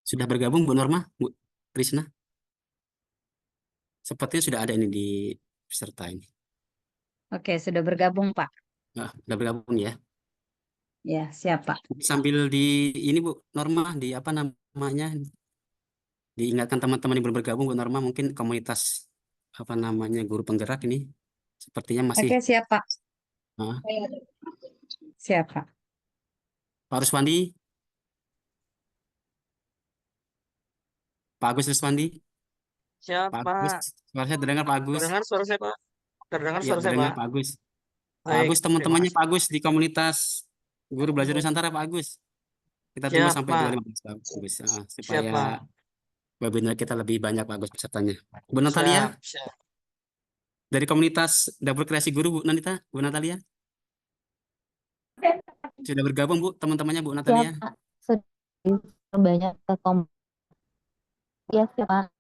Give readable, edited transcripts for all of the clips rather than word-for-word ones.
Sudah bergabung Bu Norma, Bu Krisna? Sepertinya sudah ada ini di peserta ini. Oke, sudah bergabung, Pak. Nah, sudah bergabung ya. Ya, siap, Pak. Sambil di ini Bu Norma, di apa namanya, diingatkan teman-teman yang belum bergabung Bu Norma, mungkin komunitas apa namanya guru penggerak ini sepertinya masih. Oke, siap, Pak. Nah, Siap, Pak. Pak Ruswandi, Pak Agus Ruswandi, Pak Siapa? Agus, suara saya terdengar Pak Agus. Terdengar suara saya, Pak? Terdengar Ya, suara saya, terdengar Pak? Pak Agus. Pak Baik, Agus, terima teman-temannya kasih. Pak Agus di komunitas Guru Belajar Nusantara Pak Agus. Kita tunggu Siap, sampai Pak. 2.15 Pak Agus, Siap, supaya Pak. webinar kita lebih banyak Pak Agus pesertanya. Bu Natalia, Siap, siap. dari komunitas Dapur Kreasi Guru, Bu Natalia, sudah bergabung Bu, teman-temannya Bu Ya, Natalia. Pak. Sudah banyak ke ya, Pak.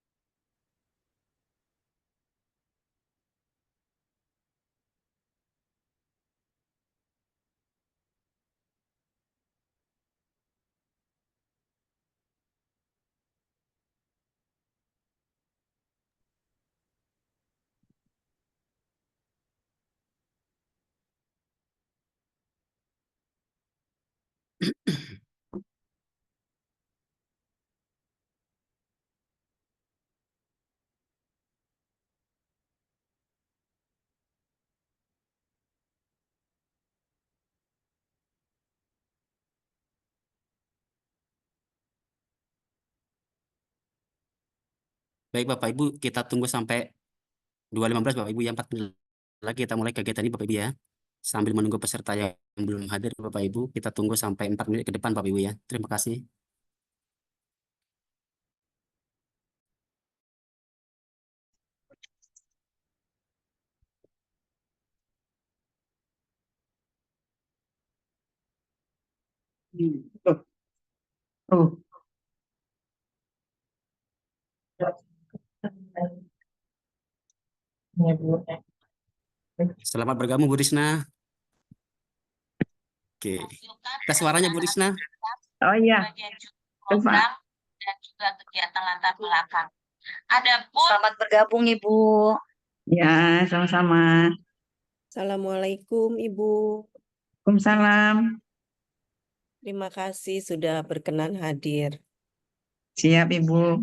Baik Bapak Ibu, kita tunggu sampai 2.15 Bapak Ibu, yang 4 menit lagi kita mulai kegiatan ini Bapak Ibu ya. Sambil menunggu peserta yang belum hadir Bapak Ibu, kita tunggu sampai 4 menit ke depan Bapak Ibu ya. Terima kasih. Oh, ya, Bu. Selamat bergabung Bu Risna. Oke, kita suaranya Bu Risna. Oh iya, coba. Dan juga kegiatan latar belakang. Adapun Selamat bergabung, Ibu. Ya, sama-sama. Assalamualaikum Ibu. Waalaikumsalam. Terima kasih sudah berkenan hadir. Siap, Ibu.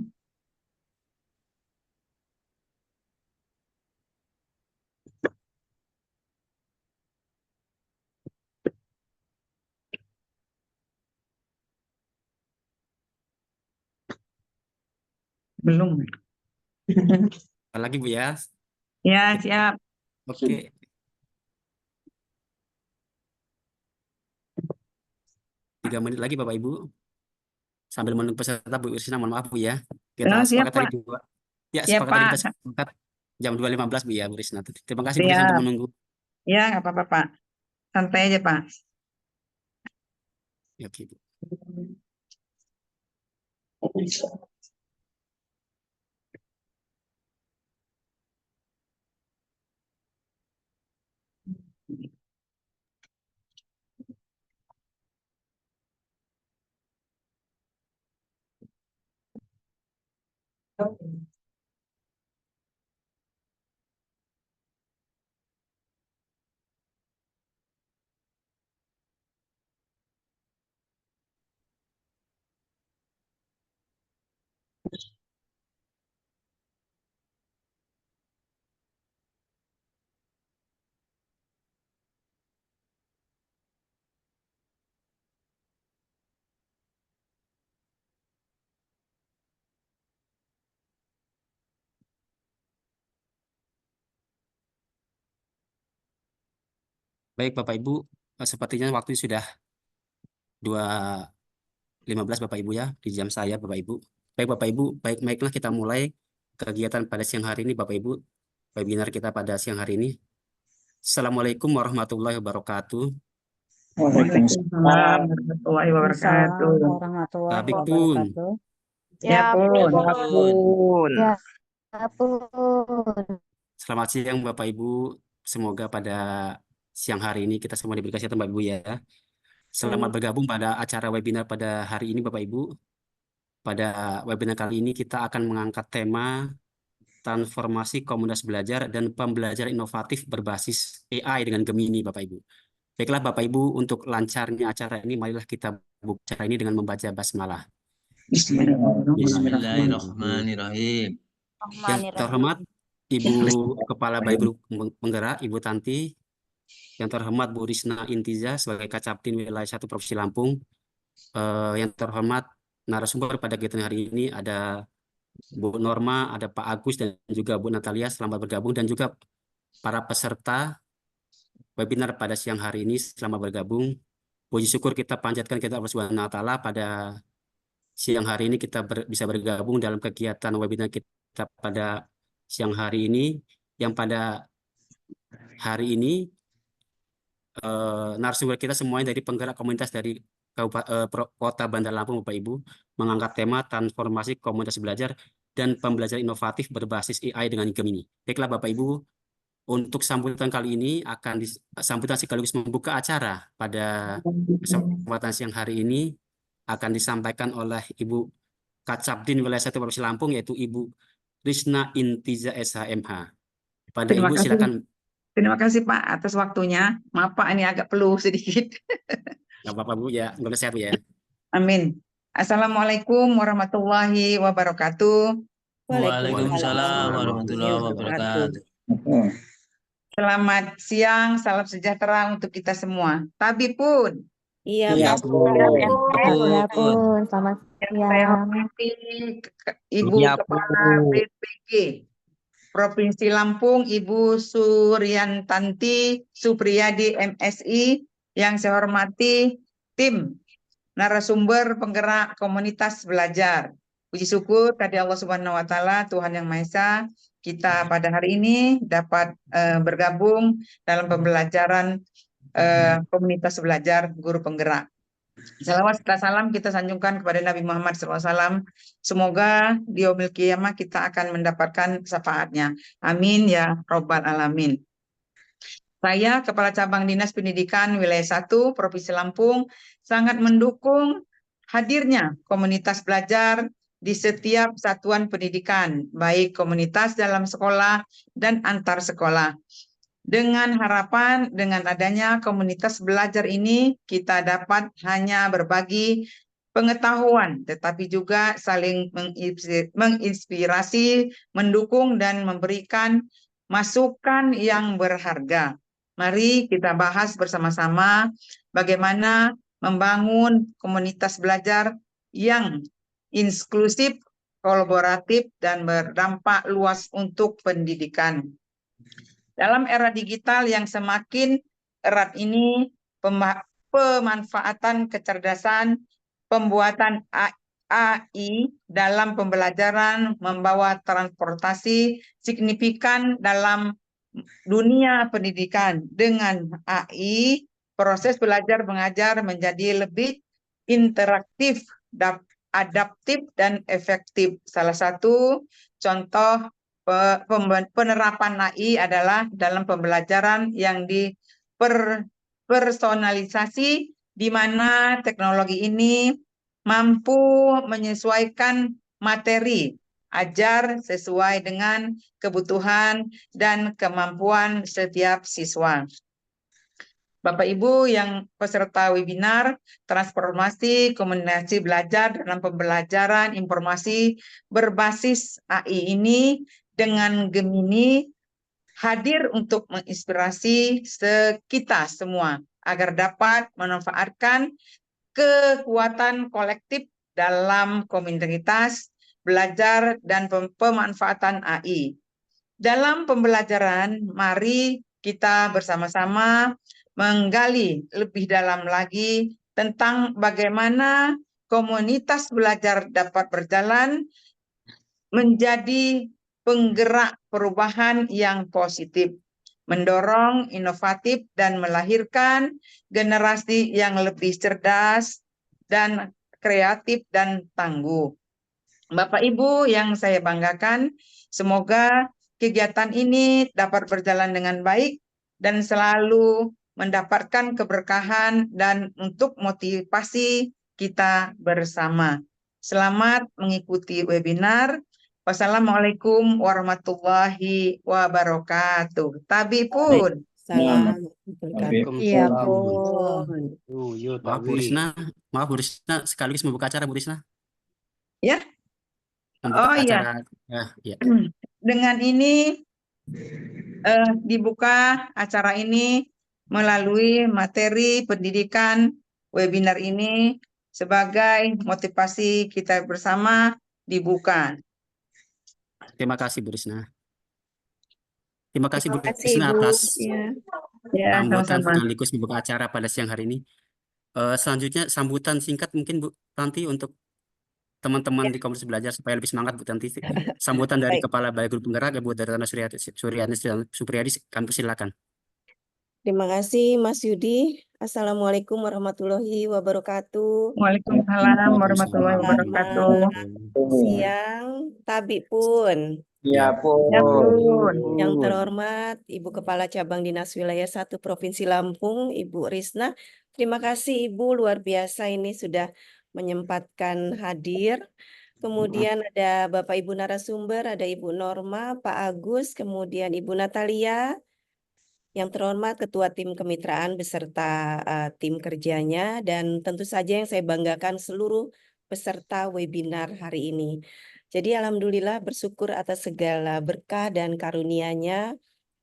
Belum. Apa lagi Bu ya? Ya, siap. Oke. Tiga menit lagi Bapak Ibu. Sambil menunggu peserta Bu Risna, mohon maaf Bu ya. Kita Oh, siap, sepakat tadi Pak. Bu. Ya, Siap, sepakat tadi Pak. kita sepakat jam 2.15 Bu ya Bu Risna. Terima kasih Bu Risna Siap. untuk menunggu. Ya, nggak apa-apa, Pak. Santai aja, Pak. Ya, oke Bu. Baik Bapak Ibu, sepertinya waktu sudah 2.15 Bapak Ibu ya, di jam saya Bapak Ibu. Baik Bapak Ibu, baiklah kita mulai kegiatan pada siang hari ini Bapak Ibu. Webinar kita pada siang hari ini. Assalamualaikum warahmatullahi wabarakatuh. Waalaikumsalam warahmatullahi wabarakatuh. Waalaikumsalam warahmatullahi Kabik Pun, wabarakatuh. Ya, Pun. Pun. Ya, Pun. selamat siang Bapak Ibu. Semoga pada siang hari ini kita semua diberi kesehatan Bapak Ibu ya. Selamat bergabung pada acara webinar pada hari ini Bapak Ibu. pada webinar kali ini kita akan mengangkat tema transformasi komunitas belajar dan pembelajaran inovatif berbasis AI dengan Gemini, Bapak Ibu. Baiklah Bapak Ibu, untuk lancarnya acara ini, marilah kita buka acara ini dengan membaca basmalah. Bismillahirrahmanirrahim. Yang terhormat Ibu Kepala Baibu Penggerak, Ibu Tanti. Yang terhormat Bu Risna Intiza sebagai Kacaptin Wilayah 1 Provinsi Lampung. Yang terhormat narasumber pada kegiatan hari ini ada Bu Norma, ada Pak Agus, dan juga Bu Natalia, selamat bergabung. Dan juga para peserta webinar pada siang hari ini, selamat bergabung. Puji syukur kita panjatkan kepada Allah Subhanahu wa Ta'ala, pada siang hari ini kita bisa bergabung dalam kegiatan webinar kita pada siang hari ini, yang pada hari ini narasumber kita semuanya dari penggerak komunitas dari Kota Bandar Lampung, Bapak Ibu, mengangkat tema transformasi komunitas belajar dan pembelajaran inovatif berbasis AI dengan Gemini. Baiklah Bapak Ibu, untuk sambutan kali ini akan sambutan sekaligus membuka acara pada kesempatan siang hari ini akan disampaikan oleh Ibu Kacapdin Wilayah 1 Provinsi Lampung, yaitu Ibu Risna Intiza SHMH. Pada Terima Ibu kasih. silakan. Terima kasih Pak atas waktunya. Maaf Pak, ini agak peluh sedikit. Nggak apa-apa Bu, ya, nggak sehat Bu ya. Amin. Assalamualaikum warahmatullahi wabarakatuh. Waalaikumsalam warahmatullahi wabarakatuh. Selamat siang, salam sejahtera untuk kita semua. Tapi pun Iya, Iya, Pak. Bu. Ya pun, selamat yang saya siang. hormati Ibu Iya, Kepala Bu. BPG Provinsi Lampung, Ibu Suryantanti Supriyadi MSI, yang saya hormati tim narasumber penggerak komunitas belajar. Puji syukur kepada Allah Subhanahu wa Ta'ala, Tuhan Yang Maha Esa, kita pada hari ini dapat bergabung dalam pembelajaran komunitas belajar guru penggerak. Salawat serta salam kita sanjungkan kepada Nabi Muhammad SAW. Semoga di yaumil qiyamah kita akan mendapatkan syafaatnya. Amin ya Robbal Alamin. Saya, Kepala Cabang Dinas Pendidikan Wilayah 1 Provinsi Lampung, sangat mendukung hadirnya komunitas belajar di setiap satuan pendidikan, baik komunitas dalam sekolah dan antar sekolah. Dengan harapan dengan adanya komunitas belajar ini, kita dapat hanya berbagi pengetahuan, tetapi juga saling menginspirasi, mendukung, dan memberikan masukan yang berharga. Mari kita bahas bersama-sama bagaimana membangun komunitas belajar yang inklusif, kolaboratif, dan berdampak luas untuk pendidikan. Dalam era digital yang semakin erat ini, pemanfaatan kecerdasan pembuatan AI dalam pembelajaran membawa transportasi signifikan dalam dunia pendidikan. Dengan AI, proses belajar mengajar menjadi lebih interaktif, adaptif, dan efektif. Salah satu contoh penerapan AI adalah dalam pembelajaran yang dipersonalisasi, di mana teknologi ini mampu menyesuaikan materi ajar sesuai dengan kebutuhan dan kemampuan setiap siswa. Bapak Ibu yang peserta webinar transformasi komunikasi belajar dalam pembelajaran informasi berbasis AI ini dengan Gemini hadir untuk menginspirasi kita semua agar dapat memanfaatkan kekuatan kolektif dalam komunitas belajar dan pemanfaatan AI. Dalam pembelajaran, mari kita bersama-sama menggali lebih dalam lagi tentang bagaimana komunitas belajar dapat berjalan menjadi penggerak perubahan yang positif, mendorong inovatif, dan melahirkan generasi yang lebih cerdas dan kreatif dan tangguh. Bapak Ibu yang saya banggakan, semoga kegiatan ini dapat berjalan dengan baik dan selalu mendapatkan keberkahan dan untuk motivasi kita bersama. Selamat mengikuti webinar. Wassalamualaikum warahmatullahi wabarakatuh. Tabi pun. Salam. Iya Waalaikumsalam. pun. Maaf Bu Risna, sekaligus membuka acara Bu Risna. Ya. Membuka Oh iya. acara. Ya. Dengan ini dibuka acara ini melalui materi pendidikan webinar ini sebagai motivasi kita bersama dibuka. Terima kasih Bu Risna. Terima kasih Bu Terima kasih, Risna Ibu. atas Ya. Ya, sambutan sama-sama. sekaligus membuka acara pada siang hari ini. Selanjutnya sambutan singkat mungkin Bu Tanti untuk teman-teman di Komunitas Belajar supaya lebih semangat Bu Tanti. Sambutan dari Baik. Kepala Balai Guru Penggerak Ibu Dartana Supriyadi, kami persilakan. Terima kasih, Mas Yudi. Assalamualaikum warahmatullahi wabarakatuh. Waalaikumsalam warahmatullahi wabarakatuh. Siang, Tabi pun. Ya pun. Yang terhormat Ibu Kepala Cabang Dinas Wilayah 1 Provinsi Lampung, Ibu Risna. Terima kasih Ibu, luar biasa ini sudah menyempatkan hadir. Kemudian ada Bapak Ibu narasumber, ada Ibu Norma, Pak Agus, kemudian Ibu Natalia. Yang terhormat Ketua Tim Kemitraan beserta tim kerjanya, dan tentu saja yang saya banggakan seluruh peserta webinar hari ini. Jadi alhamdulillah bersyukur atas segala berkah dan karunia-Nya,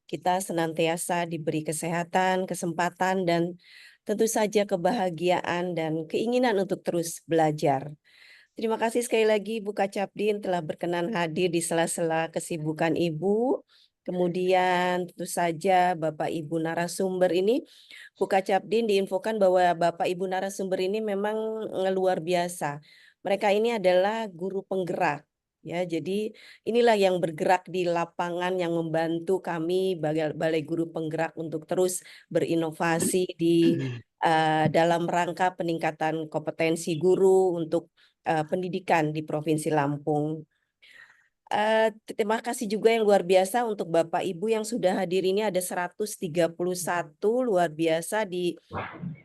kita senantiasa diberi kesehatan, kesempatan, dan tentu saja kebahagiaan dan keinginan untuk terus belajar. Terima kasih sekali lagi Bu Kacapdin telah berkenan hadir di sela-sela kesibukan Ibu. Kemudian tentu saja Bapak Ibu narasumber ini, Bu Kacapdin diinfokan bahwa Bapak Ibu narasumber ini memang luar biasa. Mereka ini adalah guru penggerak. Ya, jadi inilah yang bergerak di lapangan yang membantu kami Balai Guru Penggerak untuk terus berinovasi di dalam rangka peningkatan kompetensi guru untuk pendidikan di Provinsi Lampung. Terima kasih juga yang luar biasa untuk Bapak Ibu yang sudah hadir ini, ada 131, luar biasa di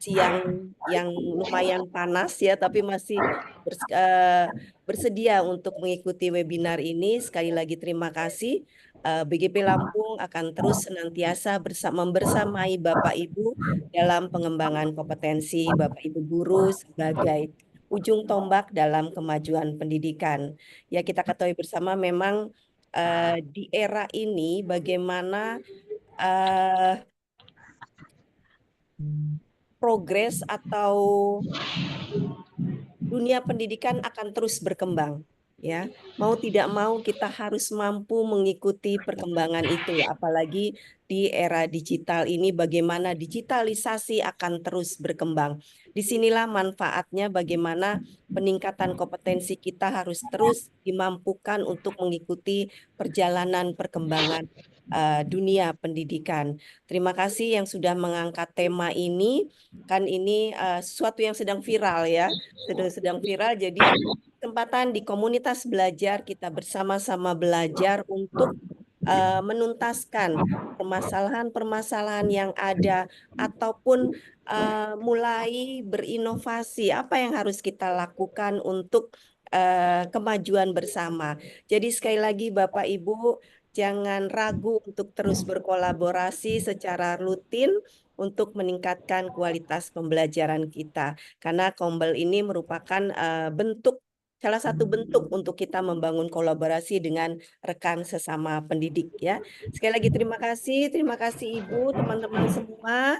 siang yang lumayan panas ya, tapi masih bersedia untuk mengikuti webinar ini. Sekali lagi terima kasih. BGP Lampung akan terus senantiasa membersamai Bapak Ibu dalam pengembangan kompetensi Bapak Ibu guru sebagai ujung tombak dalam kemajuan pendidikan. Ya, kita ketahui bersama memang di era ini bagaimana progres atau dunia pendidikan akan terus berkembang. Ya, mau tidak mau kita harus mampu mengikuti perkembangan itu, apalagi di era digital ini bagaimana digitalisasi akan terus berkembang. Disinilah manfaatnya bagaimana peningkatan kompetensi kita harus terus dimampukan untuk mengikuti perjalanan perkembangan dunia pendidikan. Terima kasih yang sudah mengangkat tema ini. Kan ini sesuatu yang sedang viral ya, sedang viral. Jadi kesempatan di komunitas belajar kita bersama-sama belajar untuk menuntaskan permasalahan-permasalahan yang ada ataupun mulai berinovasi apa yang harus kita lakukan untuk kemajuan bersama. Jadi sekali lagi Bapak Ibu jangan ragu untuk terus berkolaborasi secara rutin untuk meningkatkan kualitas pembelajaran kita. Karena Kombel ini merupakan salah satu bentuk untuk kita membangun kolaborasi dengan rekan sesama pendidik ya. Sekali lagi terima kasih Ibu, teman-teman semua.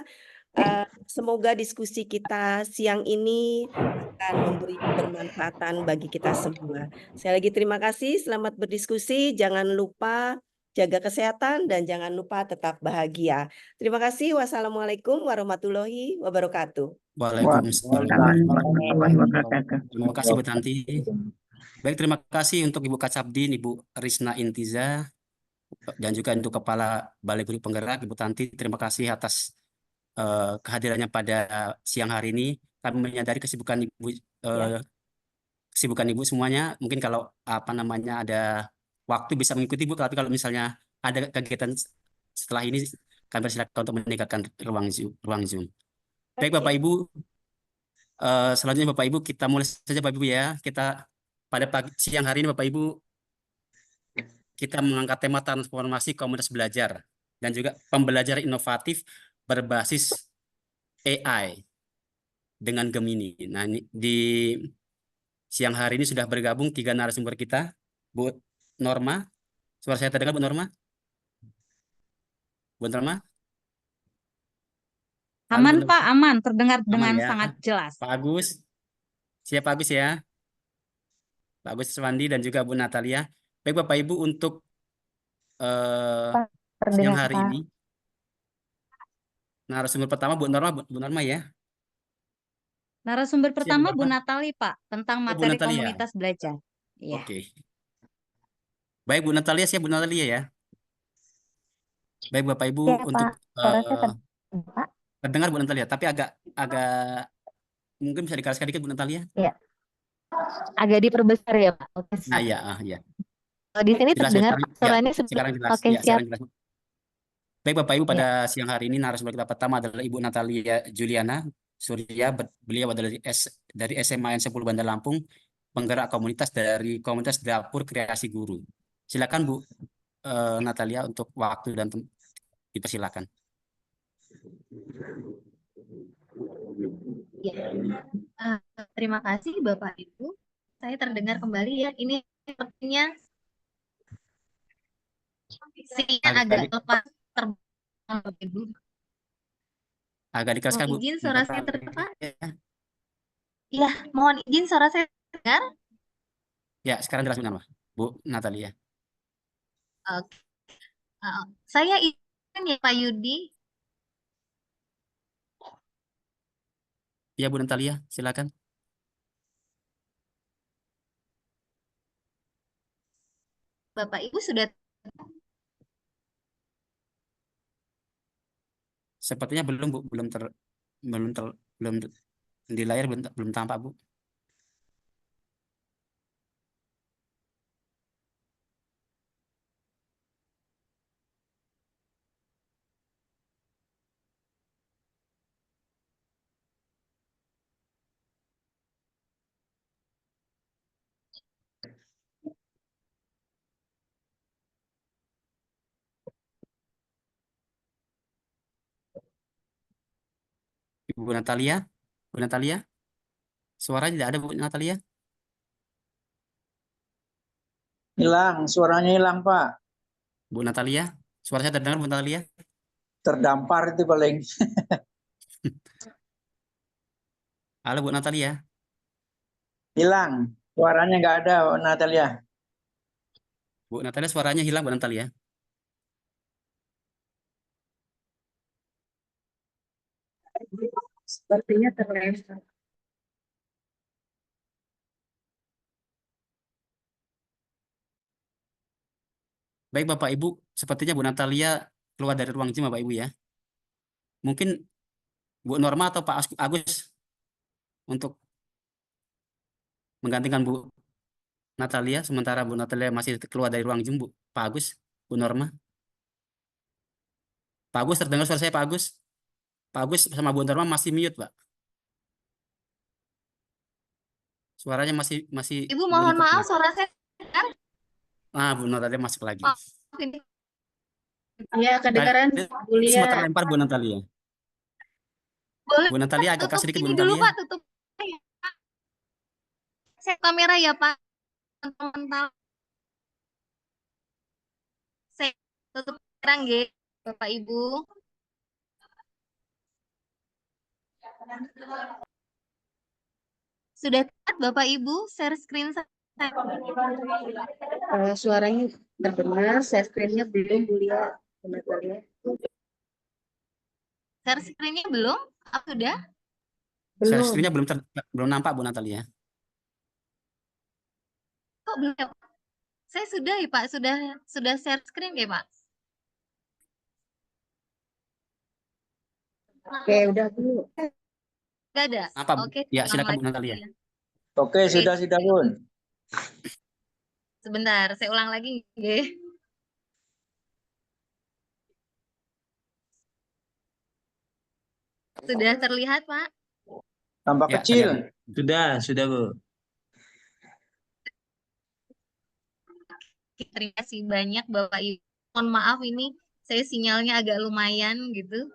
Semoga diskusi kita siang ini akan memberi kebermanfaatan bagi kita semua. Sekali lagi terima kasih, selamat berdiskusi. Jangan lupa jaga kesehatan dan jangan lupa tetap bahagia. Terima kasih. Wassalamualaikum warahmatullahi wabarakatuh. Waalaikumsalam. Warahmatullahi wabarakatuh. Terima kasih Bu Tanti. Baik, terima kasih untuk Ibu Kacapdin, Ibu Risna Intiza, dan juga untuk Kepala Balai Guru Penggerak, Ibu Tanti. Terima kasih atas kehadirannya pada siang hari ini. Kami menyadari kesibukan Ibu semuanya. Mungkin kalau ada waktu bisa mengikuti Ibu, tapi kalau misalnya ada kegiatan setelah ini, kami persilakan untuk meninggalkan ruang Zoom. Baik Bapak Ibu, selanjutnya Bapak Ibu kita mulai saja Bapak Ibu ya. Kita pada siang hari ini Bapak Ibu kita mengangkat tema transformasi komunitas belajar dan juga pembelajaran inovatif berbasis AI dengan Gemini. Nah, di siang hari ini sudah bergabung 3 narasumber kita, Bu Norma. Suara saya terdengar Bu Norma? Bu Norma? Halo, Aman Bu Norma. Pak, aman. Terdengar Aman dengan ya. sangat jelas. Pak Agus, siap Pak Agus ya. Pak Agus Swandi dan juga Bu Natalia. Baik Bapak Ibu, untuk Pak, siang terdengar hari Pak. ini narasumber pertama Bu Norma, Bu Norma ya. Narasumber Siap Bu pertama Bu Norma. Natali Pak, tentang Oh, Bu materi Natalia. komunitas belajar. Iya. Oke. Baik Bu Natalia, siap Bu Natalia ya. Baik Bapak Ibu, Siap untuk Pak. Suara saya terdengar Pak. terdengar Bu Natalia, tapi agak mungkin bisa dikeraskan dikit Bu Natalia. Iya. Agak diperbesar ya Pak. Oke, Nah, siap. ya, ya. Di sini Jelas ya terdengar sekarang, Pak. Suaranya sekarang jelas. Oke, Ya, siap. sekarang jelas. Baik Bapak Ibu, Iya. pada siang hari ini narasumber kita pertama adalah Ibu Natalia Juliana Surya. Beliau adalah dari SMA N 10 Bandar Lampung, penggerak komunitas dari komunitas Dapur Kreasi Guru. Silakan Bu Natalia untuk waktu dan dipersilakan. Ya. Terima kasih Bapak Ibu. Saya terdengar kembali ya. Ini sepertinya sinyalnya agak lepas terbang Bapak Ibu. Agak dikeraskan Bu. Mohon izin suara saya Natalia. terdengar. Ya, mohon izin suara saya terdengar. Ya, sekarang jelas benar Bu Natalia. Oke. Saya izin ya Pak Yudi. Ya Bu Natalia, silakan. Bapak Ibu sudah Sepertinya belum Bu, belum di layar belum tampak Bu. Bu Natalia, suaranya tidak ada Bu Natalia. Hilang, suaranya hilang Pak. Bu Natalia, suara saya terdengar Bu Natalia. Terdampar itu paling. Halo Bu Natalia. Hilang, suaranya nggak ada Natalia. Bu Natalia, suaranya hilang Bu Natalia. Sepertinya terlempar. Baik Bapak Ibu, sepertinya Bu Natalia keluar dari ruang Zoom Bapak Ibu ya. Mungkin Bu Norma atau Pak Agus untuk menggantikan Bu Natalia, sementara Bu Natalia masih keluar dari ruang Zoom Bu. Pak Agus, Bu Norma. Pak Agus, terdengar suara saya Pak Agus? Pak Agus sama Bu Norma masih mute Pak. Suaranya masih Ibu belum mohon maaf terdengar. suara saya terdengar. Bu Natalia masuk lagi. Maaf, ini Ya, kedengaran Bu Lia. Semua terlempar Bu Natalia. boleh Bu Natalia agak tutup kasih dikit Bu ini dulu Natalia. Pak, tutup ya, Pak. Saya kamera ya Pak. Teman-teman. Saya tutup sekarang nggih, Bapak Ibu. Sudah lihat Bapak Ibu share screen saya? Suaranya terdengar, share screen-nya belum Bu Lia. Share screen-nya belum? Apa sudah? Share Belum. screen-nya belum nampak Bu Natalia. Kok belum ya, Pak? Saya sudah ya Pak, sudah share screen ya Pak. Oke, udah Bu. Nggak ada. Apa Bu? Oke, Ya, ulang silakan Bu lagi. Natalia. Oke, sudah Bun. Sebentar, saya ulang lagi nggih. Sudah terlihat Pak? Tampak Ya, kecil. Sudah Bu. Terima kasih banyak Bapak Ibu. Mohon maaf ini saya sinyalnya agak lumayan gitu.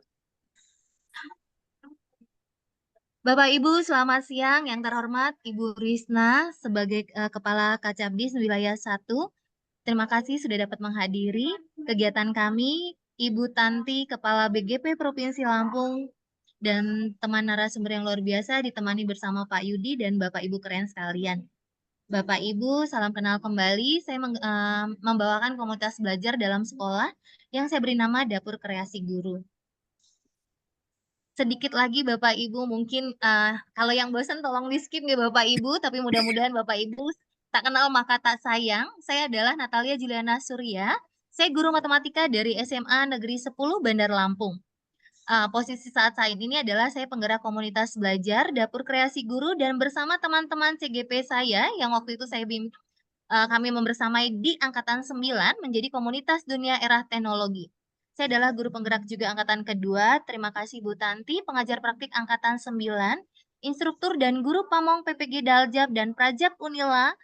Bapak Ibu, selamat siang. Yang terhormat Ibu Risna sebagai Kepala Kacabdis Wilayah 1. Terima kasih sudah dapat menghadiri kegiatan kami. Ibu Tanti, Kepala BGP Provinsi Lampung, dan teman narasumber yang luar biasa ditemani bersama Pak Yudi dan Bapak Ibu keren sekalian. Bapak Ibu, salam kenal kembali. Saya membawakan komunitas belajar dalam sekolah yang saya beri nama Dapur Kreasi Guru. Sedikit lagi Bapak Ibu, mungkin kalau yang bosan tolong di skip ya Bapak Ibu, tapi mudah-mudahan Bapak Ibu tak kenal maka tak sayang. Saya adalah Natalia Juliana Surya. Saya guru matematika dari SMA Negeri 10 Bandar Lampung. Posisi saat ini adalah saya penggerak komunitas belajar Dapur Kreasi Guru dan bersama teman-teman CGP saya yang waktu itu kami membersamai di Angkatan 9 menjadi komunitas dunia era teknologi. Saya adalah guru penggerak juga Angkatan kedua. Terima kasih Bu Tanti, pengajar praktik Angkatan 9, instruktur dan guru pamong PPG Daljab dan Prajab Unila,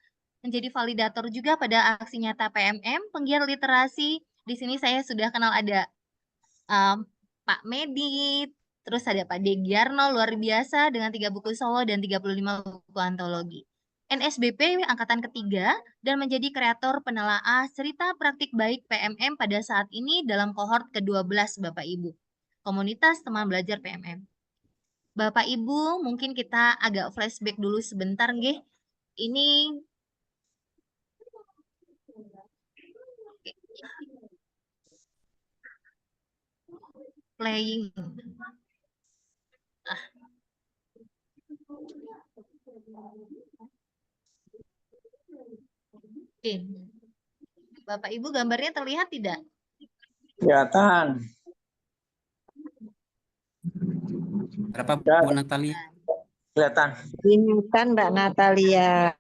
menjadi validator juga pada aksi nyata PMM, penggiat literasi. Di sini saya sudah kenal ada Pak Medi, terus ada Pak Degiarno, luar biasa dengan 3 buku solo dan 35 buku antologi. NSBP Angkatan ketiga dan menjadi kreator penelaah cerita praktik baik PMM pada saat ini dalam kohort ke-12 Bapak Ibu. Komunitas teman belajar PMM. Bapak Ibu, mungkin kita agak flashback dulu sebentar nggih. Ini playing. Oke. Bapak Ibu gambarnya terlihat tidak? Kelihatan. Berapa Ya. Bu Natalia? Kelihatan. Kelihatan Mbak Natalia.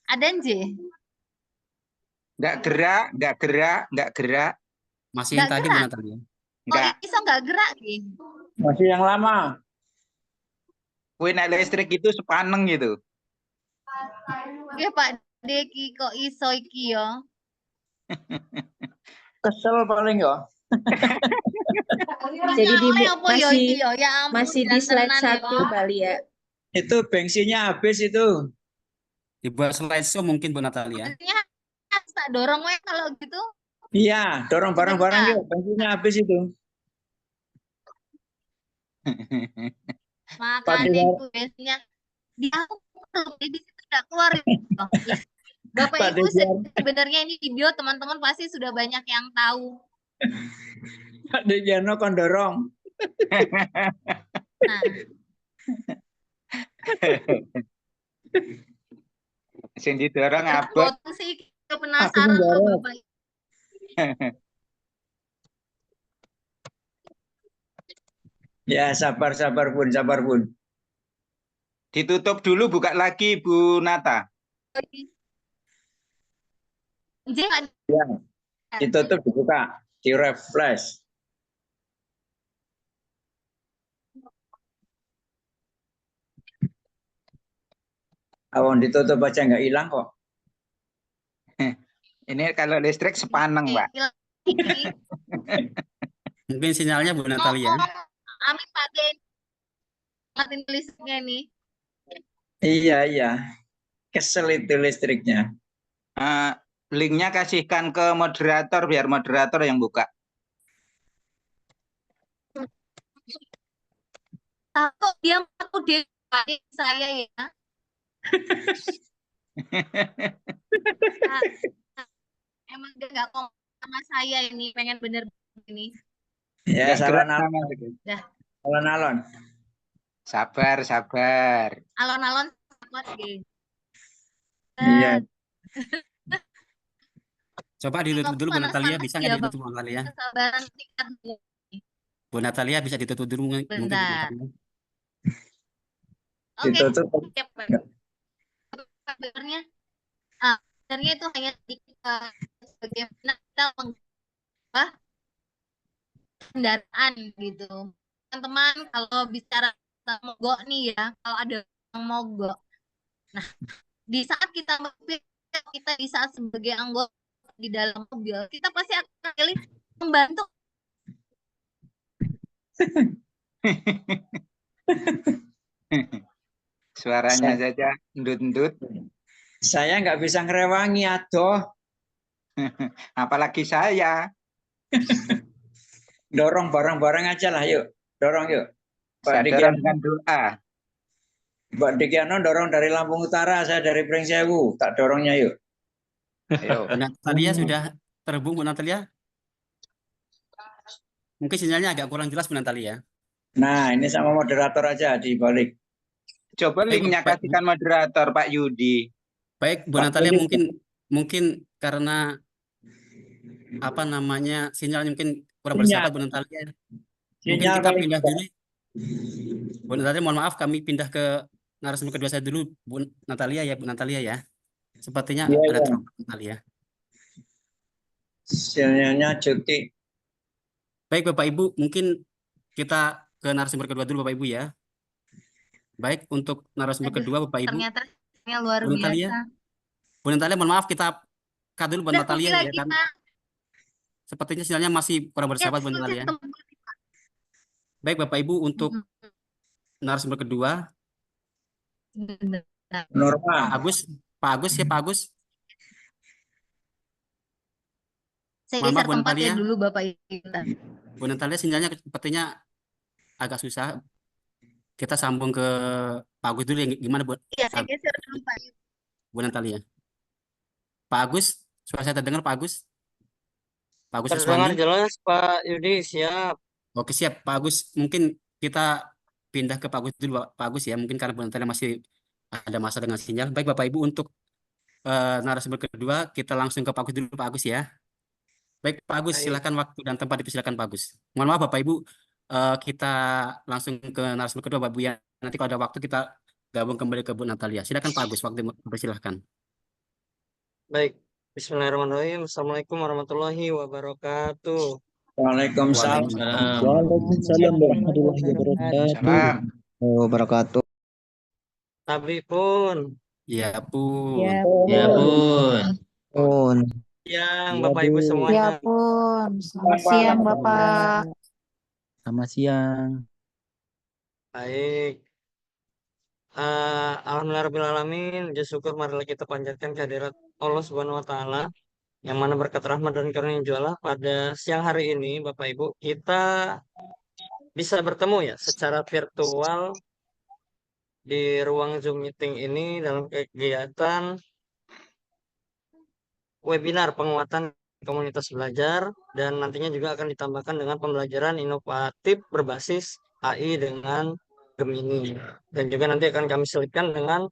Ada Nje? Nggak gerak, nggak gerak, nggak gerak. Masih yang Nggak tadi Bu gerak? Natalia? Nggak. Kok iso nggak gerak nih? Masih yang lama. Kue naik listrik itu sepaneng gitu. Oke Pak Deki kok iso iki yo? Kesel paling ya. Jadi apa yo iki yo? Ya ampun, masih di slide jantenan 1 yo. kali ya. Itu bensinnya habis itu. Dibuat slideshow mungkin Bu Natalia. Maksudnya tak dorong we kalau gitu. Iya, dorong bareng-bareng yuk. Bensinnya habis itu. Makanya itu biasanya di aku di situ tidak keluar. Bapak Pak Ibu Dejar. sebenarnya ini video teman-teman pasti sudah banyak yang tahu. Pak Dejarno kon dorong. Nah, Sing didorong abot. foto sih penasaran Aku loh mendorong. Bapak. Ya, sabar Bun. Ditutup dulu, buka lagi Bu Nata. Jangan Ya, ditutup dibuka, di refresh. Awang ditutup aja nggak hilang kok. Ini kalau listrik sepaneng, Mbak. Mungkin sinyalnya Bu Natalia. Amin Pak Den. Matiin listriknya nih. Iya. Kesel itu listriknya. Linknya kasihkan ke moderator biar moderator yang buka. Takut dia aku deh saya ya. Emang dia nggak kok sama saya ini pengen bener ini. Ya, Nggak gerak salon-alon. sama sekali. Dah. Alon-alon. Sabar. Alon-alon kuat gitu. Iya. Coba ditutup dulu Bu Natalia, bisa nggak ya, ditutup Bu Natalia? Kesabaran tingkat Bu Natalia bisa ditutup dulu mungkin Bu bentar. Natalia. Oke. Ditutup. Sebenarnya sebenarnya itu hanya sedikit bagaimana kita mengubah kendaraan gitu. Teman-teman kalau bicara tentang mogok nih ya, kalau ada yang mogok. Nah, di saat kita di saat sebagai anggota di dalam mobil, kita pasti akan pilih membantu. Suaranya saja ndut-ndut. Saya nggak bisa ngerewangi, adoh. Apalagi saya. Dorong bareng-bareng aja lah, yuk. Dorong yuk. Saya Pak dorong Dikiano, dengan doa. Pak Dikiano dorong dari Lampung Utara, saya dari Pringsewu. Tak dorongnya yuk. Ayo. Bu Natalia sudah terhubung, Bu Natalia? Mungkin sinyalnya agak kurang jelas, Bu Natalia. Nah, ini sama moderator aja dibalik. Coba Baik, linknya Bapak- kasihkan moderator Pak Yudi. Baik, Bu Pak Natalia, Yudi. mungkin karena apa namanya sinyalnya mungkin kurang Sinyal. bersahabat, Bu Natalia. Mungkin Sinyal kita paling pindah tidak. dulu. Bu Natalia, mohon maaf, kami pindah ke narasumber kedua saya dulu, Bu Natalia ya, Bu Natalia ya. Sepertinya Iya, ada iya. trouble, Bu Natalia. Sinyalnya Juti. Baik, Bapak Ibu, mungkin kita ke narasumber kedua dulu, Bapak Ibu ya. Baik, untuk narasumber Aduh, kedua, Bapak Ibu, ternyata luar Bu Natalia. biasa. Bu Natalia, mohon maaf, kita cut dulu Bu Udah Natalia kembali ya lagi, kan. Pak. Sepertinya sinyalnya masih kurang Ya, bersahabat, Bu Natalia. kembali. Baik, Bapak Ibu, untuk Mm-mm. narasumber kedua, Benar. Norma. Pak Agus ya, Pak Agus. Saya Mohon maaf, geser Bu tempat ya Natalia. dulu Bapak Ibu. Bu Natalia, sinyalnya sepertinya agak susah. Kita sambung ke Pak Agus dulu. Gimana, Bu? Iya, saya geser dulu Pak. Bu Natalia. Pak Agus, suara saya terdengar, Pak Agus? Pak Agus Terdengar Iswandi? jelas Pak Yudi, siap. Oke, siap. Pak Agus, mungkin kita pindah ke Pak Agus dulu, Pak Agus ya. Mungkin karena Bu Natalia masih ada masalah dengan sinyal. Baik, Bapak Ibu, untuk narasumber kedua, kita langsung ke Pak Agus dulu, Pak Agus ya. Baik, Pak Agus, Baik. silakan waktu dan tempat dipersilakan, Pak Agus. Mohon maaf, Bapak Ibu, kita langsung ke narasumber kedua, Bapak Ibu ya. Nanti kalau ada waktu kita gabung kembali ke Bu Natalia. Silakan, Pak Agus, waktu dipersilakan. Baik. Bismillahirrahmanirrahim. Assalamualaikum warahmatullahi wabarakatuh. Waalaikumsalam. Waalaikumsalam warahmatullahi wabarakatuh. Tapi pun Ya, Pun. Ya, Pun. siang Ya, Bapak Ibu Bu. Ya semuanya. pun, selamat siang Bapak. Selamat siang. Baik. Alhamdulillahirrahmanirrahim. Puji syukur marilah kita panjatkan kehadirat Allah Subhanahu wa taala yang mana berkat rahmat dan karunia Allah pada siang hari ini Bapak Ibu kita bisa bertemu ya secara virtual di ruang Zoom meeting ini dalam kegiatan webinar penguatan komunitas belajar dan nantinya juga akan ditambahkan dengan pembelajaran inovatif berbasis AI dengan Gemini dan juga nanti akan kami selipkan dengan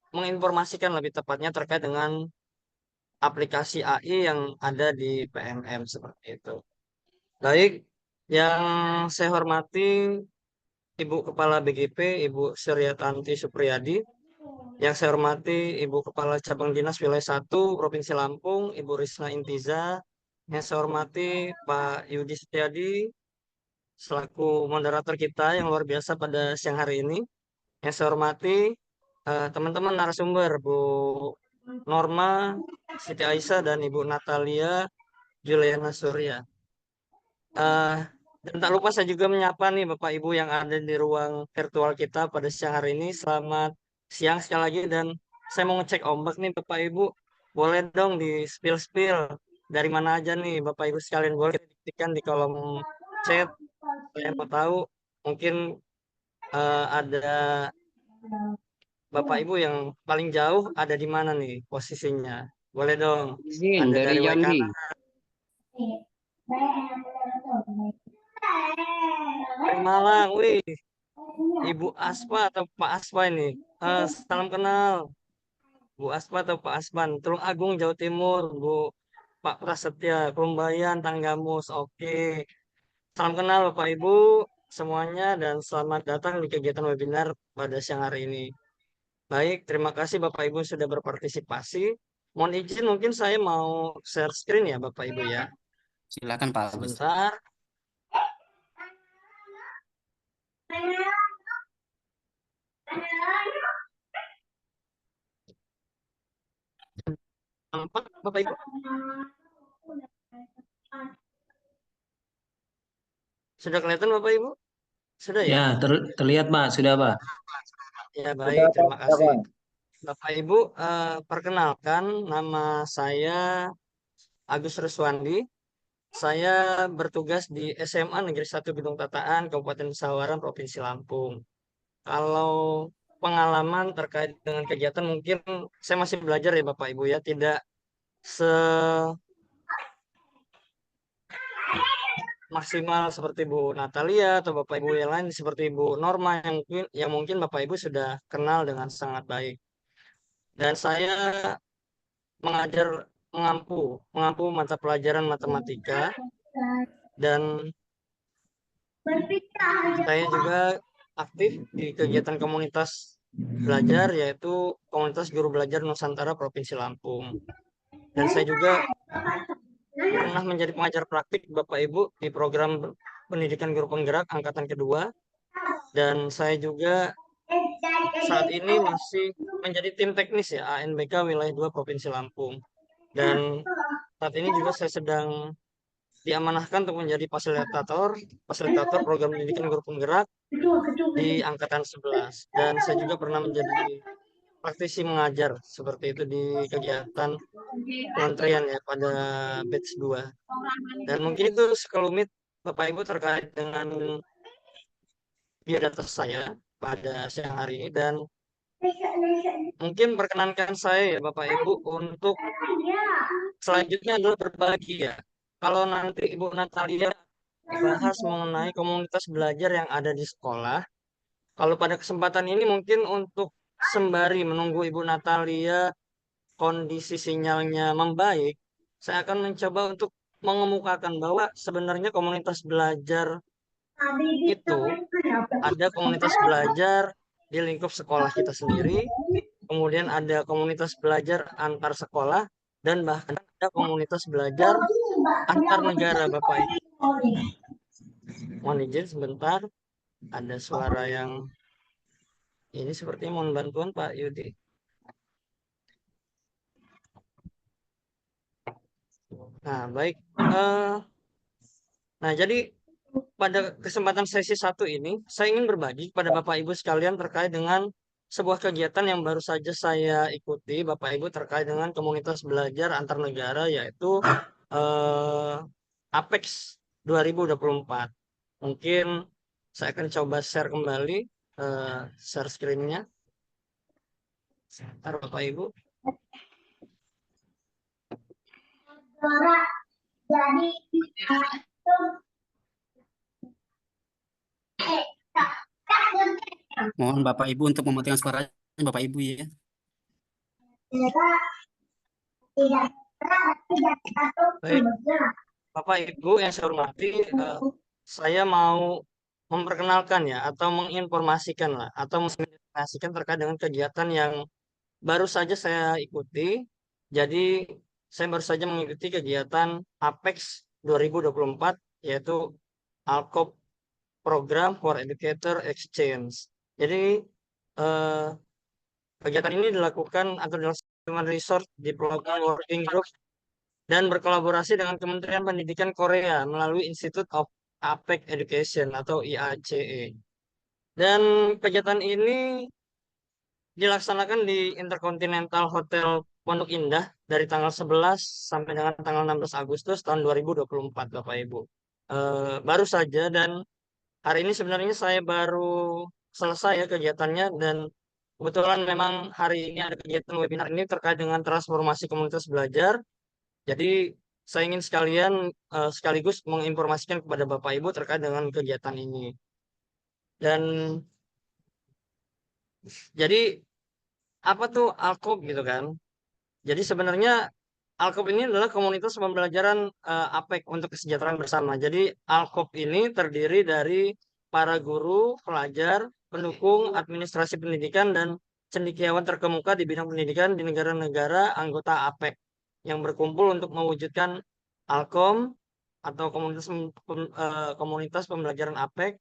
menginformasikan lebih tepatnya terkait dengan aplikasi AI yang ada di PMM seperti itu. Baik, yang saya hormati Ibu Kepala BGP, Ibu Suryatanti Supriyadi, yang saya hormati Ibu Kepala Cabang Dinas Wilayah 1 Provinsi Lampung, Ibu Risna Intiza, yang saya hormati Pak Yudi Setiadi, selaku moderator kita yang luar biasa pada siang hari ini, yang saya hormati teman-teman narasumber, Bu Norma, Siti Aisyah, dan Ibu Natalia Juliana Surya. Dan tak lupa saya juga menyapa nih Bapak Ibu yang ada di ruang virtual kita pada siang hari ini. Selamat siang sekali lagi dan saya mau ngecek ombak nih Bapak Ibu. Boleh dong di spill dari mana aja nih Bapak Ibu sekalian, boleh ketikkan di kolom chat. Saya mau tahu mungkin ada Bapak Ibu yang paling jauh ada di mana nih posisinya. Boleh dong. Ada dari Jambi. Dari Malang, wih. Ibu Aspa atau Pak Aspa ini. Salam kenal. Bu Aspa atau Pak Aspan. Tulung Agung, Jawa Timur. Bu Pak Prasetya, Kelumbayan, Tanggamus. Oke. Salam kenal Bapak Ibu semuanya dan selamat datang di kegiatan webinar pada siang hari ini. Baik, terima kasih Bapak Ibu sudah berpartisipasi. Mohon izin mungkin saya mau share screen ya Bapak Ibu ya. Silakan, Pak Agus. Sebentar. nampak Bapak Ibu? Sudah kelihatan Bapak Ibu? Sudah ya? Ya, terlihat Pak, sudah Pak. Ya baik, terima kasih. Bapak Ibu, perkenalkan nama saya Agus Ruswandi. Saya bertugas di SMA Negeri 1 Gedung Tataan, Kabupaten Pesawaran, Provinsi Lampung. Kalau pengalaman terkait dengan kegiatan mungkin saya masih belajar ya Bapak Ibu ya, tidak maksimal seperti Bu Natalia atau Bapak Ibu yang lain seperti Bu Norma yang mungkin Bapak Ibu sudah kenal dengan sangat baik. Dan saya mengampu mata pelajaran matematika, dan saya juga aktif di kegiatan komunitas belajar, yaitu komunitas guru belajar Nusantara Provinsi Lampung. Dan saya juga pernah menjadi pengajar praktik Bapak Ibu di program pendidikan guru penggerak angkatan kedua, dan saya juga saat ini masih menjadi tim teknis ya ANBK wilayah 2 Provinsi Lampung. Dan saat ini juga saya sedang diamanahkan untuk menjadi fasilitator program pendidikan guru penggerak di angkatan 11. Dan saya juga pernah menjadi praktisi mengajar seperti itu di kegiatan kementerian ya pada batch 2. Dan mungkin itu sekelumit Bapak Ibu terkait dengan biodata saya pada siang hari ini, dan mungkin perkenankan saya ya Bapak Ibu untuk selanjutnya adalah berbagi ya. Kalau nanti Ibu Natalia bahas mengenai komunitas belajar yang ada di sekolah, kalau pada kesempatan ini mungkin untuk sembari menunggu Ibu Natalia kondisi sinyalnya membaik, saya akan mencoba untuk mengemukakan bahwa sebenarnya komunitas belajar itu ada komunitas belajar di lingkup sekolah kita sendiri, kemudian ada komunitas belajar antar sekolah, dan bahkan ada komunitas belajar antar negara Bapak Ibu. Mohon izin sebentar, ada suara yang ini sepertinya mohon bantuan Pak Yudi. Nah baik, nah jadi pada kesempatan sesi 1 ini saya ingin berbagi kepada Bapak Ibu sekalian terkait dengan sebuah kegiatan yang baru saja saya ikuti Bapak Ibu terkait dengan komunitas belajar antar negara, yaitu APEX 2024. Mungkin saya akan coba share kembali share screen-nya. Sebentar Bapak Ibu. Mohon Bapak Ibu untuk mematikan suaranya Bapak Ibu ya. Baik, Bapak Ibu yang saya hormati, saya mau memperkenalkan ya atau menginformasikan lah atau menginformasikan terkait dengan kegiatan yang baru saja saya ikuti. Jadi saya baru saja mengikuti kegiatan APEX 2024, yaitu ALKOP Program for Educator Exchange. Jadi kegiatan ini dilakukan atau dilaksanakan Resort Development Working Group dan berkolaborasi dengan Kementerian Pendidikan Korea melalui Institute of APEC Education atau IACE. Dan kegiatan ini dilaksanakan di Intercontinental Hotel Pondok Indah dari tanggal 11 sampai dengan tanggal 16 Agustus tahun 2024 Bapak Ibu. Baru saja, dan hari ini sebenarnya saya baru selesai ya kegiatannya, dan kebetulan memang hari ini ada kegiatan webinar ini terkait dengan transformasi komunitas belajar. Jadi saya ingin sekaligus menginformasikan kepada Bapak Ibu terkait dengan kegiatan ini. Dan jadi apa tuh ALKOP gitu kan? Jadi sebenarnya ALKOP ini adalah komunitas pembelajaran APEC untuk kesejahteraan bersama. Jadi ALKOP ini terdiri dari para guru, pelajar, pendukung, administrasi pendidikan, dan cendekiawan terkemuka di bidang pendidikan di negara-negara anggota APEC yang berkumpul untuk mewujudkan ALKOM atau komunitas pembelajaran APEC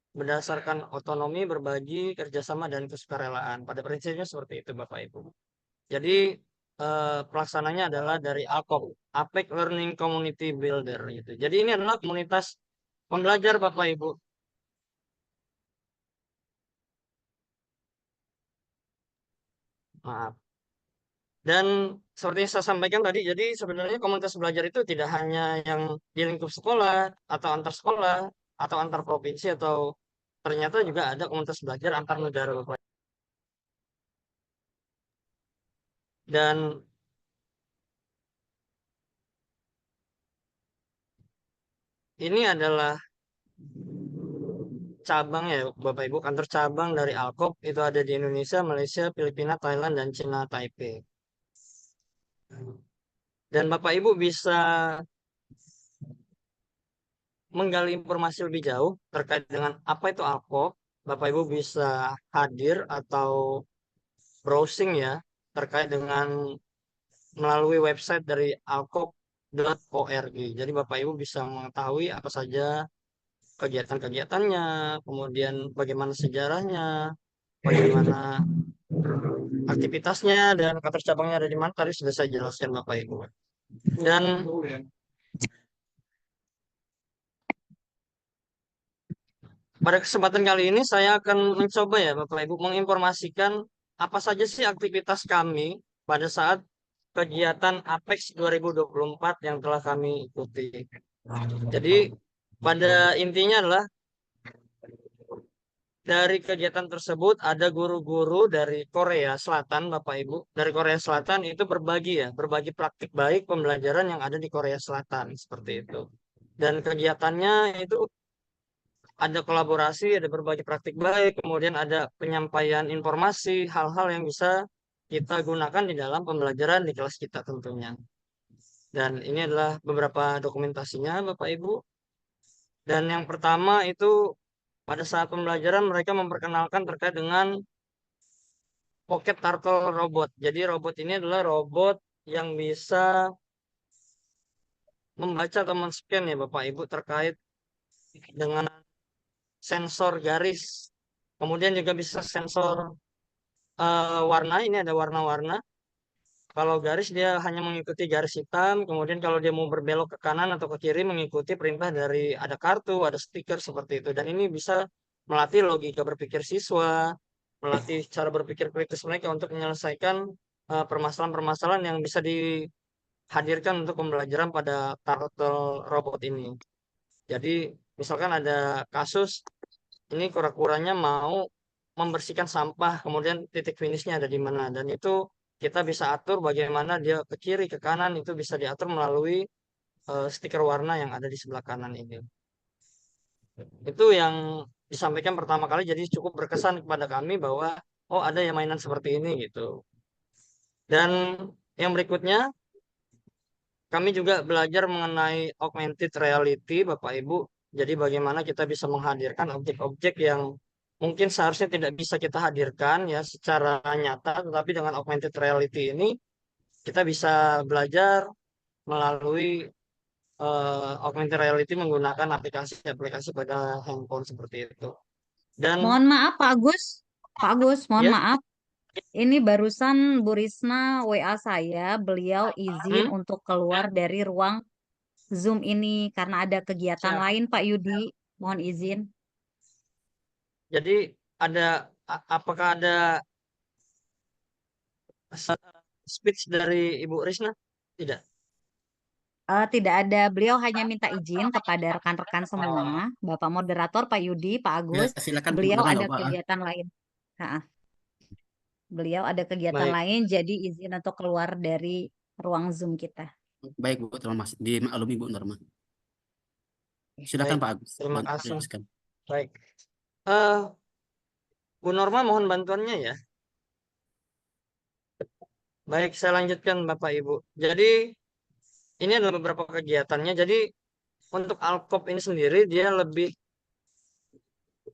berdasarkan otonomi, berbagi, kerjasama, dan kesukarelaan. Pada prinsipnya seperti itu Bapak Ibu. Jadi pelaksananya adalah dari ALKOB, APEC Learning Community Builder gitu. Jadi ini adalah komunitas pembelajar Bapak Ibu. Maaf. Dan seperti yang saya sampaikan tadi, jadi sebenarnya komunitas belajar itu tidak hanya yang di lingkup sekolah atau antar sekolah atau antar provinsi, atau ternyata juga ada komunitas belajar antar negara Bapak. Dan ini adalah cabang ya Bapak Ibu, kantor cabang dari ALKOB itu ada di Indonesia, Malaysia, Filipina, Thailand, dan Cina Taipei. Dan Bapak Ibu bisa menggali informasi lebih jauh terkait dengan apa itu ALKOB. Bapak Ibu bisa hadir atau browsing ya terkait dengan melalui website dari alkob.org. Jadi Bapak Ibu bisa mengetahui apa saja kegiatan-kegiatannya, kemudian bagaimana sejarahnya, bagaimana aktivitasnya, dan kantor cabangnya ada di mana, tadi sudah saya jelaskan Bapak Ibu. Dan pada kesempatan kali ini saya akan mencoba ya Bapak Ibu menginformasikan apa saja sih aktivitas kami pada saat kegiatan APEX 2024 yang telah kami ikuti. Jadi pada intinya adalah dari kegiatan tersebut ada guru-guru dari Korea Selatan, Bapak Ibu. Dari Korea Selatan itu berbagi praktik baik pembelajaran yang ada di Korea Selatan, seperti itu. Dan kegiatannya itu ada kolaborasi, ada berbagi praktik baik, kemudian ada penyampaian informasi, hal-hal yang bisa kita gunakan di dalam pembelajaran di kelas kita tentunya. Dan ini adalah beberapa dokumentasinya, Bapak Ibu. Dan yang pertama itu pada saat pembelajaran mereka memperkenalkan terkait dengan Pocket Turtle Robot. Jadi robot ini adalah robot yang bisa membaca atau men-scan ya Bapak Ibu terkait dengan sensor garis. Kemudian juga bisa sensor warna, ini ada warna-warna. Kalau garis dia hanya mengikuti garis hitam, kemudian kalau dia mau berbelok ke kanan atau ke kiri mengikuti perintah dari ada kartu, ada stiker seperti itu. Dan ini bisa melatih logika berpikir siswa, melatih cara berpikir kritis mereka untuk menyelesaikan permasalahan-permasalahan yang bisa dihadirkan untuk pembelajaran pada turtle robot ini. Jadi misalkan ada kasus ini kura-kuranya mau membersihkan sampah, kemudian titik finishnya ada di mana, dan itu kita bisa atur bagaimana dia ke kiri ke kanan, itu bisa diatur melalui stiker warna yang ada di sebelah kanan ini. Itu yang disampaikan pertama kali, jadi cukup berkesan kepada kami bahwa oh ada yang mainan seperti ini gitu. Dan yang berikutnya kami juga belajar mengenai augmented reality Bapak Ibu. Jadi bagaimana kita bisa menghadirkan objek-objek yang mungkin seharusnya tidak bisa kita hadirkan ya secara nyata, tetapi dengan augmented reality ini kita bisa belajar melalui augmented reality menggunakan aplikasi-aplikasi pada handphone seperti itu. Dan Mohon maaf Pak Agus. Pak Agus, mohon ya, maaf. Ini barusan Bu Risma WA saya, beliau izin untuk keluar dari ruang Zoom ini karena ada kegiatan siap. lain Pak Yudi. Mohon izin. Jadi apakah ada speech dari Ibu Risna? Tidak. Tidak ada, beliau hanya minta izin kepada rekan-rekan semua, Bapak Moderator, Pak Yudi, Pak Ya, Agus, silakan beliau kemana ada Bapak? kegiatan lain. Ha-ha. Beliau ada kegiatan Baik, lain, jadi izin untuk keluar dari ruang Zoom kita. Baik Bu Norma, dimaklumi Bu Norma. Silakan baik. Pak Agus, Terima kasih. lanjutkan. Baik. Bu Norma mohon bantuannya ya. Baik, saya lanjutkan Bapak Ibu. Jadi ini adalah beberapa kegiatannya. Jadi untuk Alkop ini sendiri dia lebih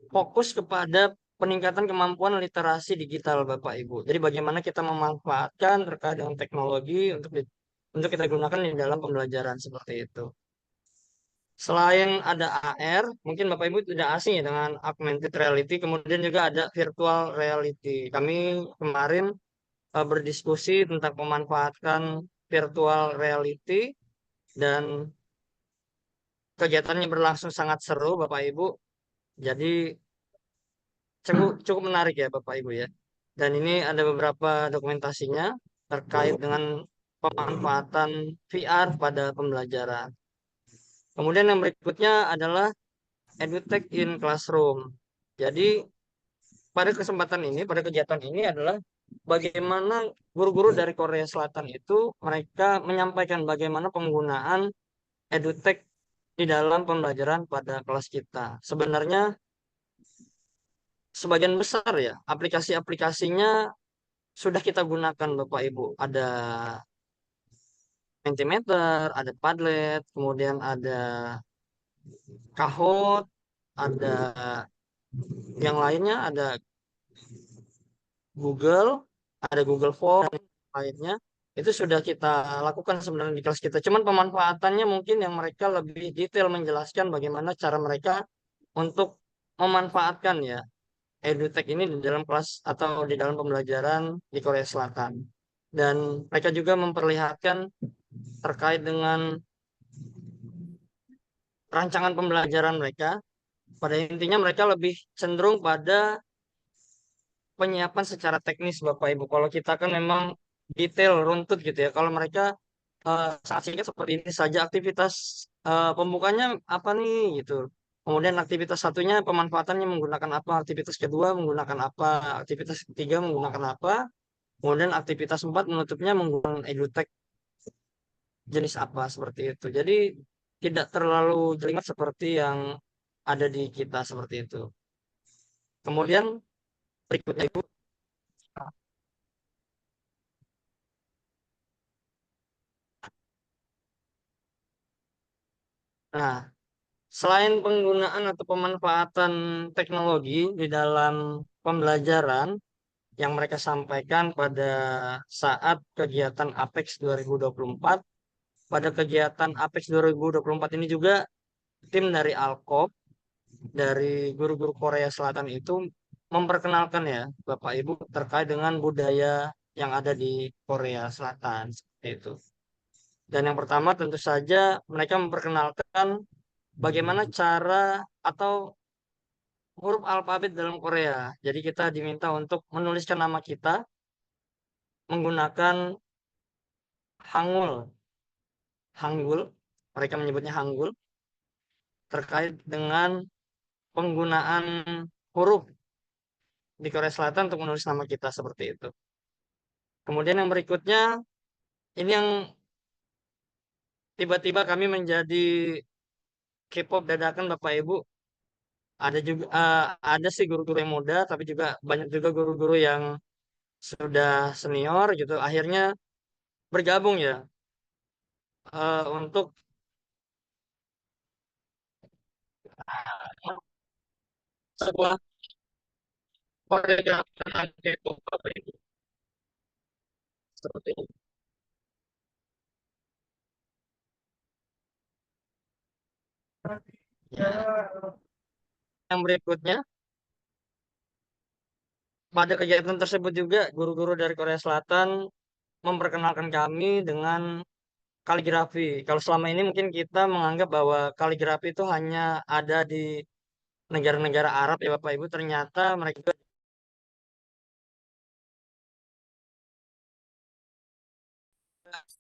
fokus kepada peningkatan kemampuan literasi digital Bapak Ibu. Jadi bagaimana kita memanfaatkan terkait dengan teknologi untuk kita gunakan di dalam pembelajaran seperti itu. Selain ada AR, mungkin Bapak Ibu tidak asing ya dengan augmented reality, kemudian juga ada virtual reality. Kami kemarin berdiskusi tentang memanfaatkan virtual reality dan kegiatannya berlangsung sangat seru Bapak Ibu. Jadi cukup menarik ya Bapak Ibu ya. Dan ini ada beberapa dokumentasinya terkait dengan pemanfaatan VR pada pembelajaran. Kemudian yang berikutnya adalah EduTech in Classroom. Jadi pada kesempatan ini, pada kegiatan ini adalah bagaimana guru-guru dari Korea Selatan itu mereka menyampaikan bagaimana penggunaan EduTech di dalam pembelajaran pada kelas kita. Sebenarnya sebagian besar ya aplikasi-aplikasinya sudah kita gunakan Bapak Ibu. Ada Mentimeter, ada Padlet, kemudian ada Kahoot, ada yang lainnya, ada Google, ada Google Form, dan lainnya. Itu sudah kita lakukan sebenarnya di kelas kita. Cuman pemanfaatannya mungkin yang mereka lebih detail menjelaskan bagaimana cara mereka untuk memanfaatkan ya EduTech ini di dalam kelas atau di dalam pembelajaran di Korea Selatan. Dan mereka juga memperlihatkan terkait dengan rancangan pembelajaran mereka. Pada intinya mereka lebih cenderung pada penyiapan secara teknis Bapak Ibu. Kalau kita kan memang detail, runtut gitu ya. Kalau mereka sangat singkat seperti ini saja aktivitas pembukanya apa nih gitu. Kemudian aktivitas satunya pemanfaatannya menggunakan apa, aktivitas kedua menggunakan apa, aktivitas ketiga menggunakan apa, kemudian aktivitas 4 menutupnya menggunakan EduTech jenis apa seperti itu. Jadi tidak terlalu jelimet seperti yang ada di kita seperti itu. Kemudian berikutnya Ibu. Nah, selain penggunaan atau pemanfaatan teknologi di dalam pembelajaran yang mereka sampaikan pada saat kegiatan APEX 2024, pada kegiatan APEX 2024 ini juga tim dari Alkop, dari guru-guru Korea Selatan itu memperkenalkan ya Bapak Ibu terkait dengan budaya yang ada di Korea Selatan seperti itu. Dan yang pertama tentu saja mereka memperkenalkan bagaimana cara atau huruf alfabet dalam Korea. Jadi kita diminta untuk menuliskan nama kita menggunakan Hangul. Hangul, mereka menyebutnya Hangul, terkait dengan penggunaan huruf di Korea Selatan untuk menulis nama kita seperti itu. Kemudian yang berikutnya, ini yang tiba-tiba kami menjadi K-pop dadakan Bapak Ibu. Ada juga ada sih guru-guru yang muda, tapi juga banyak juga guru-guru yang sudah senior gitu. Akhirnya bergabung ya untuk sebuah koreografi tentang K-pop Bapak Ibu. Seperti itu. Ya. Yang berikutnya, pada kegiatan tersebut juga guru-guru dari Korea Selatan memperkenalkan kami dengan kaligrafi. Kalau selama ini mungkin kita menganggap bahwa kaligrafi itu hanya ada di negara-negara Arab ya Bapak Ibu. Ternyata mereka juga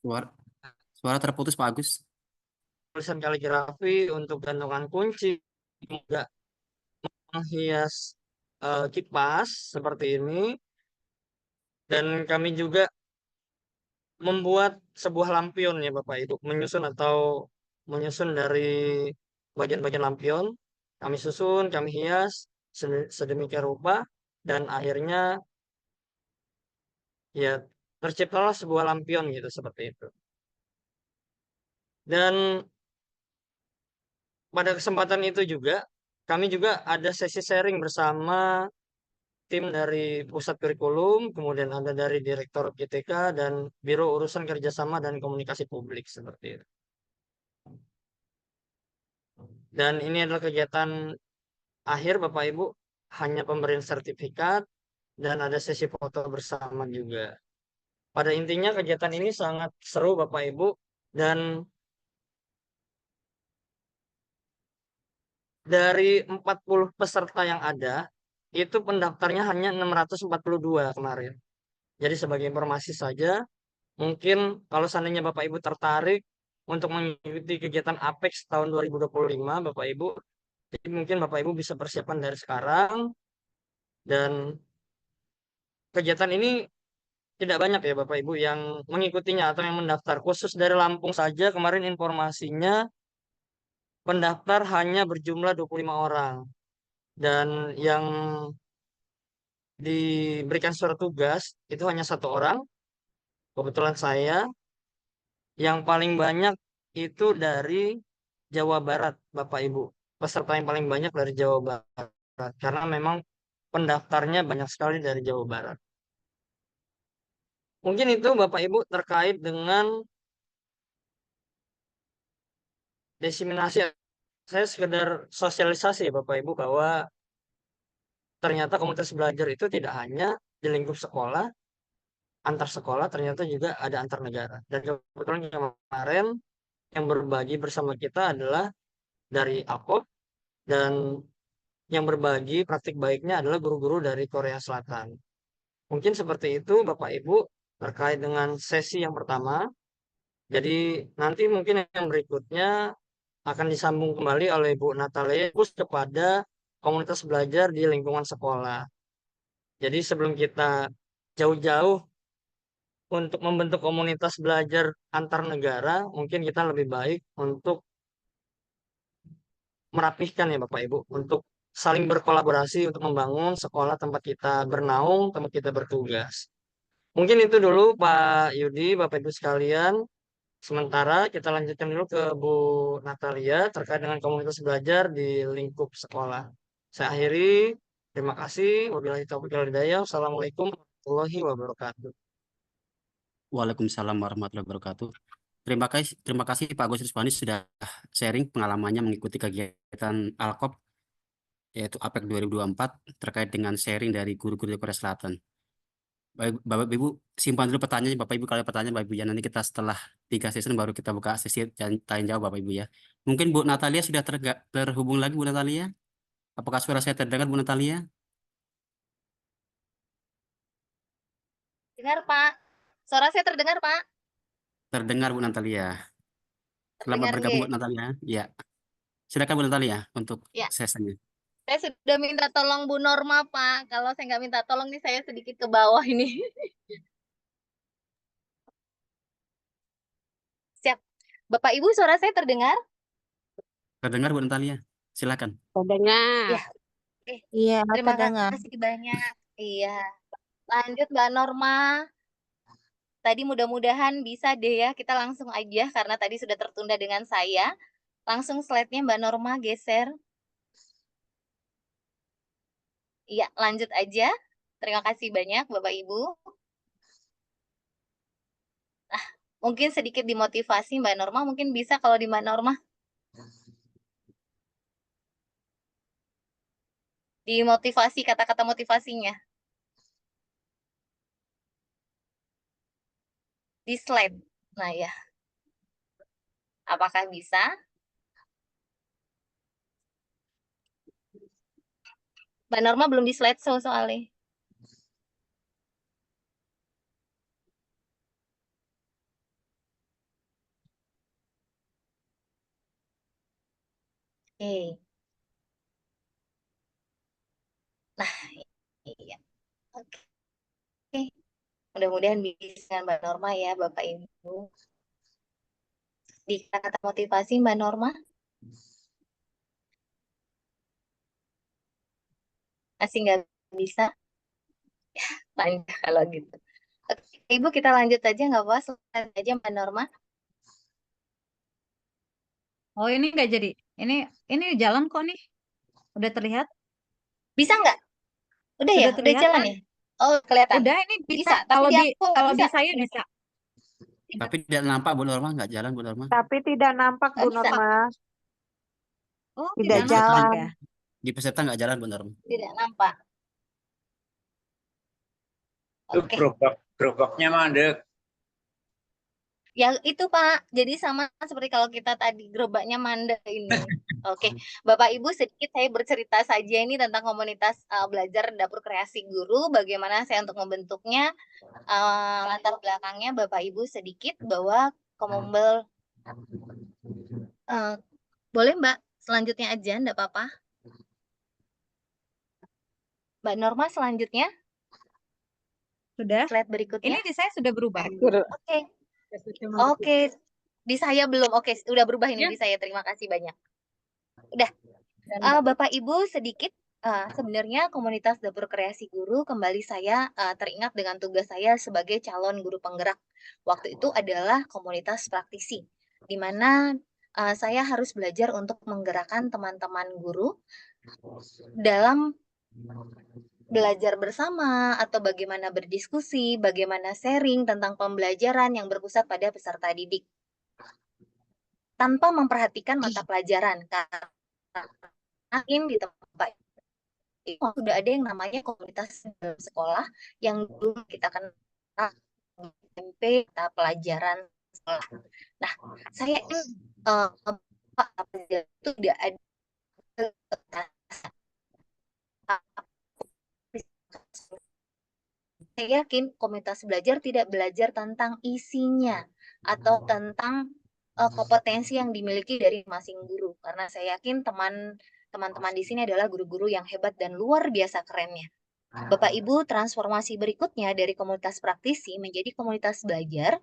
Suara, suara terputus Pak Agus. tulisan kaligrafi untuk gantungan kunci, juga menghias kipas seperti ini. Dan kami juga membuat sebuah lampion ya Bapak Ibu, menyusun dari bagian-bagian lampion, kami susun, kami hias sedemikian rupa, dan akhirnya ya terciptalah sebuah lampion gitu seperti itu. Dan pada kesempatan itu juga kami juga ada sesi sharing bersama tim dari Pusat Kurikulum, kemudian ada dari Direktorat GTK dan Biro Urusan Kerjasama dan Komunikasi Publik seperti itu. Dan ini adalah kegiatan akhir Bapak Ibu, hanya pemberian sertifikat dan ada sesi foto bersama juga. pada intinya kegiatan ini sangat seru Bapak Ibu, dan dari 40 peserta yang ada, itu pendaftarnya hanya 642 kemarin. Jadi sebagai informasi saja, mungkin kalau seandainya Bapak Ibu tertarik untuk mengikuti kegiatan APEX tahun 2025, Bapak Ibu, jadi mungkin Bapak Ibu bisa persiapan dari sekarang. Dan kegiatan ini tidak banyak ya Bapak Ibu yang mengikutinya atau yang mendaftar. Khusus dari Lampung saja kemarin informasinya pendaftar hanya berjumlah 25 orang. Dan yang diberikan surat tugas itu hanya 1 orang. Kebetulan saya. Yang paling banyak itu dari Jawa Barat, Bapak Ibu. Peserta yang paling banyak dari Jawa Barat. Karena memang pendaftarnya banyak sekali dari Jawa Barat. Mungkin itu Bapak Ibu terkait dengan diseminasi. Saya sekedar sosialisasi ya Bapak Ibu bahwa ternyata komunitas belajar itu tidak hanya di lingkup sekolah, antar sekolah, ternyata juga ada antar negara. Dan kebetulan kemarin yang berbagi bersama kita adalah dari APOP, dan yang berbagi praktik baiknya adalah guru-guru dari Korea Selatan. Mungkin seperti itu Bapak Ibu terkait dengan sesi yang pertama. Jadi nanti mungkin yang berikutnya akan disambung kembali oleh Bu Natalia fokus kepada komunitas belajar di lingkungan sekolah. Jadi sebelum kita jauh-jauh untuk membentuk komunitas belajar antar negara, mungkin kita lebih baik untuk merapihkan ya Bapak Ibu, untuk saling berkolaborasi untuk membangun sekolah tempat kita bernaung, tempat kita bertugas. Mungkin itu dulu Pak Yudi, Bapak Ibu sekalian. Sementara kita lanjutkan dulu ke Bu Natalia terkait dengan komunitas belajar di lingkup sekolah. Saya akhiri. Terima kasih. Wabillahi taufiq wal hidayah. Assalamualaikum warahmatullahi wabarakatuh. Waalaikumsalam warahmatullahi wabarakatuh. Terima kasih Pak Agus Ruswani sudah sharing pengalamannya mengikuti kegiatan Alkop yaitu APEC 2024 terkait dengan sharing dari guru-guru di Korea Selatan. Bapak Ibu simpan dulu pertanyaan Bapak Ibu, kalau ada pertanyaan Bapak Ibu ya, nanti kita setelah 3 sesi baru kita buka sesi tanya jawab Bapak Ibu ya. Mungkin Bu Natalia sudah terhubung lagi Bu Natalia. Apakah suara saya terdengar Bu Natalia? Dengar Pak. Suara saya terdengar Pak. Terdengar Bu Natalia. Selamat Terdengar bergabung Bu nggih? Natalia. Ya. Silakan Bu Natalia untuk Ya. sesinya. Saya sudah minta tolong Bu Norma Pak. Kalau saya nggak minta tolong nih saya sedikit ke bawah ini. Siap. Bapak Ibu suara saya terdengar? Terdengar Bu Natalia. Silakan. Terdengar. Ya. Iya, Terima terdengar. kasih banyak. Iya. Lanjut Mbak Norma. Tadi mudah-mudahan bisa deh ya, kita langsung aja karena tadi sudah tertunda dengan saya. Langsung slide-nya Mbak Norma geser. Iya, lanjut aja. Terima kasih banyak Bapak Ibu. Nah, mungkin sedikit dimotivasi Mbak Norma, mungkin bisa kalau di Mbak Norma. Dimotivasi, kata-kata motivasinya. Di slide. Nah ya. Apakah bisa? Mbak Norma belum di slide soalnya. Oke. Nah, iya. Oke. Mudah-mudahan bisa Mbak Norma ya, Bapak Ibu. Di kata motivasi Mbak Norma. Masih nggak bisa? Ya, lanjut kalau gitu. Oke, Ibu kita lanjut aja nggak apa-apa, slide aja Mbak Norma. Oh ini nggak jadi. Ini jalan kok nih. Udah terlihat? Bisa nggak? Udah ya? Udah terlihat jalan kan? ya? Oh kelihatan. Udah ini bisa. Bisa, tapi di aku nggak kalau di bisa. saya bisa. Tapi tidak nampak Bu Norma, nggak jalan Bu Norma. Tapi tidak nampak Bu Nggak bisa. Norma. Oh Tidak Di peserta, jalan. ya. di peserta nggak jalan Bu Norma. Tidak nampak. Itu Oke. gerobaknya mandek. Ya itu Pak, jadi sama seperti kalau kita tadi gerobaknya Manda ini. Oke, Bapak Ibu sedikit saya bercerita saja ini tentang komunitas belajar dapur kreasi guru, bagaimana saya untuk membentuknya, latar belakangnya Bapak Ibu sedikit bahwa Komumbel, boleh Mbak, selanjutnya aja, enggak apa-apa. Mbak Norma selanjutnya, Sudah? slide berikutnya. Ini di saya sudah berubah. Oke, oke, di saya belum, oke, udah berubah ini Ya. di saya, terima kasih banyak. Udah. Bapak Ibu sedikit sebenarnya komunitas dapur kreasi guru kembali saya teringat dengan tugas saya sebagai calon guru penggerak. Waktu itu adalah komunitas praktisi di mana saya harus belajar untuk menggerakkan teman-teman guru dalam belajar bersama atau bagaimana berdiskusi, bagaimana sharing tentang pembelajaran yang berpusat pada peserta didik tanpa memperhatikan mata pelajaran karena di tempat itu sudah ada yang namanya komunitas dalam sekolah yang dulu kita kenal SMP kita pelajaran sekolah. Nah, saya ingin itu tidak ada saya yakin komunitas belajar tidak belajar tentang isinya atau tentang kompetensi yang dimiliki dari masing guru karena saya yakin teman-teman di sini adalah guru-guru yang hebat dan luar biasa kerennya. Bapak Ibu, transformasi berikutnya dari komunitas praktisi menjadi komunitas belajar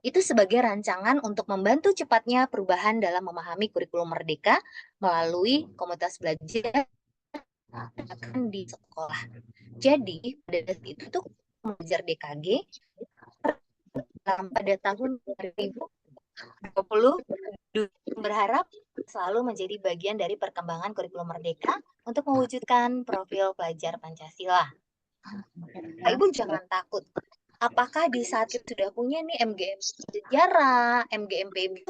itu sebagai rancangan untuk membantu cepatnya perubahan dalam memahami kurikulum merdeka melalui komunitas belajar di sekolah. Jadi pada saat itu tuh mengajar DKG pada tahun 2020 berharap selalu menjadi bagian dari perkembangan kurikulum merdeka untuk mewujudkan profil pelajar Pancasila. Pak Ibu jangan takut. Apakah di saat kita sudah punya nih MGM sejarah, MGMPB,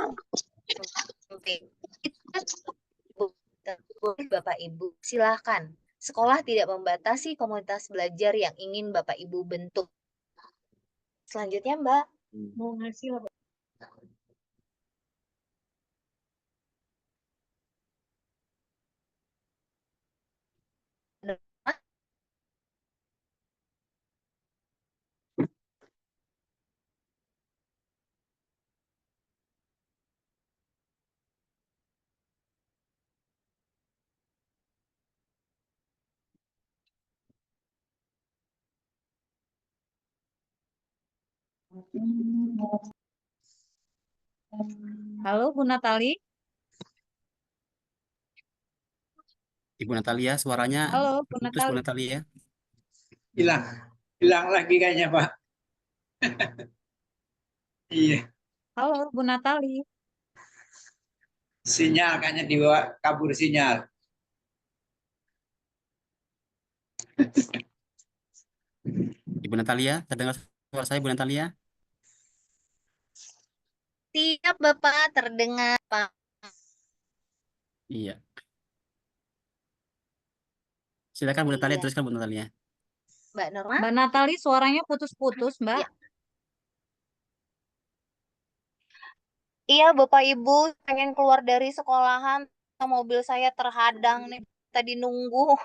Bapak Ibu, silakan. Sekolah tidak membatasi komunitas belajar yang ingin Bapak Ibu bentuk. Selanjutnya Mbak. Mau ngasih apa? Halo Bu Natali. Ibu Natalia, suaranya Halo Bu putus Bu Natali. Natalia. Hilang lagi kayaknya Pak. Iya, Halo Bu Natali. sinyal kayaknya dibawa kabur sinyal. Ibu Natalia, terdengar suara saya Bu Natalia? Siap Bapak, terdengar Pak. Iya. Silakan Bu Natalia, Iya. teruskan Bu Natalia. Mbak Norma? Mbak Natali suaranya putus-putus, Mbak. Iya. Iya, Bapak Ibu, pengen keluar dari sekolahan, mobil saya terhadang nih. Tadi nunggu.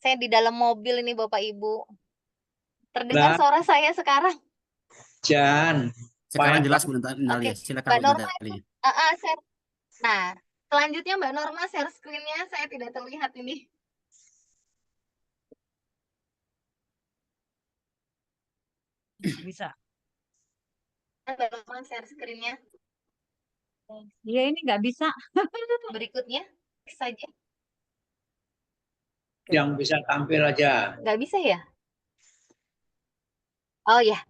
Saya di dalam mobil ini, Bapak Ibu. Terdengar Nah, suara saya sekarang? Jan. Sekarang Pak, jelas Bu Oke, Natalia. Silakan Mbak Bu Norma, Natalia. share. Nah, selanjutnya Mbak Norma share screen-nya. Saya tidak terlihat ini. Bisa. Mbak Norma share screen-nya. Iya, ini nggak bisa. Berikutnya, saja. Yang bisa tampil aja. Nggak bisa ya? Oh ya,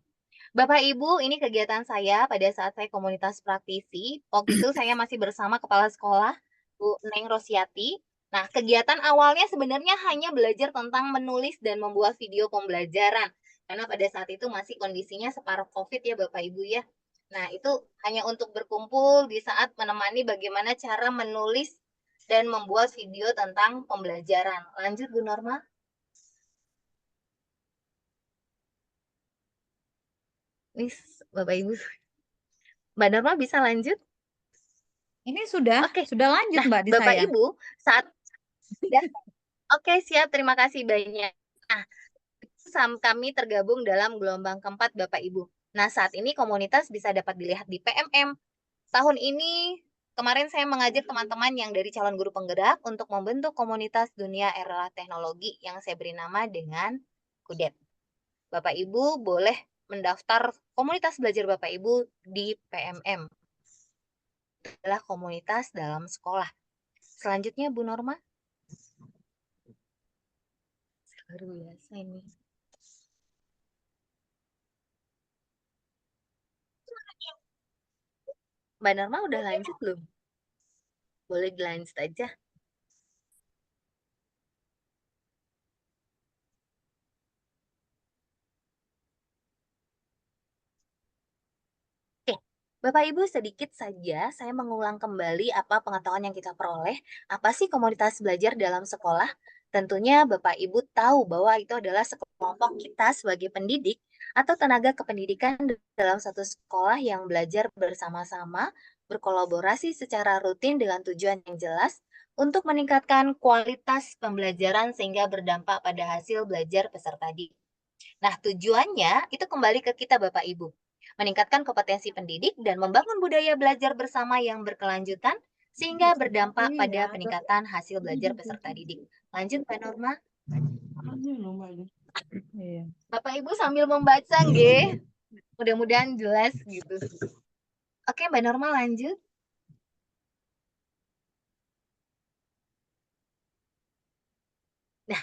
Bapak Ibu, ini kegiatan saya pada saat saya komunitas praktisi. Waktu itu saya masih bersama kepala sekolah, Bu Neng Rosiati. Nah, kegiatan awalnya sebenarnya hanya belajar tentang menulis dan membuat video pembelajaran. Karena pada saat itu masih kondisinya separuh COVID ya Bapak Ibu ya. Nah, itu hanya untuk berkumpul di saat menemani bagaimana cara menulis dan membuat video tentang pembelajaran. Lanjut Bu Norma. Nih, Bapak Ibu. Mbak Norma bisa lanjut? Ini sudah Oke. lanjut Nah, Mbak di Bapak saya. Ibu, saat sudah. Oke, siap. Terima kasih banyak. Nah, kami tergabung dalam gelombang keempat Bapak Ibu. Nah, saat ini komunitas bisa dapat dilihat di PMM. Tahun ini, kemarin saya mengajak teman-teman yang dari calon guru penggerak untuk membentuk komunitas dunia era teknologi yang saya beri nama dengan KUDET. Bapak Ibu boleh mendaftar komunitas belajar Bapak Ibu di PMM. Adalah komunitas dalam sekolah. Selanjutnya Bu Norma. Luar biasa ini. Mbak Norma udah lanjut belum? Boleh dilanjut aja. Oke, Bapak Ibu sedikit saja saya mengulang kembali apa pengetahuan yang kita peroleh. Apa sih komunitas belajar dalam sekolah? Tentunya Bapak Ibu tahu bahwa itu adalah sekelompok kita sebagai pendidik atau tenaga kependidikan dalam satu sekolah yang belajar bersama-sama, berkolaborasi secara rutin dengan tujuan yang jelas untuk meningkatkan kualitas pembelajaran sehingga berdampak pada hasil belajar peserta didik. Nah, tujuannya itu kembali ke kita Bapak Ibu. Meningkatkan kompetensi pendidik dan membangun budaya belajar bersama yang berkelanjutan sehingga berdampak pada peningkatan hasil belajar peserta didik. Lanjut Mbak Norma. Bapak Ibu sambil membaca nggih. Mudah-mudahan jelas gitu. Oke, Mbak Norma lanjut. Nah,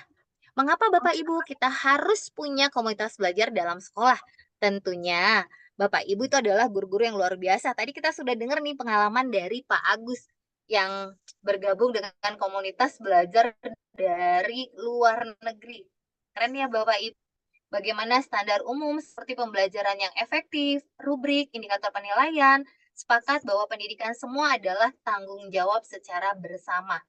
mengapa Bapak Ibu kita harus punya komunitas belajar dalam sekolah? Tentunya Bapak Ibu itu adalah guru-guru yang luar biasa. Tadi kita sudah dengar nih pengalaman dari Pak Agus yang bergabung dengan komunitas belajar dari luar negeri. Keren ya Bapak Ibu. Bagaimana standar umum seperti pembelajaran yang efektif, rubrik, indikator penilaian, sepakat bahwa pendidikan semua adalah tanggung jawab secara bersama.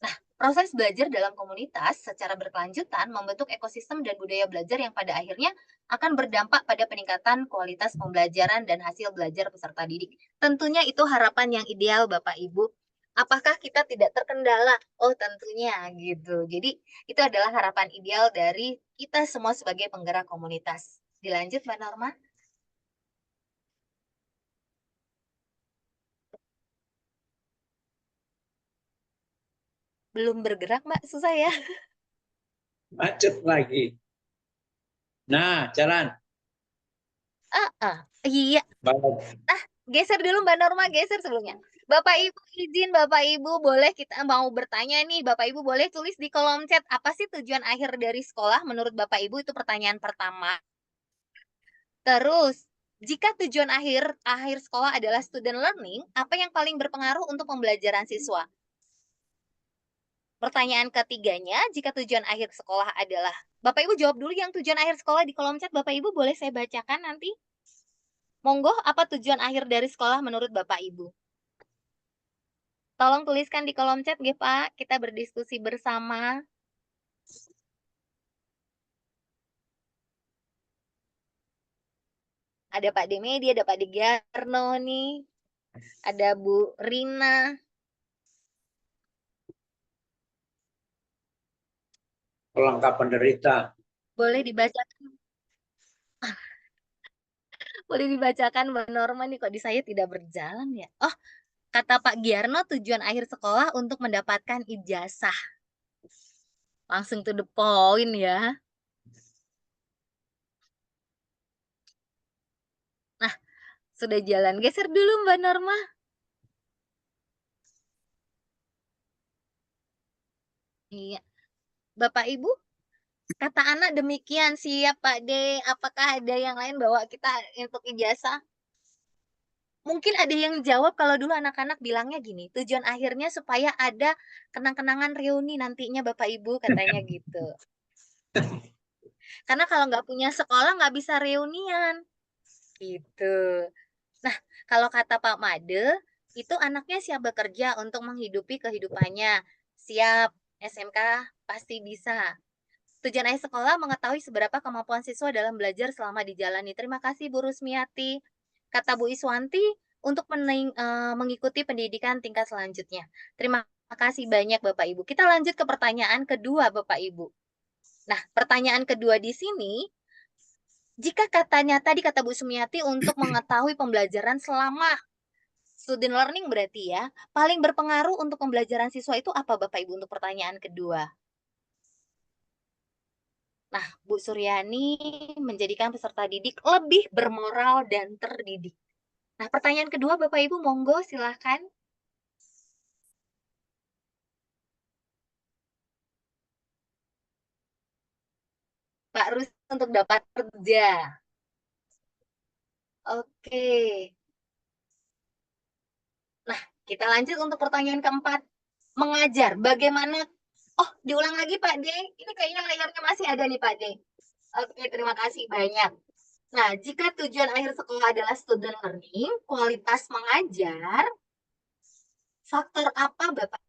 Nah, proses belajar dalam komunitas secara berkelanjutan membentuk ekosistem dan budaya belajar yang pada akhirnya akan berdampak pada peningkatan kualitas pembelajaran dan hasil belajar peserta didik. Tentunya itu harapan yang ideal Bapak Ibu. Apakah kita tidak terkendala? Oh, tentunya gitu. Jadi, itu adalah harapan ideal dari kita semua sebagai penggerak komunitas. Dilanjut, Mbak Norma. Belum bergerak, Mbak. Susah ya. Macet lagi. Nah, jalan. Iya. Geser dulu Mbak Norma, geser sebelumnya. Bapak Ibu izin, Bapak Ibu boleh kita mau bertanya nih, Bapak Ibu boleh tulis di kolom chat apa sih tujuan akhir dari sekolah menurut Bapak Ibu, itu pertanyaan pertama. Terus, jika tujuan akhir sekolah adalah student learning, apa yang paling berpengaruh untuk pembelajaran siswa? Pertanyaan ketiganya, jika tujuan akhir sekolah adalah, Bapak Ibu jawab dulu yang tujuan akhir sekolah di kolom chat, Bapak Ibu boleh saya bacakan nanti. Monggo, apa tujuan akhir dari sekolah menurut Bapak Ibu? Tolong tuliskan di kolom chat, nggih Pak. Kita berdiskusi bersama. Ada Pak Demedi, ada Pak Digarno nih. Ada Bu Rina. Pelengkap penderita. Boleh dibacakan. Boleh dibacakan Mbak Norma nih, kok di saya tidak berjalan ya. Oh, kata Pak Giarno tujuan akhir sekolah untuk mendapatkan ijazah. Langsung to the point ya. Nah, sudah jalan. Geser dulu Mbak Norma. Iya. Bapak Ibu, kata anak demikian, siap Pak D. Apakah ada yang lain bawa kita untuk ijazah? Mungkin ada yang jawab, kalau dulu anak-anak bilangnya gini, tujuan akhirnya supaya ada kenang-kenangan reuni nantinya Bapak Ibu, katanya gitu. Karena kalau nggak punya sekolah nggak bisa reunian. Gitu. Nah, kalau kata Pak Made, itu anaknya siap bekerja untuk menghidupi kehidupannya. Siap, SMK pasti bisa. Tujuan akhir sekolah mengetahui seberapa kemampuan siswa dalam belajar selama dijalani. Terima kasih Bu Rusmiati. kata Bu Iswanti, untuk mengikuti pendidikan tingkat selanjutnya. Terima kasih banyak Bapak Ibu. Kita lanjut ke pertanyaan kedua Bapak Ibu. Nah, pertanyaan kedua di sini, jika katanya tadi kata Bu Sumiati untuk mengetahui pembelajaran selama student learning berarti ya, paling berpengaruh untuk pembelajaran siswa itu apa Bapak Ibu untuk pertanyaan kedua? Nah, Bu Suryani menjadikan peserta didik lebih bermoral dan terdidik. Nah, pertanyaan kedua Bapak Ibu, monggo silahkan. Pak Rus untuk dapat kerja. Oke. Nah, kita lanjut untuk pertanyaan keempat. Mengajar, bagaimana? Oh, diulang lagi Pak D. Ini kayaknya layarnya masih ada nih Pak D. Oke, terima kasih banyak. Nah, jika tujuan akhir sekolah adalah student learning, kualitas mengajar, faktor apa Bapak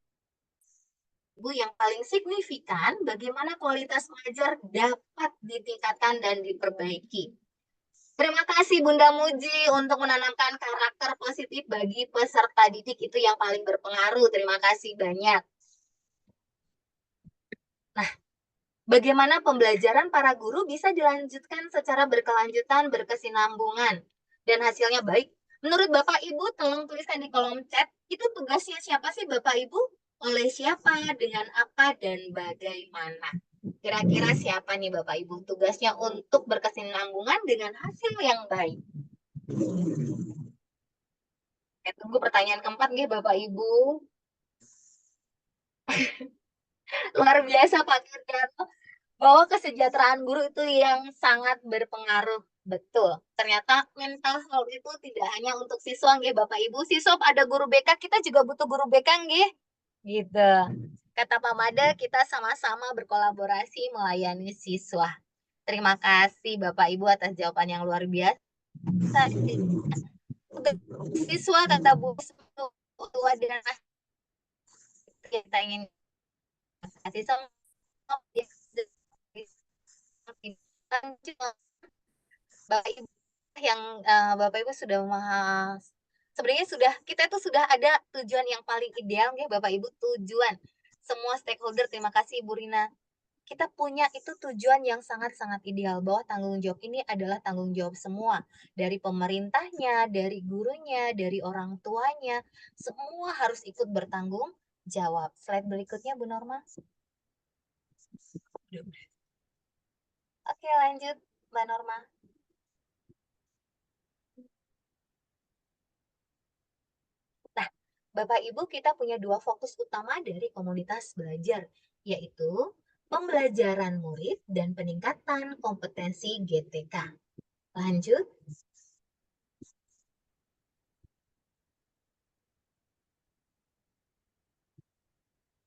Ibu yang paling signifikan bagaimana kualitas mengajar dapat ditingkatkan dan diperbaiki? Terima kasih Bunda Muji untuk menanamkan karakter positif bagi peserta didik, itu yang paling berpengaruh. Terima kasih banyak. Nah, bagaimana pembelajaran para guru bisa dilanjutkan secara berkelanjutan, berkesinambungan, dan hasilnya baik? Menurut Bapak Ibu, tolong tuliskan di kolom chat, itu tugasnya siapa sih Bapak Ibu? Oleh siapa, dengan apa, dan bagaimana? Kira-kira siapa nih Bapak Ibu tugasnya untuk berkesinambungan dengan hasil yang baik? Tunggu pertanyaan keempat nih Bapak Ibu. Luar biasa Pak Kirdato, bahwa kesejahteraan guru itu yang sangat berpengaruh. Betul. Ternyata mental health itu tidak hanya untuk siswa nggih Bapak Ibu. Siswa ada guru BK, kita juga butuh guru BK nggih. Gitu. Kata Pak Mada, kita sama-sama berkolaborasi melayani siswa. Terima kasih Bapak Ibu atas jawaban yang luar biasa. Siswa kata Bu tua dan kita ingin kasih sama Bapak Ibu yang Bapak Ibu sudah sebenarnya kita itu sudah ada tujuan yang paling ideal ya Bapak Ibu, tujuan semua stakeholder. Terima kasih Ibu Rina. Kita punya itu tujuan yang sangat-sangat ideal, bahwa tanggung jawab ini adalah tanggung jawab semua, dari pemerintahnya, dari gurunya, dari orang tuanya, semua harus ikut bertanggung jawab. Slide berikutnya Bu Norma. Oke, lanjut Mbak Norma. Nah, Bapak Ibu, kita punya dua fokus utama dari komunitas belajar, yaitu pembelajaran murid dan peningkatan kompetensi GTK. Lanjut.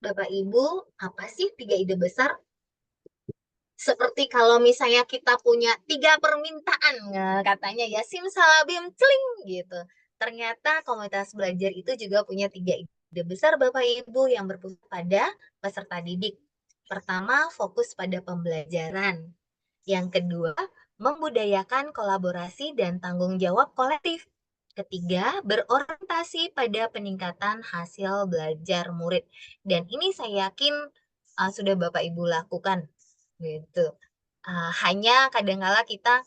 Bapak Ibu, apa sih 3 ide besar? Seperti kalau misalnya kita punya 3 permintaan, nah, katanya ya simsalabim celing gitu. Ternyata komunitas belajar itu juga punya 3 ide besar Bapak Ibu yang berpusat pada peserta didik. Pertama, fokus pada pembelajaran. Yang kedua, membudayakan kolaborasi dan tanggung jawab kolektif. Ketiga, berorientasi pada peningkatan hasil belajar murid. Dan ini saya yakin sudah Bapak Ibu lakukan. Gitu. Hanya kadang-kala kita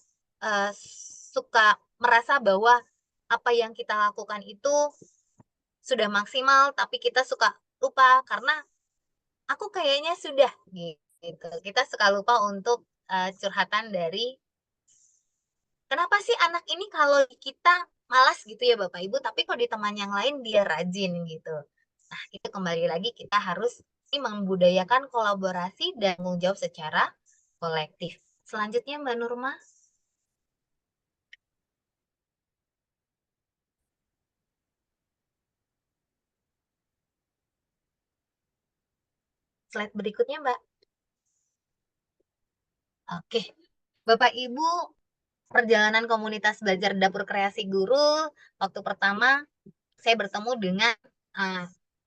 suka merasa bahwa apa yang kita lakukan itu sudah maksimal, tapi kita suka lupa karena aku kayaknya sudah gitu. Kita suka lupa untuk curhatan dari kenapa sih anak ini kalau kita malas gitu ya Bapak Ibu, tapi kalau di teman yang lain dia rajin gitu. Nah, itu kembali lagi kita harus membudayakan kolaborasi dan tanggung jawab secara kolektif. Selanjutnya Mbak Nurma. Slide berikutnya Mbak. Oke, Bapak Ibu, perjalanan komunitas belajar dapur kreasi guru, waktu pertama saya bertemu dengan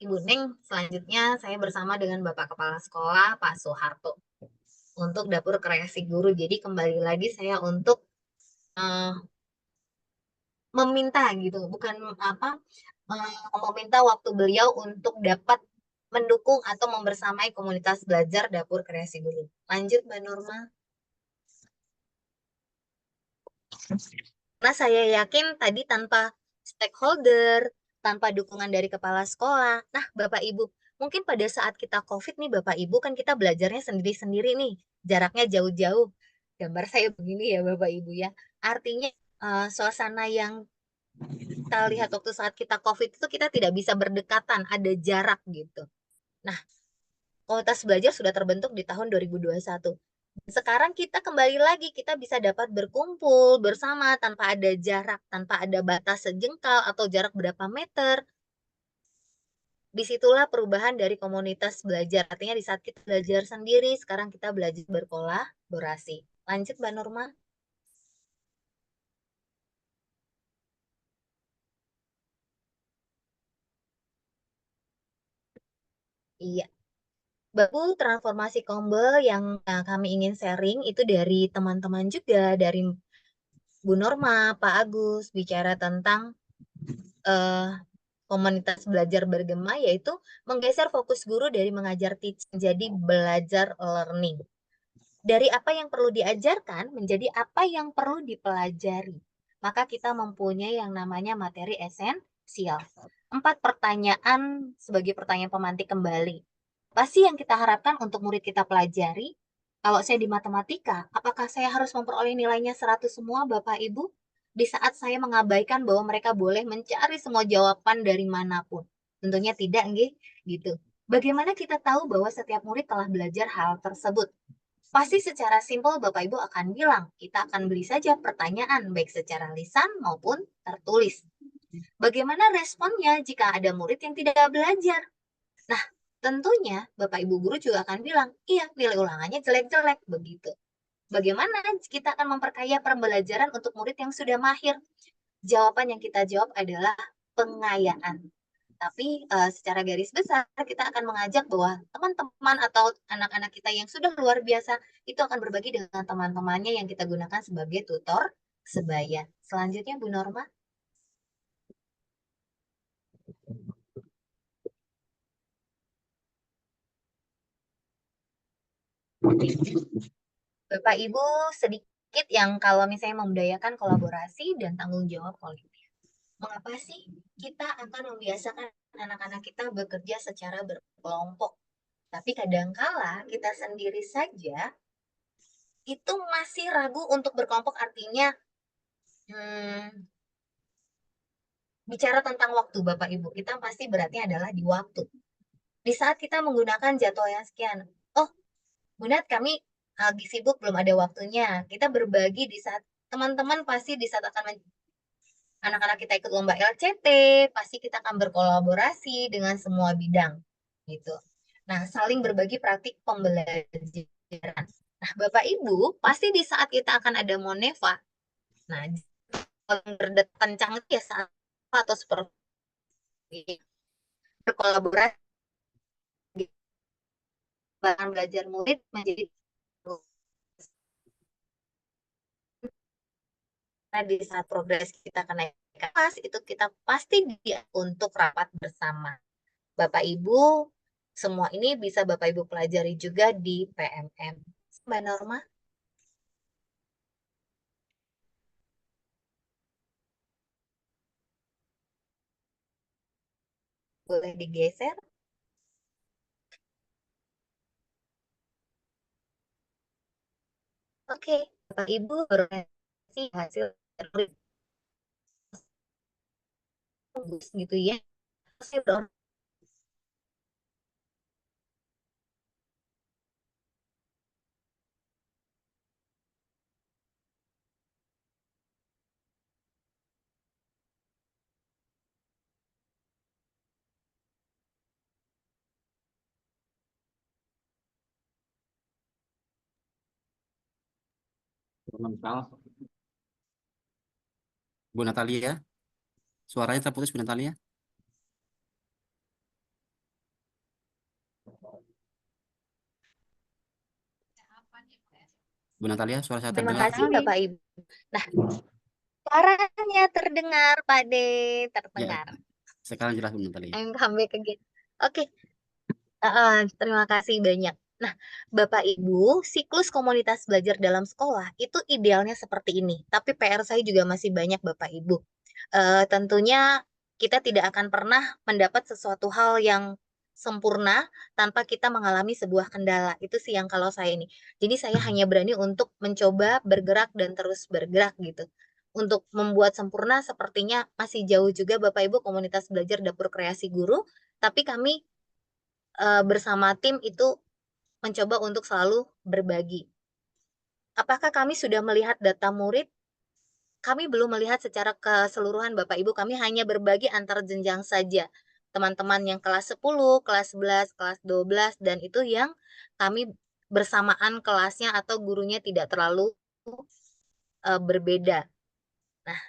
Ibu Neng, selanjutnya saya bersama dengan Bapak Kepala Sekolah Pak Soeharto untuk dapur kreasi guru. Jadi kembali lagi saya untuk meminta gitu, bukan meminta waktu beliau untuk dapat mendukung atau membersamai komunitas belajar Dapur Kreasi Guru. Lanjut, Mbak Nurma. Karena saya yakin tadi tanpa stakeholder, tanpa dukungan dari kepala sekolah. Nah, Bapak Ibu, mungkin pada saat kita COVID nih Bapak Ibu, kan kita belajarnya sendiri-sendiri nih, jaraknya jauh-jauh. Gambar saya begini ya Bapak Ibu ya. Artinya suasana yang kita lihat waktu saat kita COVID itu kita tidak bisa berdekatan, ada jarak gitu. Nah, komunitas belajar sudah terbentuk di tahun 2021. Sekarang kita kembali lagi, kita bisa dapat berkumpul bersama tanpa ada jarak, tanpa ada batas sejengkal atau jarak berapa meter. Disitulah perubahan dari komunitas belajar. Artinya di saat kita belajar sendiri, sekarang kita belajar berkolaborasi. Lanjut, Mbak Nurma. Iya. Baru transformasi Kombel yang kami ingin sharing itu dari teman-teman juga, dari Bu Norma, Pak Agus, bicara tentang komunitas belajar bergema, yaitu menggeser fokus guru dari mengajar teaching jadi belajar learning. Dari apa yang perlu diajarkan menjadi apa yang perlu dipelajari. Maka kita mempunyai yang namanya materi esensial. 4 pertanyaan sebagai pertanyaan pemantik kembali. Pasti yang kita harapkan untuk murid kita pelajari, kalau saya di matematika, apakah saya harus memperoleh nilainya 100 semua, Bapak Ibu? Di saat saya mengabaikan bahwa mereka boleh mencari semua jawaban dari manapun. Tentunya tidak, nggih, gitu. Bagaimana kita tahu bahwa setiap murid telah belajar hal tersebut? Pasti secara simpel Bapak Ibu akan bilang, kita akan beri saja pertanyaan baik secara lisan maupun tertulis. Bagaimana responnya jika ada murid yang tidak belajar? Nah, tentunya Bapak Ibu guru juga akan bilang, iya nilai ulangannya jelek-jelek, begitu. Bagaimana kita akan memperkaya pembelajaran untuk murid yang sudah mahir? Jawaban yang kita jawab adalah pengayaan. Tapi secara garis besar kita akan mengajak bahwa teman-teman atau anak-anak kita yang sudah luar biasa itu akan berbagi dengan teman-temannya yang kita gunakan sebagai tutor sebaya. Selanjutnya Bu Norma. Bapak Ibu sedikit yang kalau misalnya membudayakan kolaborasi dan tanggung jawab kolektif. Mengapa sih kita akan membiasakan anak-anak kita bekerja secara berkelompok? Tapi kadangkala kita sendiri saja itu masih ragu untuk berkelompok, artinya bicara tentang waktu Bapak Ibu, kita pasti beratnya adalah di waktu. Di saat kita menggunakan jadwal yang sekian, oh Bunat kami lagi sibuk belum ada waktunya, kita berbagi di saat teman-teman pasti di saat akan anak-anak kita ikut lomba LCT, pasti kita akan berkolaborasi dengan semua bidang gitu. Nah, saling berbagi praktik pembelajaran. Nah, Bapak Ibu, pasti di saat kita akan ada Moneva, nah, berdetak kencang itu ya saat atau seperti berkolaborasi bahan belajar murid menjadi nah, di saat progres kita kenaikan kelas itu kita pasti dia untuk rapat bersama. Bapak Ibu, semua ini bisa Bapak Ibu pelajari juga di PMM. Mbak Norma? Boleh digeser? Oke, Bapak Ibu berorientasi hasil bagus gitu ya. Saya Bu Natalia, suaranya terputus Bu Natalia. Bu Natalia, suara saya terima terdengar. kasih Bapak Ibu. Nah, Suaranya terdengar, Pak De, Ya, terdengar. sekarang jelas Bu Natali. I'm comeback again. Oke, terima kasih banyak. Nah, Bapak Ibu, siklus komunitas belajar dalam sekolah itu idealnya seperti ini. Tapi PR saya juga masih banyak, Bapak Ibu. Tentunya kita tidak akan pernah mendapat sesuatu hal yang sempurna tanpa kita mengalami sebuah kendala. Itu sih yang kalau saya ini. Jadi saya hanya berani untuk mencoba bergerak dan terus bergerak gitu. Untuk membuat sempurna sepertinya masih jauh juga Bapak Ibu komunitas belajar dapur kreasi guru. Tapi kami bersama tim itu mencoba untuk selalu berbagi. Apakah kami sudah melihat data murid? Kami belum melihat secara keseluruhan Bapak Ibu, kami hanya berbagi antar jenjang saja. Teman-teman yang kelas 10, kelas 11, kelas 12, dan itu yang kami bersamaan kelasnya atau gurunya tidak terlalu berbeda. Nah,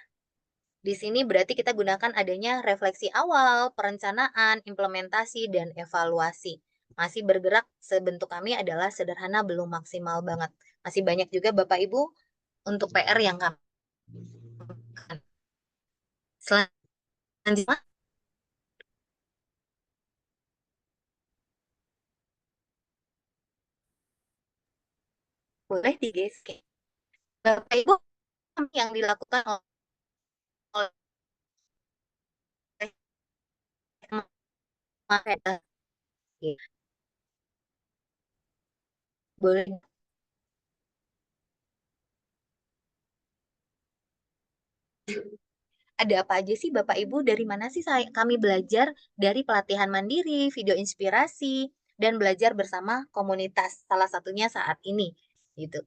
di sini berarti kita gunakan adanya refleksi awal, perencanaan, implementasi, dan evaluasi. Masih bergerak, sebentuk kami adalah sederhana, belum maksimal banget. Masih banyak juga Bapak Ibu untuk PR yang kami lakukan. Selanjutnya, boleh di-geser. Bapak Ibu, yang dilakukan oleh boleh ada apa aja sih Bapak Ibu? Dari mana sih kami belajar? Dari pelatihan mandiri, video inspirasi, dan belajar bersama komunitas. Salah satunya saat ini, gitu.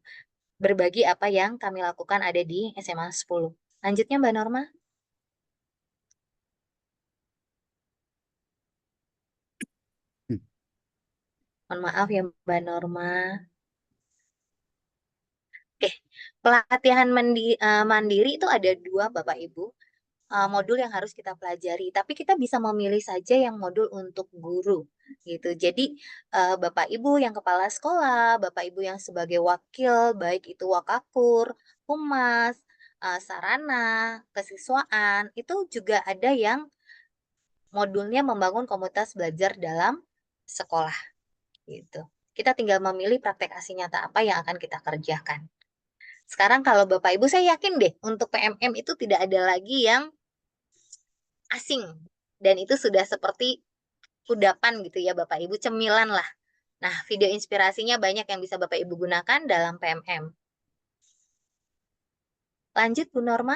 Berbagi apa yang kami lakukan ada di SMA 10. Lanjutnya Mbak Norma. Mohon maaf ya Mbak Norma. Oke, pelatihan mandiri itu ada dua Bapak Ibu. Modul yang harus kita pelajari, tapi kita bisa memilih saja yang modul untuk guru gitu. Jadi Bapak Ibu yang kepala sekolah, Bapak Ibu yang sebagai wakil, baik itu wakakur, humas, sarana, kesiswaan, itu juga ada yang modulnya membangun komunitas belajar dalam sekolah gitu. Kita tinggal memilih praktek aksi nyata apa yang akan kita kerjakan. Sekarang kalau Bapak Ibu saya yakin deh untuk PMM itu tidak ada lagi yang asing dan itu sudah seperti kudapan gitu ya Bapak Ibu, cemilan lah. Nah, video inspirasinya banyak yang bisa Bapak Ibu gunakan dalam PMM. Lanjut Bu Norma.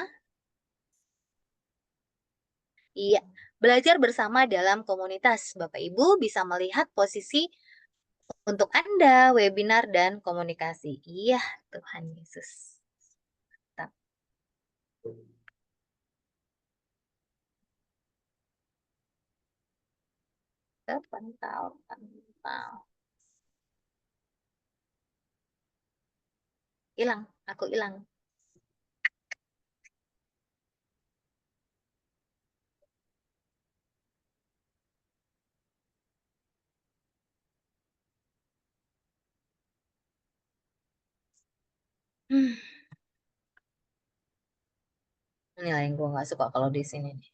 Iya, belajar bersama dalam komunitas. Bapak Ibu bisa melihat posisi untuk Anda, webinar dan komunikasi. Iya, Tuhan Yesus. Mantap. Terpantau, pantau. Hilang, aku hilang. Ini lah yang gue nggak suka kalau di sini nih.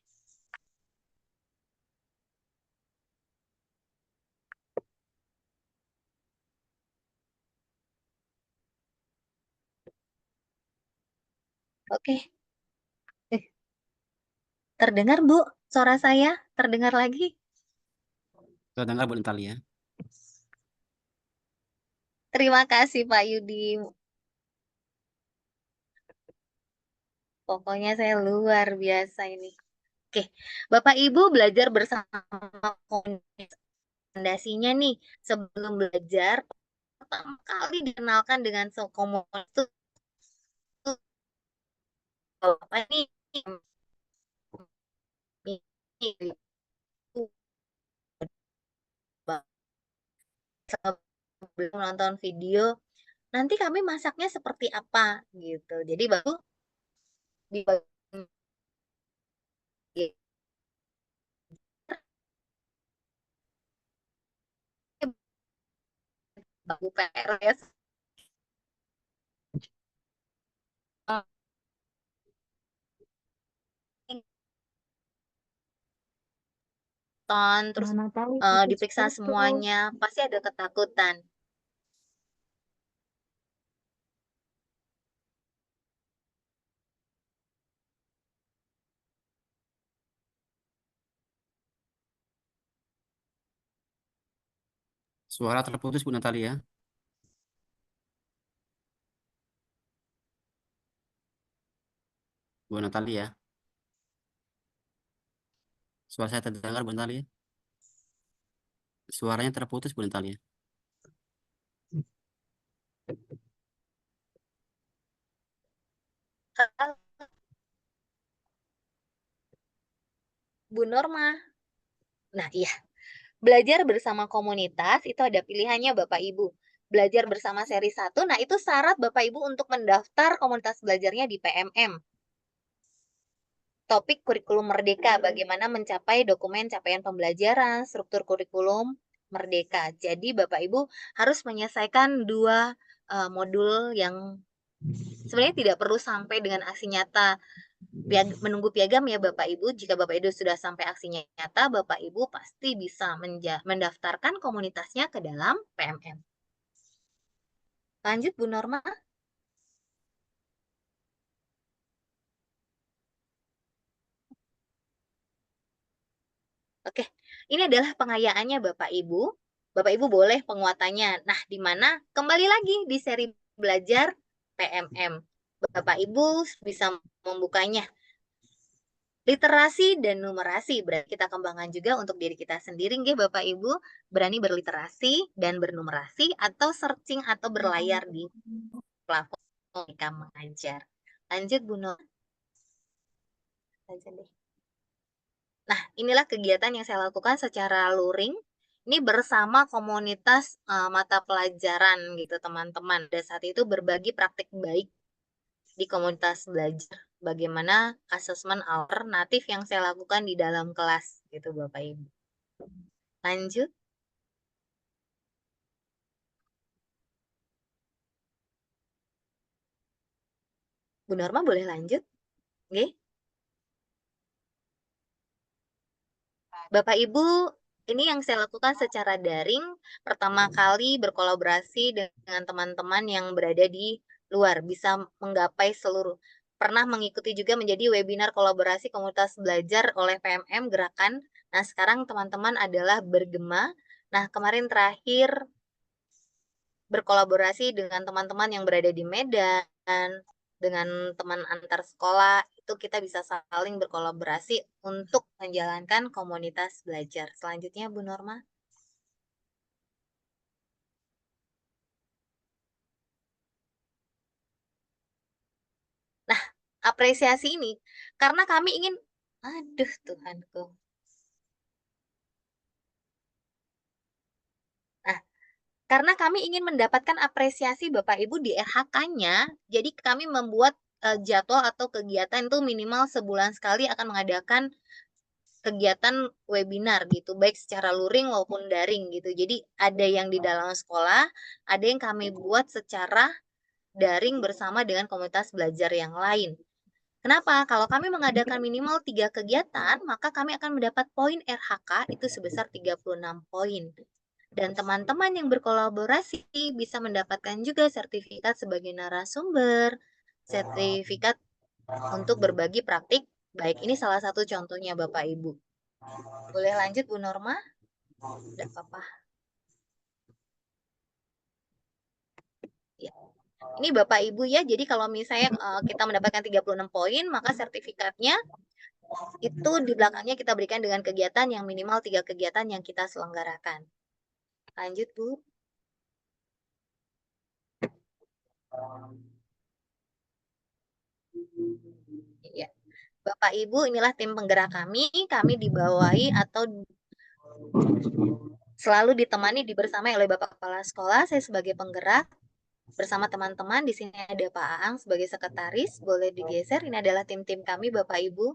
Oke. Terdengar Bu? Suara saya terdengar lagi? Terdengar Bu Natali ya. Terima kasih Pak Yudi. Pokoknya saya luar biasa ini. Oke, Bapak Ibu belajar bersama fondasinya nih. Sebelum belajar, pertama kali dikenalkan dengan komunitas itu apa nih? Sebelum nonton video, nanti kami masaknya seperti apa gitu. Jadi baru dibagi baku PRS nonton, terus diperiksa semuanya, pasti ada ketakutan. Suara terputus Bu Natalia. Bu Natalia. Suara saya terdengar Bu Natalia. Suaranya terputus Bu Natalia. Bu Norma. Nah, iya. Belajar bersama komunitas itu ada pilihannya Bapak Ibu. Belajar bersama seri 1, nah itu syarat Bapak Ibu untuk mendaftar komunitas belajarnya di PMM. Topik kurikulum merdeka, bagaimana mencapai dokumen capaian pembelajaran, struktur kurikulum merdeka. Jadi Bapak Ibu harus menyelesaikan 2 modul yang sebenarnya tidak perlu sampai dengan aksi nyata. Menunggu piagam ya Bapak Ibu. Jika Bapak Ibu sudah sampai aksi nyata, Bapak Ibu pasti bisa mendaftarkan komunitasnya ke dalam PMM. Lanjut Bu Norma. Oke, ini adalah pengayaannya Bapak Ibu. Bapak Ibu boleh penguatannya. Nah, di mana kembali lagi di seri belajar PMM. Bapak Ibu bisa membukanya. Literasi dan numerasi berarti kita kembangkan juga untuk diri kita sendiri nggih Bapak Ibu, berani berliterasi dan bernumerasi atau searching atau berlayar di platform Merdeka Mengajar. Lanjut Bu Nur. Nah, inilah kegiatan yang saya lakukan secara luring. Ini bersama komunitas mata pelajaran gitu teman-teman. Dan saat itu berbagi praktik baik di komunitas belajar. Bagaimana asesmen alternatif yang saya lakukan di dalam kelas gitu Bapak Ibu. Lanjut. Bu Norma boleh lanjut? Oke. Bapak Ibu, ini yang saya lakukan secara daring. Pertama kali berkolaborasi dengan teman-teman yang berada di luar, bisa menggapai seluruh. Pernah mengikuti juga menjadi webinar kolaborasi komunitas belajar oleh PMM Gerakan. Nah, sekarang teman-teman adalah bergema. Nah, kemarin terakhir berkolaborasi dengan teman-teman yang berada di Medan, dengan teman antar sekolah, itu kita bisa saling berkolaborasi untuk menjalankan komunitas belajar. Selanjutnya, Bu Norma. Nah, apresiasi ini, karena kami ingin, aduh Tuhanku. Nah, karena kami ingin mendapatkan apresiasi Bapak Ibu di RHK-nya, jadi kami membuat jadwal atau kegiatan itu minimal sebulan sekali akan mengadakan kegiatan webinar gitu, baik secara luring maupun daring gitu. Jadi ada yang di dalam sekolah, ada yang kami buat secara daring bersama dengan komunitas belajar yang lain. Kenapa? Kalau kami mengadakan minimal 3 kegiatan, maka kami akan mendapat poin RHK itu sebesar 36 poin. Dan teman-teman yang berkolaborasi bisa mendapatkan juga sertifikat sebagai narasumber, sertifikat untuk berbagi praktik. Baik, ini salah satu contohnya Bapak Ibu. Boleh lanjut Bu Norma? Tidak apa-apa. Ya. Ini Bapak Ibu ya, jadi kalau misalnya kita mendapatkan 36 poin, maka sertifikatnya itu di belakangnya kita berikan dengan kegiatan yang minimal 3 kegiatan yang kita selenggarakan. Lanjut Bu. Ya. Bapak Ibu, inilah tim penggerak kami dibawahi atau selalu ditemani dibersamai oleh Bapak Kepala Sekolah, saya sebagai penggerak bersama teman-teman. Di sini ada Pak Aang sebagai sekretaris, boleh digeser. Ini adalah tim-tim kami Bapak Ibu.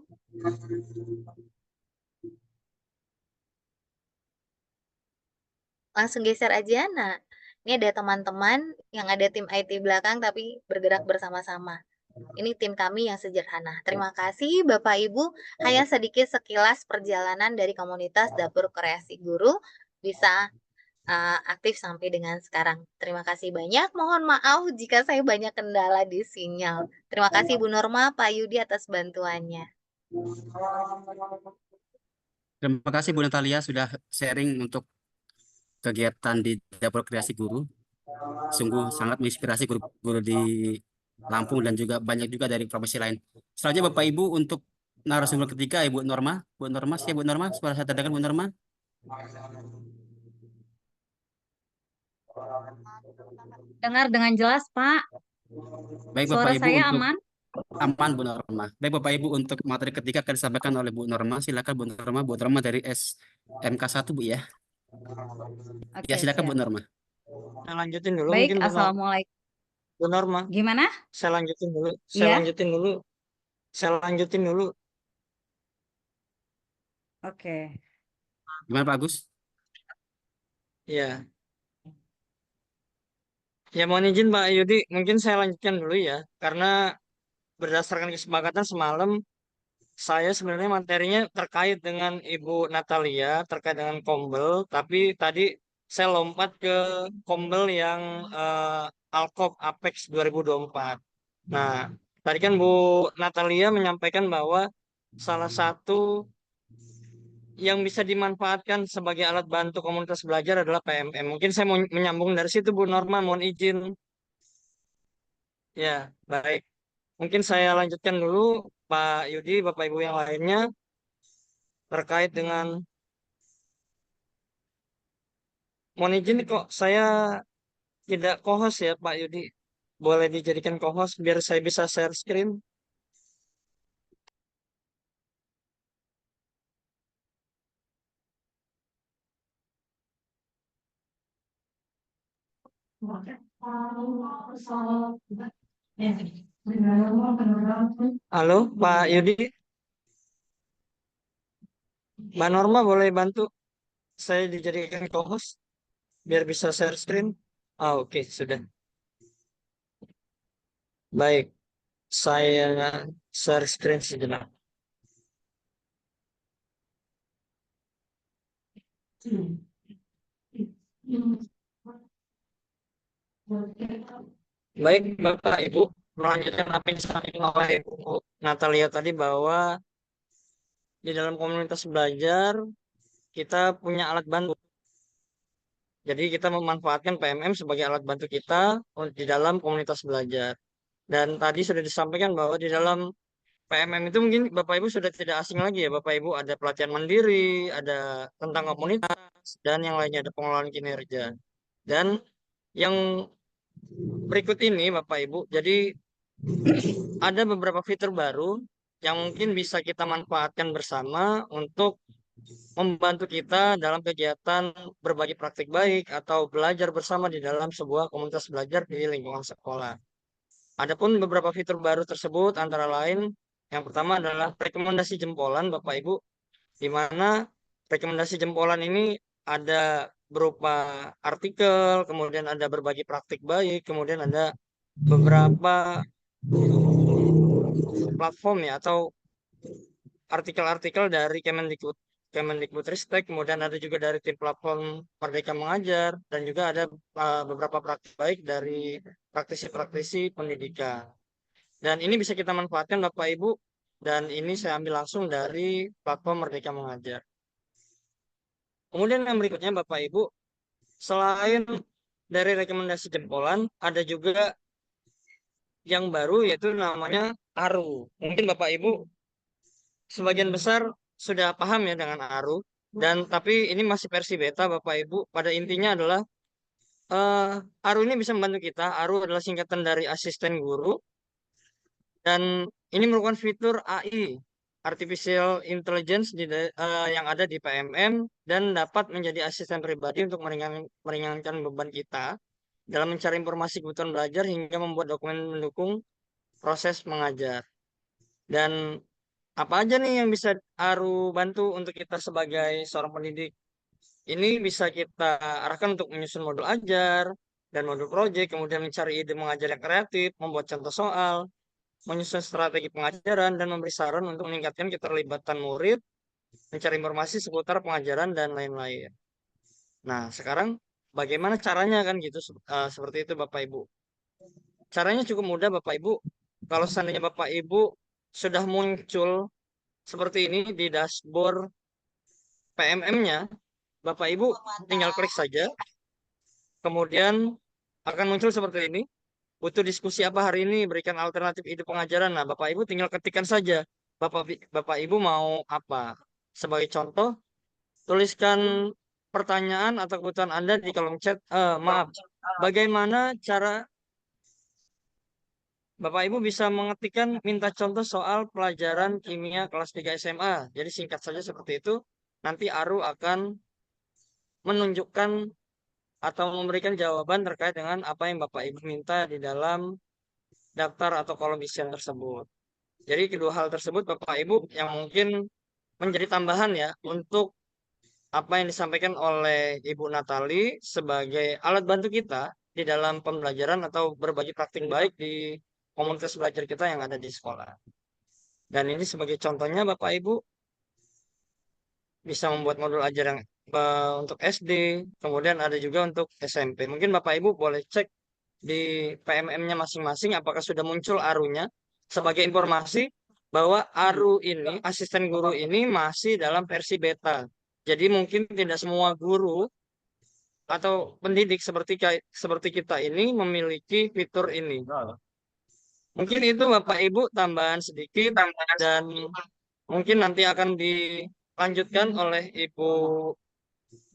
Langsung geser aja. Nah, ini ada teman-teman yang ada tim IT belakang tapi bergerak bersama-sama. Ini tim kami yang sederhana. Terima kasih Bapak Ibu. Hanya sedikit sekilas perjalanan dari komunitas Dapur Kreasi Guru bisa aktif sampai dengan sekarang. Terima kasih banyak. Mohon maaf jika saya banyak kendala di sinyal. Terima kasih Bu Norma, Pak Yudi atas bantuannya. Terima kasih Bu Natalia sudah sharing untuk kegiatan di Dapur Kreasi Guru. Sungguh sangat menginspirasi guru-guru di Lampung dan juga banyak juga dari profesi lain. Selanjutnya Bapak Ibu untuk narasumber ketiga Ibu Norma. Bu Norma, siap Bu Norma? Suara saya terdengar Bu Norma? Dengar dengan jelas, Pak. Baik Bapak Suara Ibu saya untuk aman? aman Bu Norma. Baik Bapak Ibu untuk materi ketiga akan disampaikan oleh Bu Norma. Silakan Bu Norma. Bu Norma dari SMK 1 Bu ya. Ya Oke, silakan Bu siap. Norma. Saya lanjutin dulu Baik, mungkin Bapak Assalamualaikum. Bu Norma. Gimana? Saya lanjutin dulu. Iya. Saya lanjutin dulu. Oke. Gimana Pak Agus? Ya. Ya mohon izin Pak Yudi, mungkin saya lanjutkan dulu ya. Karena berdasarkan kesepakatan semalam, saya sebenarnya materinya terkait dengan Ibu Natalia, terkait dengan Kombel. Tapi tadi saya lompat ke Kombel yang Alkop Apex 2024. Nah, tadi kan Bu Natalia menyampaikan bahwa salah satu yang bisa dimanfaatkan sebagai alat bantu komunitas belajar adalah PMM. Mungkin saya mau menyambung dari situ Bu Norma, mohon izin. Ya, baik. Mungkin saya lanjutkan dulu Pak Yudi, Bapak Ibu yang lainnya terkait dengan mohon izin kok saya tidak co-host ya Pak Yudi. Boleh dijadikan co-host biar saya bisa share screen. Halo Pak Yudi, Mbak Norma boleh bantu saya dijadikan co-host biar bisa share screen. Oke, sudah. Baik, saya share screen sejenak. Baik, Bapak Ibu, melanjutkan apa yang disampaikan oleh Ibu Natalia tadi bahwa di dalam komunitas belajar kita punya alat bantu. Jadi kita memanfaatkan PMM sebagai alat bantu kita di dalam komunitas belajar. Dan tadi sudah disampaikan bahwa di dalam PMM itu mungkin Bapak Ibu sudah tidak asing lagi ya Bapak Ibu, ada pelatihan mandiri, ada tentang komunitas, dan yang lainnya ada pengelolaan kinerja. Dan yang berikut ini Bapak Ibu, jadi ada beberapa fitur baru yang mungkin bisa kita manfaatkan bersama untuk membantu kita dalam kegiatan berbagi praktik baik atau belajar bersama di dalam sebuah komunitas belajar di lingkungan sekolah. Adapun beberapa fitur baru tersebut antara lain yang pertama adalah rekomendasi jempolan Bapak Ibu, di mana rekomendasi jempolan ini ada berupa artikel, kemudian ada berbagi praktik baik, kemudian ada beberapa platform ya atau artikel-artikel dari Kemendikbudristek, kemudian ada juga dari tim platform Merdeka Mengajar, dan juga ada beberapa praktik baik dari praktisi-praktisi pendidikan. Dan ini bisa kita manfaatkan Bapak Ibu, dan ini saya ambil langsung dari platform Merdeka Mengajar. Kemudian yang berikutnya Bapak Ibu, selain dari rekomendasi jempolan, ada juga yang baru yaitu namanya ARU. Mungkin Bapak Ibu sebagian besar sudah paham ya dengan ARU, dan tapi ini masih versi beta Bapak Ibu. Pada intinya adalah ARU ini bisa membantu kita. ARU adalah singkatan dari asisten guru, dan ini merupakan fitur AI artificial intelligence yang ada di PMM dan dapat menjadi asisten pribadi untuk meringankan beban kita dalam mencari informasi kebutuhan belajar hingga membuat dokumen mendukung proses mengajar. Dan apa aja nih yang bisa ARU bantu untuk kita sebagai seorang pendidik? Ini bisa kita arahkan untuk menyusun modul ajar dan modul proyek, kemudian mencari ide mengajar yang kreatif, membuat contoh soal, menyusun strategi pengajaran, dan memberi saran untuk meningkatkan keterlibatan murid, mencari informasi seputar pengajaran, dan lain-lain. Nah, sekarang bagaimana caranya kan gitu, seperti itu Bapak Ibu. Caranya cukup mudah Bapak Ibu. Kalau seandainya Bapak Ibu sudah muncul seperti ini di dashboard PMM-nya, Bapak Ibu tinggal klik saja. Kemudian akan muncul seperti ini. Butuh diskusi apa hari ini? Berikan alternatif ide pengajaran. Nah, Bapak Ibu tinggal ketikkan saja. Bapak Ibu mau apa? Sebagai contoh, tuliskan pertanyaan atau kebutuhan Anda di kolom chat. Maaf, bagaimana cara Bapak Ibu bisa mengetikkan minta contoh soal pelajaran kimia kelas 3 SMA. Jadi singkat saja seperti itu. Nanti Aru akan menunjukkan atau memberikan jawaban terkait dengan apa yang Bapak Ibu minta di dalam daftar atau kolom isian tersebut. Jadi kedua hal tersebut Bapak Ibu yang mungkin menjadi tambahan ya untuk apa yang disampaikan oleh Ibu Natali sebagai alat bantu kita di dalam pembelajaran atau berbagi praktik baik di komunitas belajar kita yang ada di sekolah. Dan ini sebagai contohnya Bapak Ibu bisa membuat modul ajar yang untuk SD, kemudian ada juga untuk SMP. Mungkin Bapak Ibu boleh cek di PMM-nya masing-masing apakah sudah muncul ARU-nya. Sebagai informasi bahwa ARU ini, asisten guru ini masih dalam versi beta. Jadi mungkin tidak semua guru atau pendidik seperti kita ini memiliki fitur ini. Mungkin itu Bapak Ibu tambahan sedikit dan mungkin nanti akan dilanjutkan oleh Ibu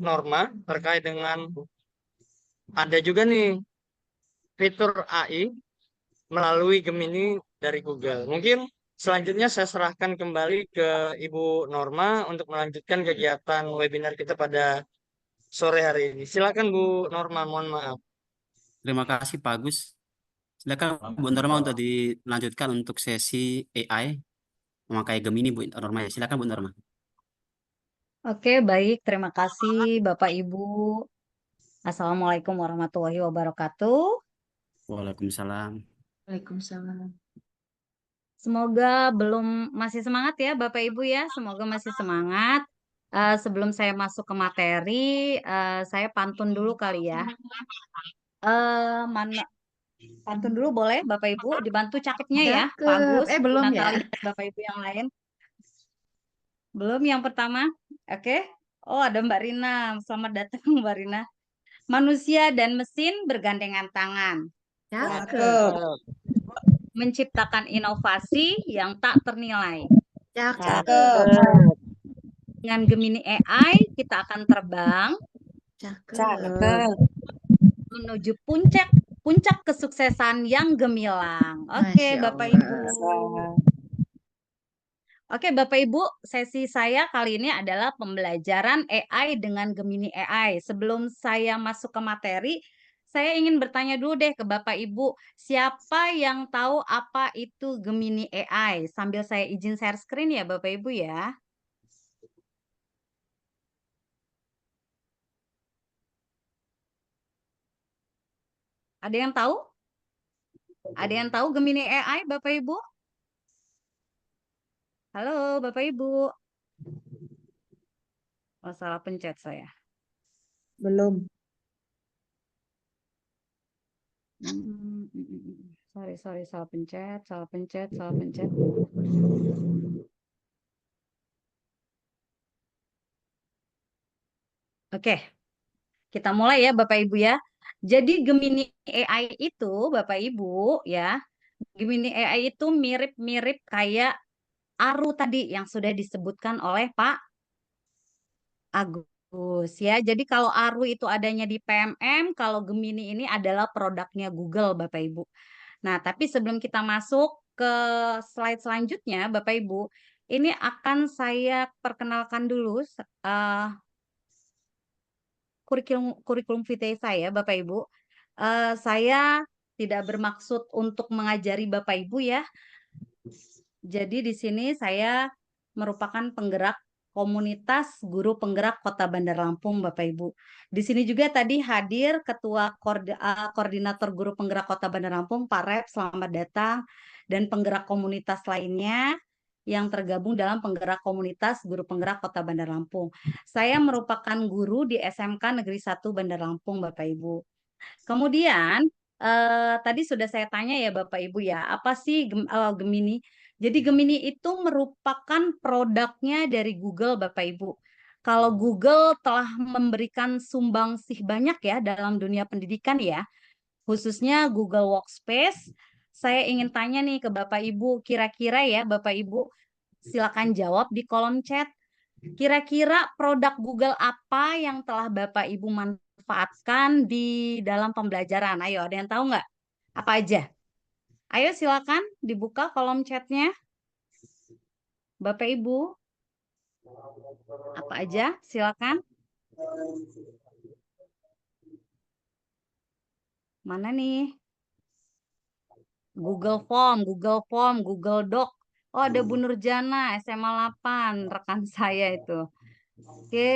Norma terkait dengan ada juga nih fitur AI melalui Gemini dari Google. Mungkin selanjutnya saya serahkan kembali ke Ibu Norma untuk melanjutkan kegiatan webinar kita pada sore hari ini. Silakan Bu Norma, mohon maaf. Terima kasih Pak Agus. Silakan Bu Norma untuk dilanjutkan untuk sesi AI memakai Gemini Bu Norma. Silakan Bu Norma. Oke, baik. Terima kasih Bapak Ibu. Assalamualaikum warahmatullahi wabarakatuh. Waalaikumsalam. Waalaikumsalam. Semoga masih semangat ya Bapak Ibu ya. Semoga masih semangat. Sebelum saya masuk ke materi, saya pantun dulu kali ya. Pantun dulu boleh Bapak Ibu, dibantu catatnya ya Pak Agus, belum ya. Natali, dan Bapak Ibu yang lain. Belum yang pertama? Oke. Oh, ada Mbak Rina. Selamat datang Mbak Rina. Manusia dan mesin bergandengan tangan. Cakep. Menciptakan inovasi yang tak ternilai. Cakep. Dengan Gemini AI, kita akan terbang Cakep. menuju puncak kesuksesan yang gemilang. Oke, Masya Bapak Allah. Ibu. Oke, Bapak Ibu, sesi saya kali ini adalah pembelajaran AI dengan Gemini AI. Sebelum saya masuk ke materi, saya ingin bertanya dulu deh ke Bapak Ibu, siapa yang tahu apa itu Gemini AI? Sambil saya izin share screen ya Bapak Ibu ya. Ada yang tahu? Ada yang tahu Gemini AI Bapak Ibu? Halo Bapak Ibu. Oh, salah pencet saya. Belum. Sorry, salah pencet. Oke, kita mulai ya Bapak Ibu ya. Jadi Gemini AI itu Bapak Ibu ya, Gemini AI itu mirip-mirip kayak ARU tadi yang sudah disebutkan oleh Pak Agus ya. Jadi kalau ARU itu adanya di PMM, kalau Gemini ini adalah produknya Google Bapak Ibu. Nah, tapi sebelum kita masuk ke slide selanjutnya Bapak Ibu, ini akan saya perkenalkan dulu kurikulum vitae saya Bapak Ibu. Saya tidak bermaksud untuk mengajari Bapak Ibu ya. Jadi di sini saya merupakan penggerak komunitas guru penggerak Kota Bandar Lampung, Bapak Ibu. Di sini juga tadi hadir Ketua Koordinator Guru Penggerak Kota Bandar Lampung, Pak Rep, selamat datang, dan penggerak komunitas lainnya yang tergabung dalam penggerak komunitas guru penggerak Kota Bandar Lampung. Saya merupakan guru di SMK Negeri 1 Bandar Lampung, Bapak Ibu. Kemudian tadi sudah saya tanya ya Bapak Ibu ya, apa sih Gemini? Jadi Gemini itu merupakan produknya dari Google Bapak Ibu. Kalau Google telah memberikan sumbangsih banyak ya dalam dunia pendidikan ya, khususnya Google Workspace. Saya ingin tanya nih ke Bapak Ibu, kira-kira ya Bapak Ibu, silakan jawab di kolom chat. Kira-kira produk Google apa yang telah Bapak Ibu manfaatkan di dalam pembelajaran? Ayo, ada yang tahu nggak? Apa aja? Ayo silakan dibuka kolom chatnya. Bapak Ibu, apa aja? Silakan. Mana nih? Google Form, Google Doc. Oh, ada Bu Nurjana, SMA 8, rekan saya itu. Oke,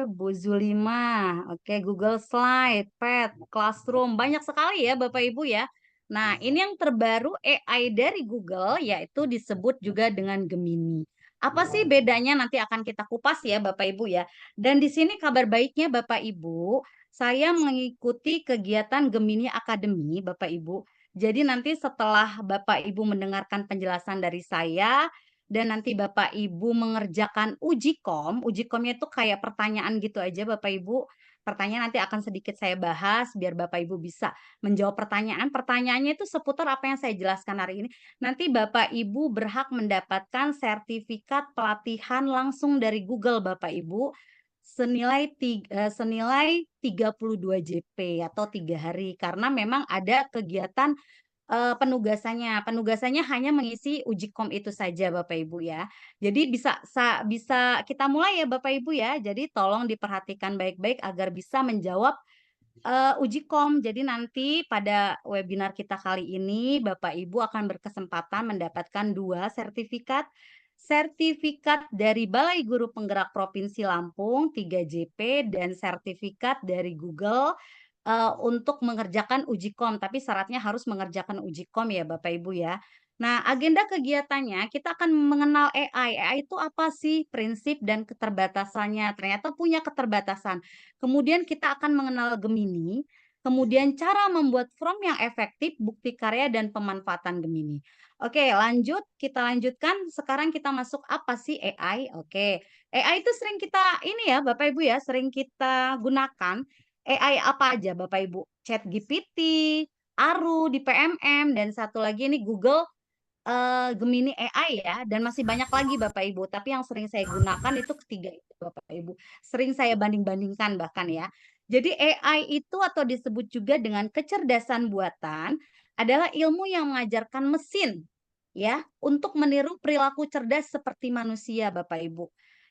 Bu Zulima. Oke, Google Slide, Pad, Classroom. Banyak sekali ya Bapak Ibu ya. Nah, ini yang terbaru AI dari Google, yaitu disebut juga dengan Gemini. Apa sih bedanya nanti akan kita kupas ya Bapak Ibu ya. Dan di sini kabar baiknya Bapak Ibu, saya mengikuti kegiatan Gemini Academy Bapak Ibu. Jadi nanti setelah Bapak Ibu mendengarkan penjelasan dari saya, dan nanti Bapak Ibu mengerjakan uji komnya itu kayak pertanyaan gitu aja Bapak Ibu. Pertanyaan nanti akan sedikit saya bahas biar Bapak Ibu bisa menjawab pertanyaan. Pertanyaannya itu seputar apa yang saya jelaskan hari ini. Nanti Bapak Ibu berhak mendapatkan sertifikat pelatihan langsung dari Google Bapak Ibu senilai 32 JP atau 3 hari karena memang ada kegiatan penugasannya hanya mengisi uji kom itu saja Bapak Ibu ya. Jadi bisa kita mulai ya Bapak Ibu ya. Jadi tolong diperhatikan baik-baik agar bisa menjawab uji kom. Jadi nanti pada webinar kita kali ini Bapak Ibu akan berkesempatan mendapatkan 2 sertifikat. Sertifikat dari Balai Guru Penggerak Provinsi Lampung 3 JP dan sertifikat dari Google untuk mengerjakan uji kom, tapi syaratnya harus mengerjakan uji kom ya Bapak Ibu ya. Nah, agenda kegiatannya kita akan mengenal AI. AI itu apa sih? Prinsip dan keterbatasannya. Ternyata punya keterbatasan. Kemudian kita akan mengenal Gemini, kemudian cara membuat form yang efektif, bukti karya dan pemanfaatan Gemini. Oke, lanjut. Kita lanjutkan. Sekarang kita masuk apa sih AI? Oke. AI itu sering kita ini ya Bapak Ibu ya, sering kita gunakan. AI apa aja Bapak Ibu? ChatGPT, Aru di PMM, dan satu lagi ini Google Gemini AI ya, dan masih banyak lagi Bapak Ibu. Tapi yang sering saya gunakan itu ketiga itu Bapak Ibu. Sering saya banding-bandingkan bahkan ya. Jadi AI itu atau disebut juga dengan kecerdasan buatan adalah ilmu yang mengajarkan mesin ya untuk meniru perilaku cerdas seperti manusia Bapak Ibu.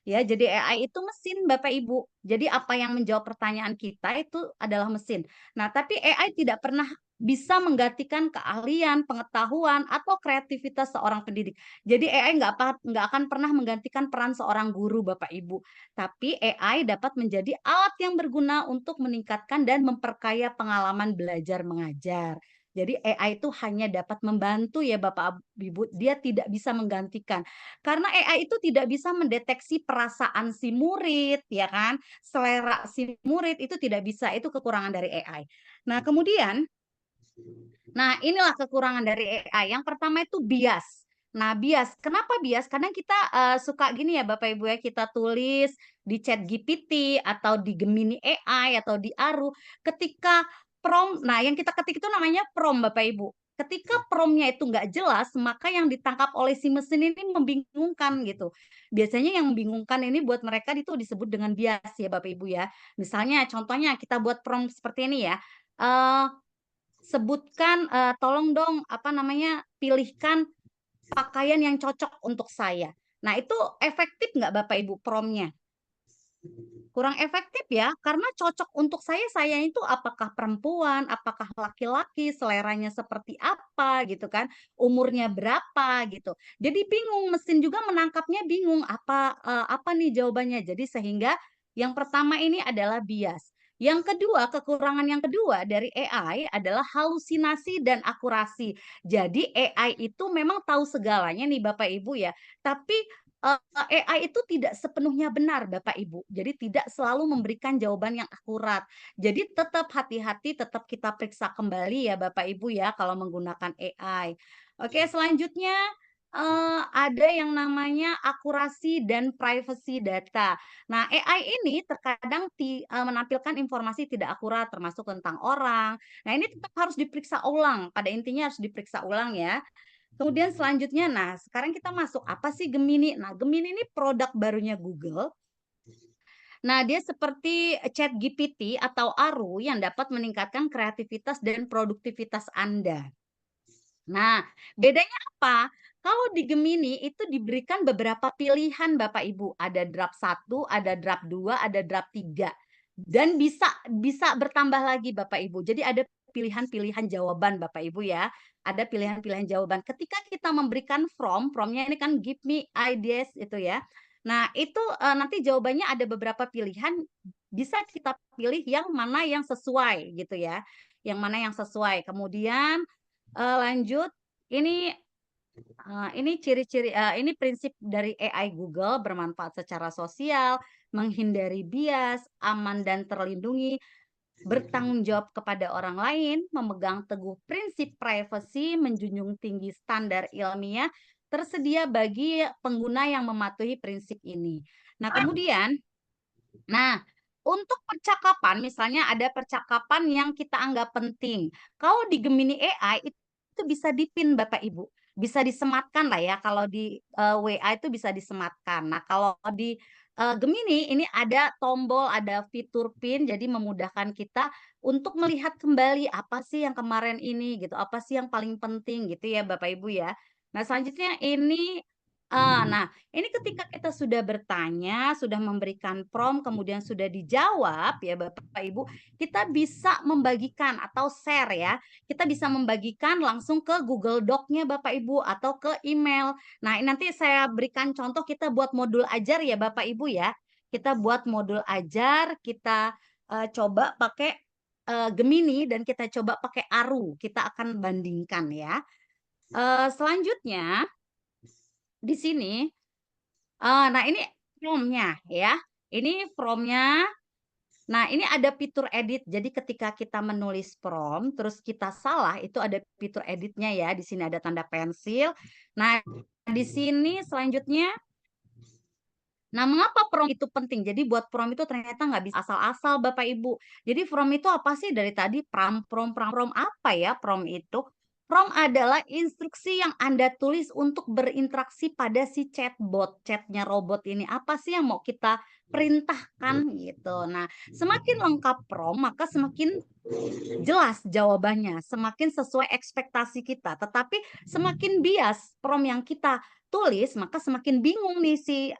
Ya, jadi AI itu mesin Bapak Ibu. Jadi apa yang menjawab pertanyaan kita itu adalah mesin. Nah, tapi AI tidak pernah bisa menggantikan keahlian, pengetahuan, atau kreativitas seorang pendidik. Jadi AI nggak akan pernah menggantikan peran seorang guru Bapak Ibu. Tapi AI dapat menjadi alat yang berguna untuk meningkatkan dan memperkaya pengalaman belajar mengajar. Jadi AI itu hanya dapat membantu ya Bapak Ibu, dia tidak bisa menggantikan. Karena AI itu tidak bisa mendeteksi perasaan si murid, ya kan? Selera si murid itu tidak bisa, itu kekurangan dari AI. Nah, kemudian inilah kekurangan dari AI. Yang pertama itu bias. Nah, bias. Kenapa bias? Kadang kita suka gini ya Bapak Ibu ya, kita tulis di ChatGPT atau di Gemini AI atau di Aru. Ketika prompt, nah yang kita ketik itu namanya prompt Bapak Ibu. Ketika promptnya itu nggak jelas, maka yang ditangkap oleh si mesin ini membingungkan gitu. Biasanya yang membingungkan ini buat mereka itu disebut dengan bias ya Bapak Ibu ya. Misalnya contohnya kita buat prompt seperti ini ya. Sebutkan, tolong dong pilihkan pakaian yang cocok untuk saya. Nah, itu efektif nggak Bapak Ibu promptnya? Kurang efektif ya, karena cocok untuk saya itu apakah perempuan, apakah laki-laki, seleranya seperti apa gitu kan, umurnya berapa gitu. Jadi bingung, mesin juga menangkapnya bingung apa nih jawabannya. Jadi sehingga yang pertama ini adalah bias. Yang kedua, kekurangan yang kedua dari AI adalah halusinasi dan akurasi. Jadi AI itu memang tahu segalanya nih Bapak Ibu ya, tapi AI itu tidak sepenuhnya benar Bapak Ibu. Jadi tidak selalu memberikan jawaban yang akurat. Jadi tetap hati-hati, tetap kita periksa kembali ya Bapak Ibu ya kalau menggunakan AI. Oke, selanjutnya ada yang namanya akurasi dan privacy data. Nah, AI ini terkadang menampilkan informasi tidak akurat termasuk tentang orang. Nah, ini tetap harus diperiksa ulang. Pada intinya harus diperiksa ulang ya. Kemudian selanjutnya, nah sekarang kita masuk apa sih Gemini? Nah, Gemini ini produk barunya Google. Nah, dia seperti ChatGPT atau Aru yang dapat meningkatkan kreativitas dan produktivitas Anda. Nah, bedanya apa? Kalau di Gemini itu diberikan beberapa pilihan Bapak Ibu. Ada draft 1, ada draft 2, ada draft 3. Dan bisa bertambah lagi Bapak Ibu. Jadi ada pilihan-pilihan jawaban Bapak Ibu ya. Ada pilihan-pilihan jawaban. Ketika kita memberikan prompt-nya ini kan give me ideas itu ya. Nah, itu nanti jawabannya ada beberapa pilihan, bisa kita pilih yang mana yang sesuai gitu ya. Yang mana yang sesuai. Kemudian lanjut, ini ciri-ciri ini prinsip dari AI Google, bermanfaat secara sosial, menghindari bias, aman dan terlindungi, bertanggung jawab kepada orang lain, memegang teguh prinsip privasi, menjunjung tinggi standar ilmiah, tersedia bagi pengguna yang mematuhi prinsip ini. Nah, kemudian, untuk percakapan, misalnya ada percakapan yang kita anggap penting. Kalau di Gemini AI itu bisa dipin Bapak Ibu, bisa disematkan lah ya. Kalau di WA itu bisa disematkan. Nah, kalau di Gemini ini ada tombol, ada fitur pin, jadi memudahkan kita untuk melihat kembali apa sih yang kemarin ini gitu, apa sih yang paling penting gitu ya Bapak Ibu ya. Nah, selanjutnya ini nah, ini ketika kita sudah bertanya, sudah memberikan prompt, kemudian sudah dijawab ya Bapak Ibu, kita bisa membagikan atau share ya. Kita bisa membagikan langsung ke Google Doc-nya Bapak Ibu atau ke email. Nah, nanti saya berikan contoh kita buat modul ajar ya Bapak Ibu ya. Kita buat modul ajar, kita coba pakai Gemini dan kita coba pakai Aru. Kita akan bandingkan ya. Selanjutnya di sini, nah ini prompt-nya ya. Ini prompt-nya. Nah, ini ada fitur edit. Jadi ketika kita menulis prompt, terus kita salah, itu ada fitur editnya ya. Di sini ada tanda pensil. Nah, di sini selanjutnya, nah mengapa prompt itu penting? Jadi buat prompt itu ternyata nggak bisa asal-asal Bapak Ibu. Jadi prompt itu apa sih? Dari tadi prompt apa ya prompt itu? Prompt adalah instruksi yang Anda tulis untuk berinteraksi pada si chatbot, chatnya robot ini. Apa sih yang mau kita perintahkan gitu. Nah, semakin lengkap prompt, maka semakin jelas jawabannya, semakin sesuai ekspektasi kita. Tetapi semakin bias prompt yang kita tulis, maka semakin bingung nih si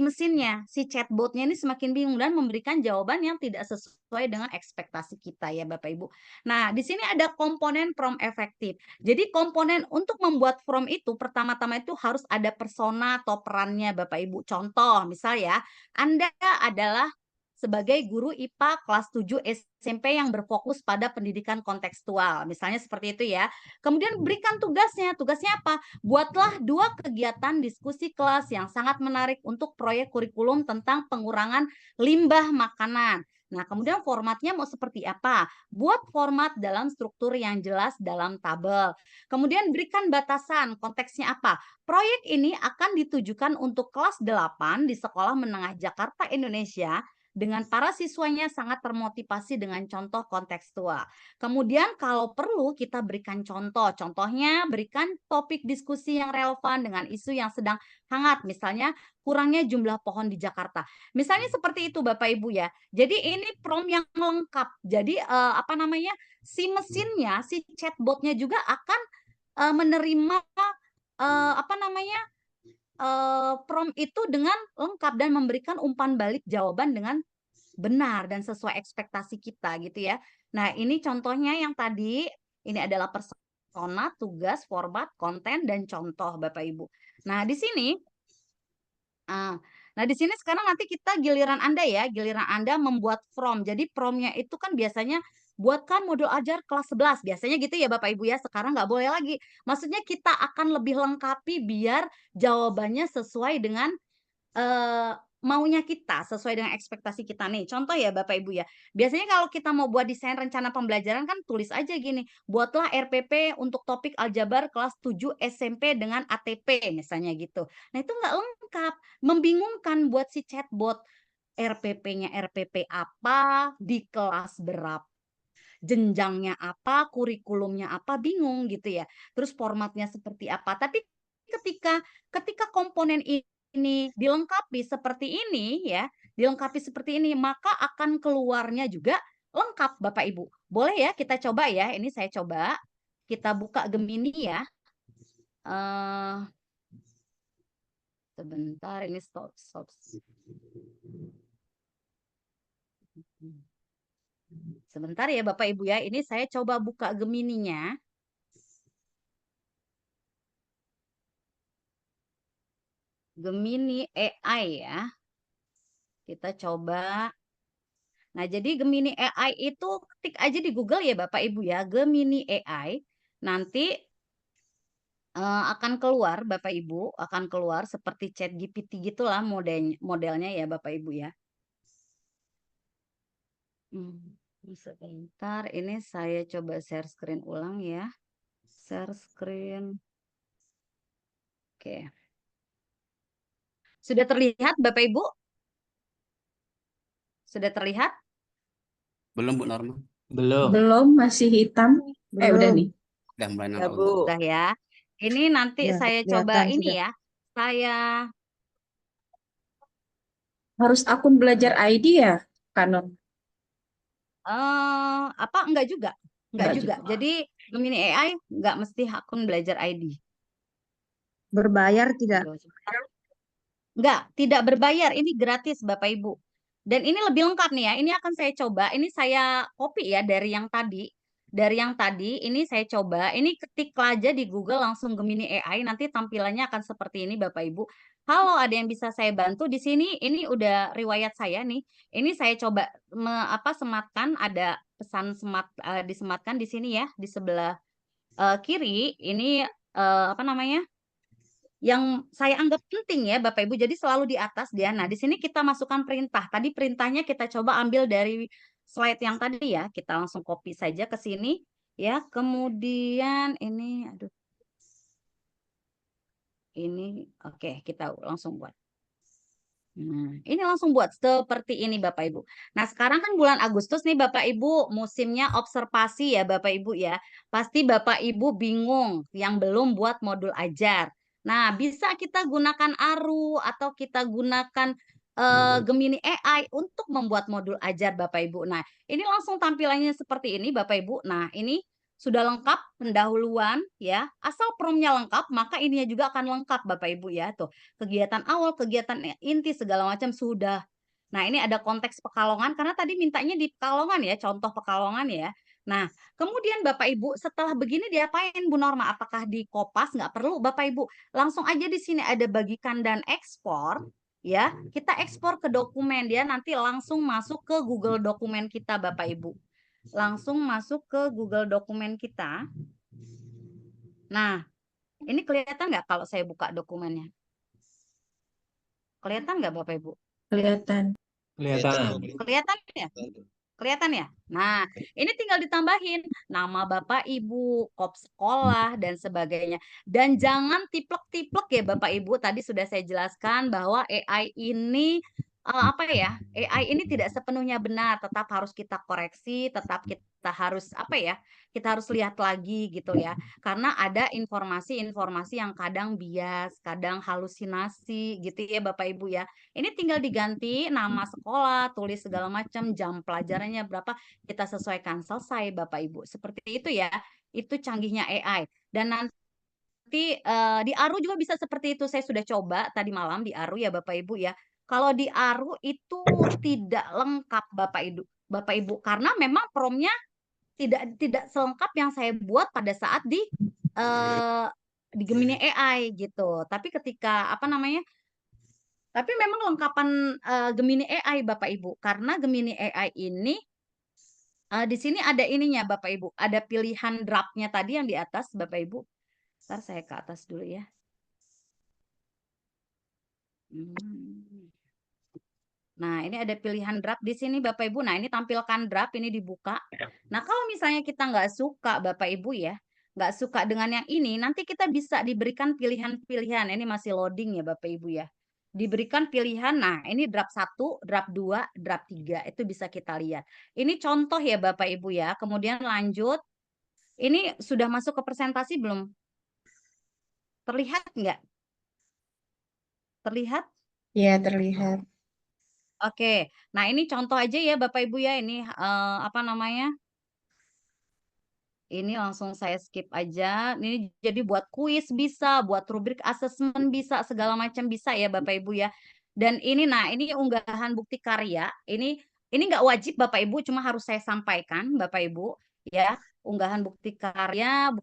mesinnya, si chatbotnya ini semakin bingung dan memberikan jawaban yang tidak sesuai dengan ekspektasi kita ya Bapak Ibu. Nah, di sini ada komponen prompt efektif. Jadi komponen untuk membuat prompt itu pertama-tama itu harus ada persona atau perannya Bapak Ibu. Contoh, misal ya, Anda adalah sebagai guru IPA kelas 7 SMP yang berfokus pada pendidikan kontekstual. Misalnya seperti itu ya. Kemudian berikan tugasnya. Tugasnya apa? Buatlah 2 kegiatan diskusi kelas yang sangat menarik untuk proyek kurikulum tentang pengurangan limbah makanan. Nah, kemudian formatnya mau seperti apa? Buat format dalam struktur yang jelas dalam tabel. Kemudian berikan batasan, konteksnya apa? Proyek ini akan ditujukan untuk kelas 8 di Sekolah Menengah Jakarta Indonesia dengan para siswanya sangat termotivasi dengan contoh kontekstual. Kemudian kalau perlu kita berikan contoh. Contohnya berikan topik diskusi yang relevan dengan isu yang sedang hangat. Misalnya kurangnya jumlah pohon di Jakarta. Misalnya seperti itu Bapak Ibu ya. Jadi ini prompt yang lengkap. Jadi si mesinnya, si chatbotnya juga akan menerima prompt itu dengan lengkap dan memberikan umpan balik jawaban dengan benar dan sesuai ekspektasi kita gitu ya. Nah, ini contohnya yang tadi, ini adalah persona, tugas, format, konten, dan contoh Bapak Ibu. Nah, di sini nah, di sini sekarang nanti kita giliran Anda ya, giliran Anda membuat prompt. Jadi prompt-nya itu kan biasanya buatkan modul ajar kelas 11. Biasanya gitu ya Bapak Ibu ya, sekarang nggak boleh lagi. Maksudnya kita akan lebih lengkapi biar jawabannya sesuai dengan maunya kita, sesuai dengan ekspektasi kita nih. Contoh ya Bapak Ibu ya, biasanya kalau kita mau buat desain rencana pembelajaran kan tulis aja gini, buatlah RPP untuk topik aljabar kelas 7 SMP dengan ATP misalnya gitu. Nah itu nggak lengkap, membingungkan buat si chatbot. RPP-nya RPP apa, di kelas berapa, jenjangnya apa, kurikulumnya apa, bingung gitu ya. Terus formatnya seperti apa. Tapi ketika komponen ini dilengkapi seperti ini ya, dilengkapi seperti ini, maka akan keluarnya juga lengkap Bapak Ibu. Boleh ya kita coba ya. Ini saya coba. Kita buka Gemini ya. Sebentar, ini stop. Sebentar ya Bapak Ibu ya. Ini saya coba buka Gemininya. Gemini AI ya. Kita coba. Nah, jadi Gemini AI itu ketik aja di Google ya Bapak Ibu ya, Gemini AI. Nanti akan keluar Bapak Ibu, akan keluar seperti ChatGPT gitulah modelnya ya Bapak Ibu ya. Sebentar, ini saya coba share screen ulang ya. Share screen. Oke. Sudah terlihat Bapak Ibu? Sudah terlihat? Belum Bu Norma. Belum. Belum, masih hitam. Udah Belum. nih. Udah mulai Ya, nampak Bu. Bu. Sudah ya. Ini nanti Ya, saya kelihatan coba ini sudah. ya. Saya Harus akun belajar ID ya, Kanon? apa enggak juga? Enggak Enggak juga. juga. Jadi Gemini AI enggak mesti akun belajar ID. Berbayar tidak? Enggak, tidak berbayar. Ini gratis Bapak Ibu. Dan ini lebih lengkap nih ya. Ini akan saya coba. Ini saya copy ya dari yang tadi. Dari yang tadi ini saya coba. Ini ketik aja di Google langsung Gemini AI. Nanti tampilannya akan seperti ini Bapak Ibu. Halo, ada yang bisa saya bantu di sini? Ini udah riwayat saya nih. Ini saya coba sematkan, ada pesan disematkan di sini ya, di sebelah kiri. Ini apa namanya? Yang saya anggap penting ya Bapak Ibu. Jadi selalu di atas dia. Nah, di sini kita masukkan perintah. Tadi perintahnya kita coba ambil dari slide yang tadi ya. Kita langsung copy saja ke sini ya. Kemudian ini aduh. Ini oke, kita langsung buat. Nah, ini langsung buat seperti ini Bapak Ibu. Nah, sekarang kan bulan Agustus nih Bapak Ibu, musimnya observasi ya Bapak Ibu ya. Pasti Bapak Ibu bingung yang belum buat modul ajar. Nah, bisa kita gunakan Aru atau kita gunakan Gemini AI untuk membuat modul ajar Bapak Ibu. Nah, ini langsung tampilannya seperti ini Bapak Ibu. Nah, ini sudah lengkap pendahuluan ya. Asal promnya lengkap, maka ininya juga akan lengkap Bapak Ibu ya. Tuh, kegiatan awal, kegiatan inti segala macam sudah. Nah, ini ada konteks Pekalongan karena tadi mintanya di Pekalongan ya, contoh Pekalongan ya. Nah, kemudian Bapak Ibu setelah begini diapain Bu Norma? Apakah di Kopas? Nggak perlu Bapak Ibu. Langsung aja di sini ada bagikan dan ekspor ya. Kita ekspor ke dokumen dia nanti langsung masuk ke Google Dokumen kita Bapak Ibu. Langsung masuk ke Google Dokumen kita. Nah, ini kelihatan nggak kalau saya buka dokumennya? Kelihatan nggak Bapak Ibu? Kelihatan. Kelihatan. Kelihatan ya? Kelihatan ya? Nah, ini tinggal ditambahin nama Bapak Ibu, kop sekolah, dan sebagainya. Dan jangan tiplek-tiplek ya Bapak Ibu. Tadi sudah saya jelaskan bahwa AI ini AI ini tidak sepenuhnya benar, tetap harus kita koreksi, tetap kita harus kita harus lihat lagi gitu ya. Karena ada informasi-informasi yang kadang bias, kadang halusinasi gitu ya Bapak Ibu ya. Ini tinggal diganti nama sekolah, tulis segala macam, jam pelajarannya berapa, kita sesuaikan, selesai Bapak Ibu. Seperti itu ya. Itu canggihnya AI. Dan nanti nanti di Aru juga bisa seperti itu. Saya sudah coba tadi malam di Aru ya Bapak Ibu ya. Kalau di Aru itu tidak lengkap Bapak Ibu karena memang promnya tidak selengkap yang saya buat pada saat di Gemini AI gitu. Tapi ketika apa namanya? Tapi memang lengkapan Gemini AI Bapak Ibu karena Gemini AI ini di sini ada ininya Bapak Ibu, ada pilihan draftnya tadi yang di atas Bapak Ibu. Ntar saya ke atas dulu ya. Nah, ini ada pilihan draft di sini Bapak Ibu. Nah, ini tampilkan draft, ini dibuka. Nah, kalau misalnya kita nggak suka Bapak Ibu ya, nggak suka dengan yang ini, nanti kita bisa diberikan pilihan-pilihan. Ini masih loading ya Bapak Ibu ya. Diberikan pilihan, nah ini draft 1, draft 2, draft 3. Itu bisa kita lihat. Ini contoh ya Bapak Ibu ya. Kemudian lanjut. Ini sudah masuk ke presentasi belum? Terlihat nggak? Terlihat? Ya, terlihat. Oke, nah ini contoh aja ya Bapak Ibu ya, ini apa namanya? Ini langsung saya skip aja. Ini jadi buat kuis bisa, buat rubrik asesmen bisa, segala macam bisa ya Bapak Ibu ya. Dan ini, nah ini unggahan bukti karya. Ini nggak wajib Bapak Ibu, cuma harus saya sampaikan Bapak Ibu ya. Unggahan bukti karya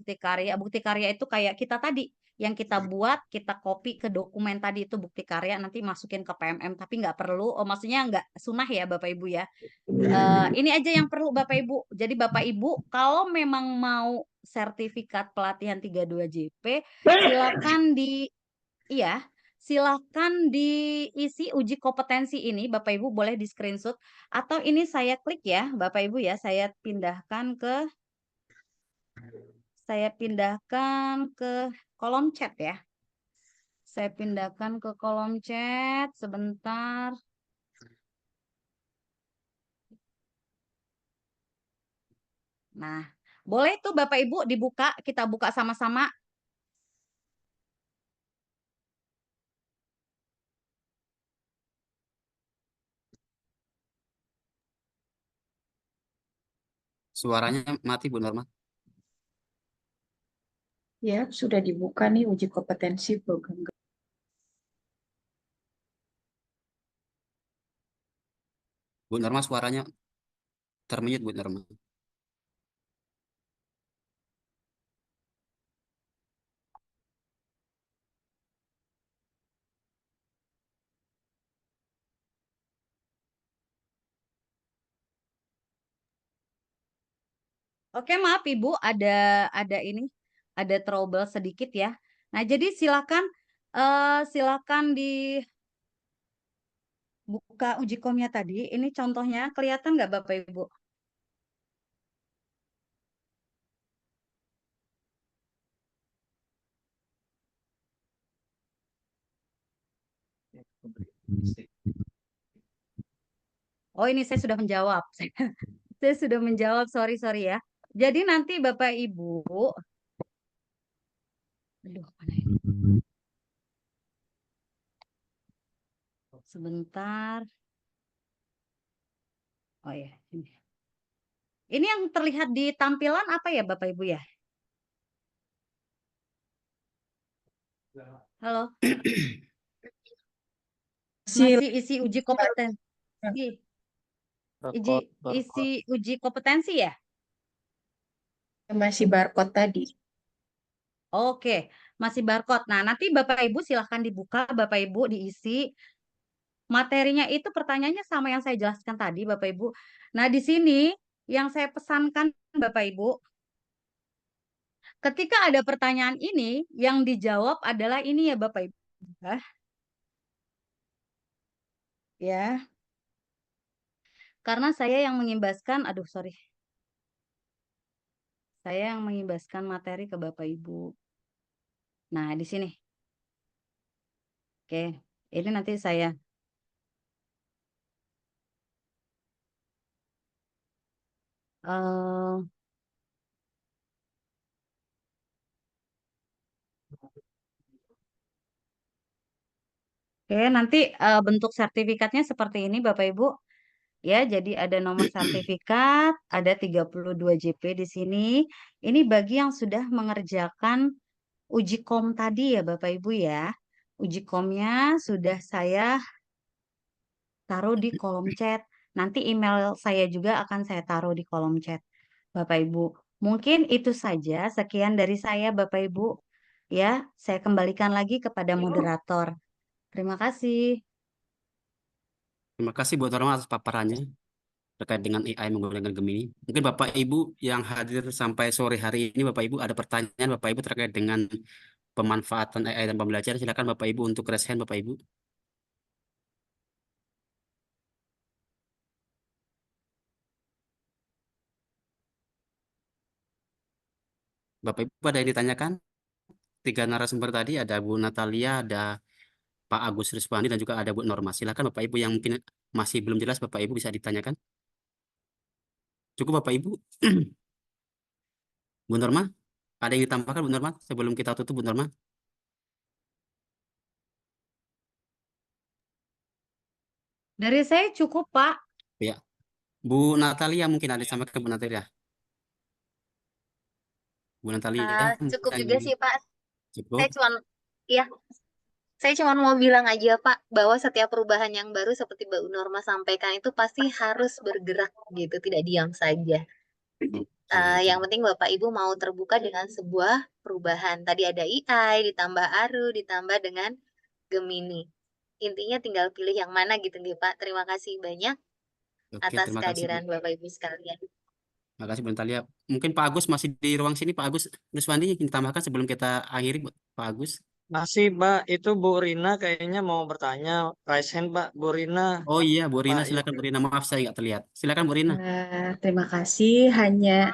itu kayak kita tadi yang kita buat, kita copy ke dokumen tadi itu bukti karya, nanti masukin ke PMM, tapi nggak perlu, maksudnya nggak sunah ya Bapak Ibu ya. Ini aja yang perlu Bapak Ibu. Jadi Bapak Ibu, kalau memang mau sertifikat pelatihan 32JP, silakan diisi uji kompetensi ini, Bapak Ibu boleh di screenshot, atau ini saya klik ya, Bapak Ibu ya, saya pindahkan ke kolom chat ya. Saya pindahkan ke kolom chat sebentar. Nah, boleh tuh Bapak Ibu dibuka, kita buka sama-sama. Suaranya mati Bu Norma. Ya, sudah dibuka nih uji kompetensi program. Bu Norma suaranya termute Bu Norma. Oke, maaf Ibu, ada trouble sedikit ya. Nah, jadi silakan dibuka uji komnya tadi. Ini contohnya kelihatan nggak Bapak Ibu? Oh, ini saya sudah menjawab. Saya sudah menjawab, sorry ya. Jadi nanti Bapak Ibu, aduh, mana ini? Sebentar. Oh ya, ini. Ini yang terlihat di tampilan apa ya Bapak Ibu ya? Halo? Masih isi uji kompetensi. Isi uji kompetensi ya? Masih barcode tadi. Oke, masih barcode. Nah, nanti Bapak Ibu silahkan dibuka, Bapak Ibu diisi. Materinya itu pertanyaannya sama yang saya jelaskan tadi, Bapak Ibu. Nah, di sini yang saya pesankan, Bapak Ibu, ketika ada pertanyaan ini, yang dijawab adalah ini ya, Bapak Ibu. Ya. Karena saya yang mengimbaskan, aduh sorry. Saya yang mengimbaskan materi ke Bapak Ibu. Nah, di sini. Oke, ini nanti saya. Oke, nanti bentuk sertifikatnya seperti ini Bapak Ibu. Ya, jadi ada nomor sertifikat, ada 32 JP di sini. Ini bagi yang sudah mengerjakan uji kom tadi ya Bapak Ibu ya. Uji komnya sudah saya taruh di kolom chat. Nanti email saya juga akan saya taruh di kolom chat. Bapak Ibu, mungkin itu saja. Sekian dari saya Bapak Ibu. Ya, saya kembalikan lagi kepada moderator. Terima kasih. Terima kasih Bu Norma atas paparannya terkait dengan AI menggunakan Gemini. Mungkin Bapak Ibu yang hadir sampai sore hari ini, Bapak Ibu ada pertanyaan Bapak Ibu terkait dengan pemanfaatan AI dan pembelajaran. Silakan Bapak Ibu untuk raise hand Bapak Ibu. Bapak Ibu ada yang ditanyakan? Tiga narasumber tadi ada Bu Natalia, ada Pak Agus Riswandi, dan juga ada Bu Norma. Silakan Bapak Ibu yang mungkin masih belum jelas Bapak Ibu bisa ditanyakan. Cukup Bapak Ibu. Bu Norma, ada yang ditambahkan Bu Norma sebelum kita tutup Bu Norma? Dari saya cukup, Pak. Ya. Bu Natalia mungkin ada disampaikan Bu Natalia. Bu Natalia Cukup mungkin juga sih Pak. cukup. Saya cuma mau bilang aja Pak bahwa setiap perubahan yang baru seperti Mbak Norma sampaikan itu pasti harus bergerak gitu, tidak diam saja. Yang penting Bapak Ibu mau terbuka dengan sebuah perubahan. Tadi ada AI, ditambah Aru, ditambah dengan Gemini. Intinya tinggal pilih yang mana gitu nih Pak. Terima kasih banyak Oke, atas terima kasih Bu. kehadiran Bapak Ibu sekalian. Terima kasih Bu Natalia. Mungkin Pak Agus masih di ruang sini. Pak Agus Riswandi yang ditambahkan sebelum kita akhiri Pak Agus. Masih, Pak. Itu Bu Rina kayaknya mau bertanya. Raise hand, Pak. Bu Rina. Oh iya, Bu Rina, Pak silakan Bu Rina. Maaf saya nggak terlihat. Silakan Bu Rina. Terima kasih, hanya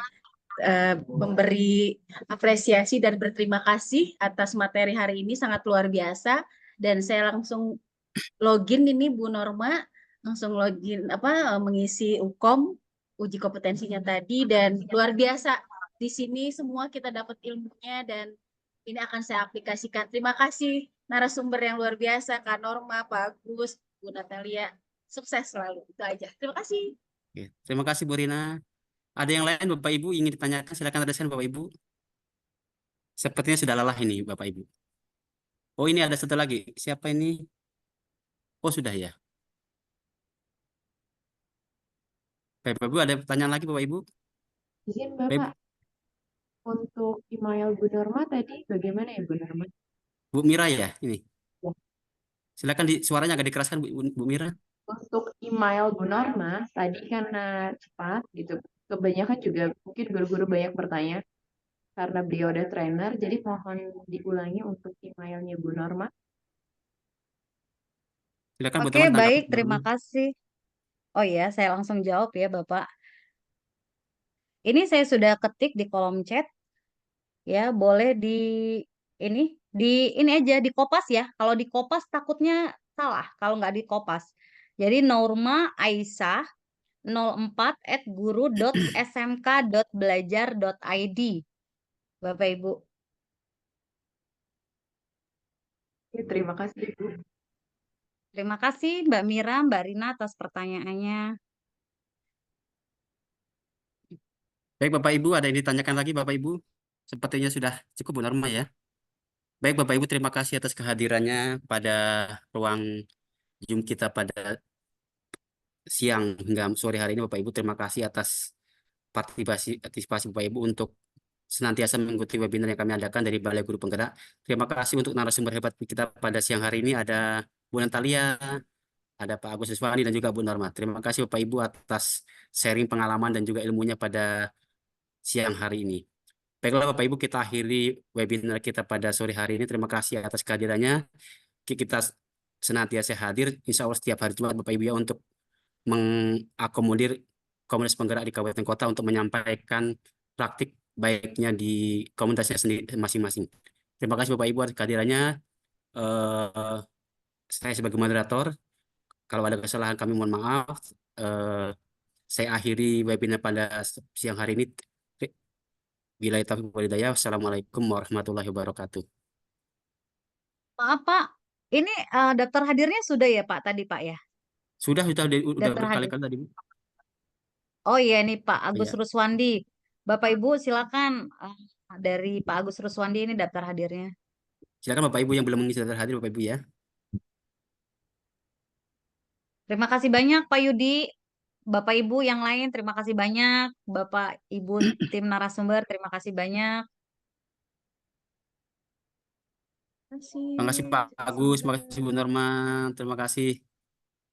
memberi apresiasi dan berterima kasih atas materi hari ini sangat luar biasa, dan saya langsung login ini Bu Norma, langsung login mengisi UKOM uji kompetensinya tadi, dan luar biasa di sini semua kita dapat ilmunya dan ini akan saya aplikasikan. Terima kasih narasumber yang luar biasa, Kak Norma, Pak Agus, Bu Natalia. Sukses selalu. Itu aja. Terima kasih. Oke, terima kasih Bu Rina. Ada yang lain Bapak Ibu ingin ditanyakan? Silakan raise hand Bapak Ibu. Sepertinya sudah lelah ini Bapak Ibu. Oh ini ada satu lagi. Siapa ini? Oh sudah ya. Bapak Ibu ada pertanyaan lagi Bapak Ibu? Izin Bapak Ibu. Bapak, untuk email Bu Norma tadi bagaimana ya Bu Norma? Bu Mira ya ini. Ya. Silakan suaranya agak dikeraskan Bu Mira. Untuk email Bu Norma tadi karena cepat gitu, kebanyakan juga mungkin guru-guru banyak bertanya karena beliau ada trainer, jadi mohon diulangi untuk emailnya Bu Norma. Silakan Bu Oke, Norma, baik. tanggapan Terima dulu. kasih. Oh iya, saya langsung jawab ya, Bapak. Ini saya sudah ketik di kolom chat. Ya, boleh ini aja di kopas ya. Kalau di kopas takutnya salah kalau nggak di kopas. Jadi Norma Aisyah 04@guru.smk.belajar.id. Bapak Ibu. Ya, terima kasih Bu. Terima kasih Mbak Mira, Mbak Rina atas pertanyaannya. Baik Bapak Ibu, ada yang ditanyakan lagi Bapak Ibu? Sepertinya sudah cukup Bu Norma ya. Baik Bapak Ibu, terima kasih atas kehadirannya pada ruang Zoom kita pada siang hingga sore hari ini Bapak Ibu. Terima kasih atas partisipasi Bapak Ibu untuk senantiasa mengikuti webinar yang kami adakan dari Balai Guru Penggerak. Terima kasih untuk narasumber hebat kita pada siang hari ini. Ada Bu Natalia, ada Pak Agus Riswandi, dan juga Bu Norma. Terima kasih Bapak Ibu atas sharing pengalaman dan juga ilmunya pada siang hari ini. Baiklah Bapak Ibu, kita akhiri webinar kita pada sore hari ini. Terima kasih atas kehadirannya. Kita senantiasa hadir, insya Allah setiap hari Jumat Bapak Ibu ya, untuk mengakomodir komunitas penggerak di Kabupaten Kota untuk menyampaikan praktik baiknya di komunitasnya sendiri masing-masing. Terima kasih Bapak Ibu atas kehadirannya. Saya sebagai moderator, kalau ada kesalahan kami mohon maaf. Saya akhiri webinar pada siang hari ini. Billahi taufiq wal hidayah. Wassalamualaikum warahmatullahi wabarakatuh. Maaf Pak, ini daftar hadirnya sudah ya Pak tadi Pak ya? Sudah Daftar hadir. berkali-kali tadi Bu. Oh iya, ini Pak Agus Iya. Ruswandi. Bapak Ibu silakan Dari Pak Agus Ruswandi ini daftar hadirnya. Silakan Bapak Ibu yang belum mengisi daftar hadir Bapak Ibu ya. Terima kasih banyak Pak Yudi. Bapak Ibu yang lain terima kasih banyak. Bapak Ibu tim narasumber terima kasih banyak. Terima kasih Pak Agus, terima kasih Bu Norma, terima kasih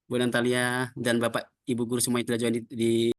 Bu Natalia dan Bapak Ibu guru semua yang telah join di